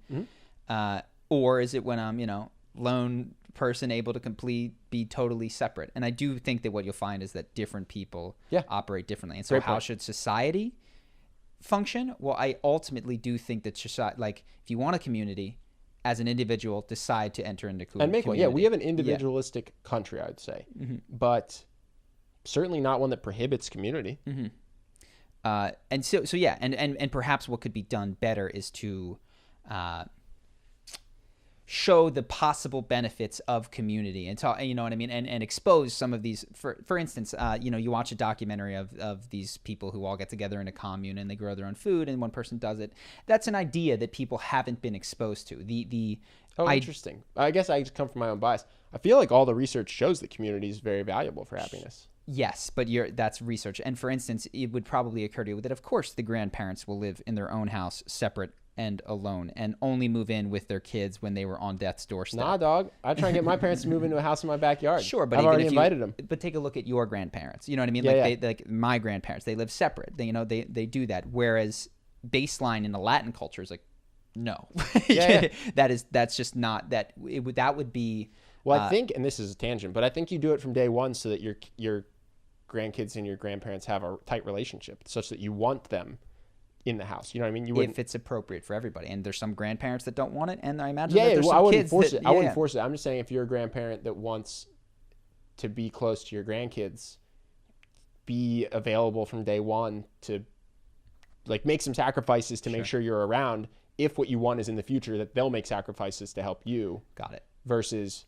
Or is it when I'm, lone person able to be totally separate? And I do think that what you'll find is that different people operate differently. And so Great how point. should society function? Well, I ultimately do think that society, like if you want a community, as an individual, decide to enter into and make one. community. Yeah, we have an individualistic country, I'd say, but certainly not one that prohibits community. And so yeah, and perhaps what could be done better is to show the possible benefits of community and talk, you know what I mean, and expose some of these. For instance, you watch a documentary of these people who all get together in a commune and they grow their own food, and one person does it. That's an idea that people haven't been exposed to. Interesting. I guess I just come from my own bias. I feel like all the research shows that community is very valuable for happiness. Yes, but that's research. And for instance, it would probably occur to you that of course the grandparents will live in their own house, separate and alone, and only move in with their kids when they were on death's doorstep. Nah, dog. I try and get my parents to move into a house in my backyard. Sure, but I've even already if invited them. But take a look at your grandparents. You know what I mean? Yeah, They like my grandparents. They live separate. They do that. Whereas baseline in the Latin culture is like, no. That's just not that. That would be. Well, I think, and this is a tangent, but I think you do it from day one so that your grandkids and your grandparents have a tight relationship, such that you want them in the house. You know what I mean? If it's appropriate for everybody, and there's some grandparents that don't want it, and I imagine there's some I wouldn't kids force that, it. I wouldn't force it. I'm just saying, if you're a grandparent that wants to be close to your grandkids, be available from day one to like make some sacrifices to make sure you're around. If what you want is in the future, that they'll make sacrifices to help you. Got it. Versus,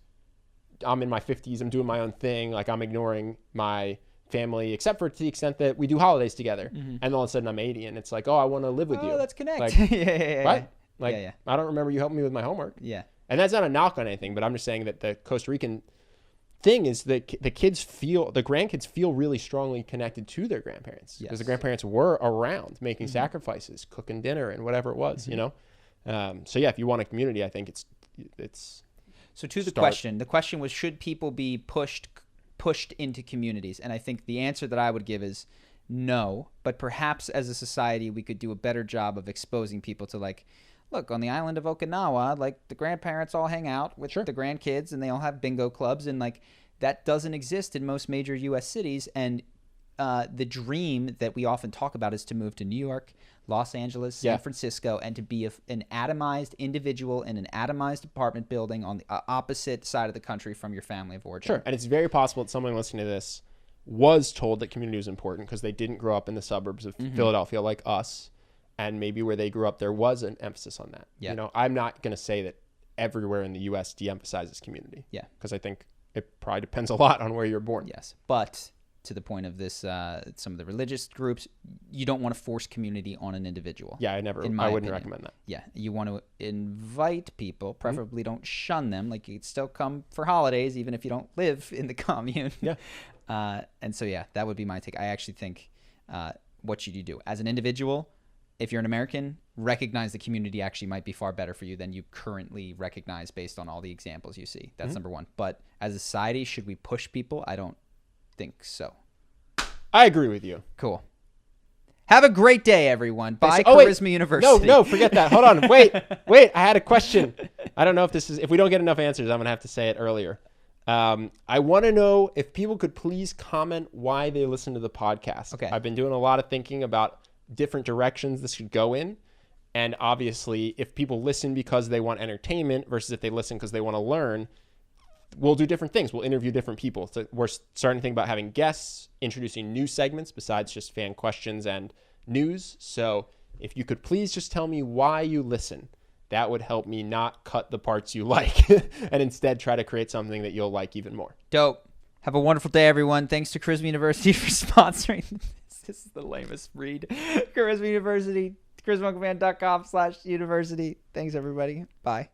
I'm in my 50s, I'm doing my own thing, like I'm ignoring my family, except for to the extent that we do holidays together, and all of a sudden I'm 80 and it's like, oh, I want to live with you. Let's connect. Like, yeah. Right? Like, I don't remember you helping me with my homework. Yeah. And that's not a knock on anything, but I'm just saying that the Costa Rican thing is that the grandkids feel really strongly connected to their grandparents, because the grandparents were around making sacrifices, cooking dinner and whatever it was, So yeah, if you want a community, I think it's. So to the question was, should people be pushed into communities? And I think the answer that I would give is No, but perhaps as a society we could do a better job of exposing people to, like, look, on the island of Okinawa, like, the grandparents all hang out with the grandkids and they all have bingo clubs, and like that doesn't exist in most major US cities. And the dream that we often talk about is to move to New York, Los Angeles, San Francisco, and to be an atomized individual in an atomized apartment building on the opposite side of the country from your family of origin. Sure. And it's very possible that someone listening to this was told that community was important because they didn't grow up in the suburbs of Philadelphia like us. And maybe where they grew up, there was an emphasis on that. Yeah. You know, I'm not going to say that everywhere in the U.S. de-emphasizes community. Yeah. Because I think it probably depends a lot on where you're born. Yes. But to the point of this, some of the religious groups, you don't want to force community on an individual. Yeah, I wouldn't recommend that. Yeah. You want to invite people, preferably don't shun them. Like, you could still come for holidays, even if you don't live in the commune. Yeah. And so, yeah, that would be my take. I actually think, what should you do? As an individual, if you're an American, recognize the community actually might be far better for you than you currently recognize based on all the examples you see. That's number one. But as a society, should we push people? I don't think so. I agree with you. Cool. Have a great day, everyone. Bye, Oh, wait. Charisma University. No, forget that. Hold on. Wait. I had a question. I don't know if we don't get enough answers, I'm going to have to say it earlier. I want to know if people could please comment why they listen to the podcast. Okay. I've been doing a lot of thinking about different directions this should go in. And obviously, if people listen because they want entertainment versus if they listen because they want to learn, we'll do different things. We'll interview different people. So we're starting to think about having guests, introducing new segments besides just fan questions and news. So if you could please just tell me why you listen, that would help me not cut the parts you like and instead try to create something that you'll like even more. Dope. Have a wonderful day, everyone. Thanks to Charisma University for sponsoring this. This is the lamest read. Charisma University, charismacommand.com/university. Thanks, everybody. Bye.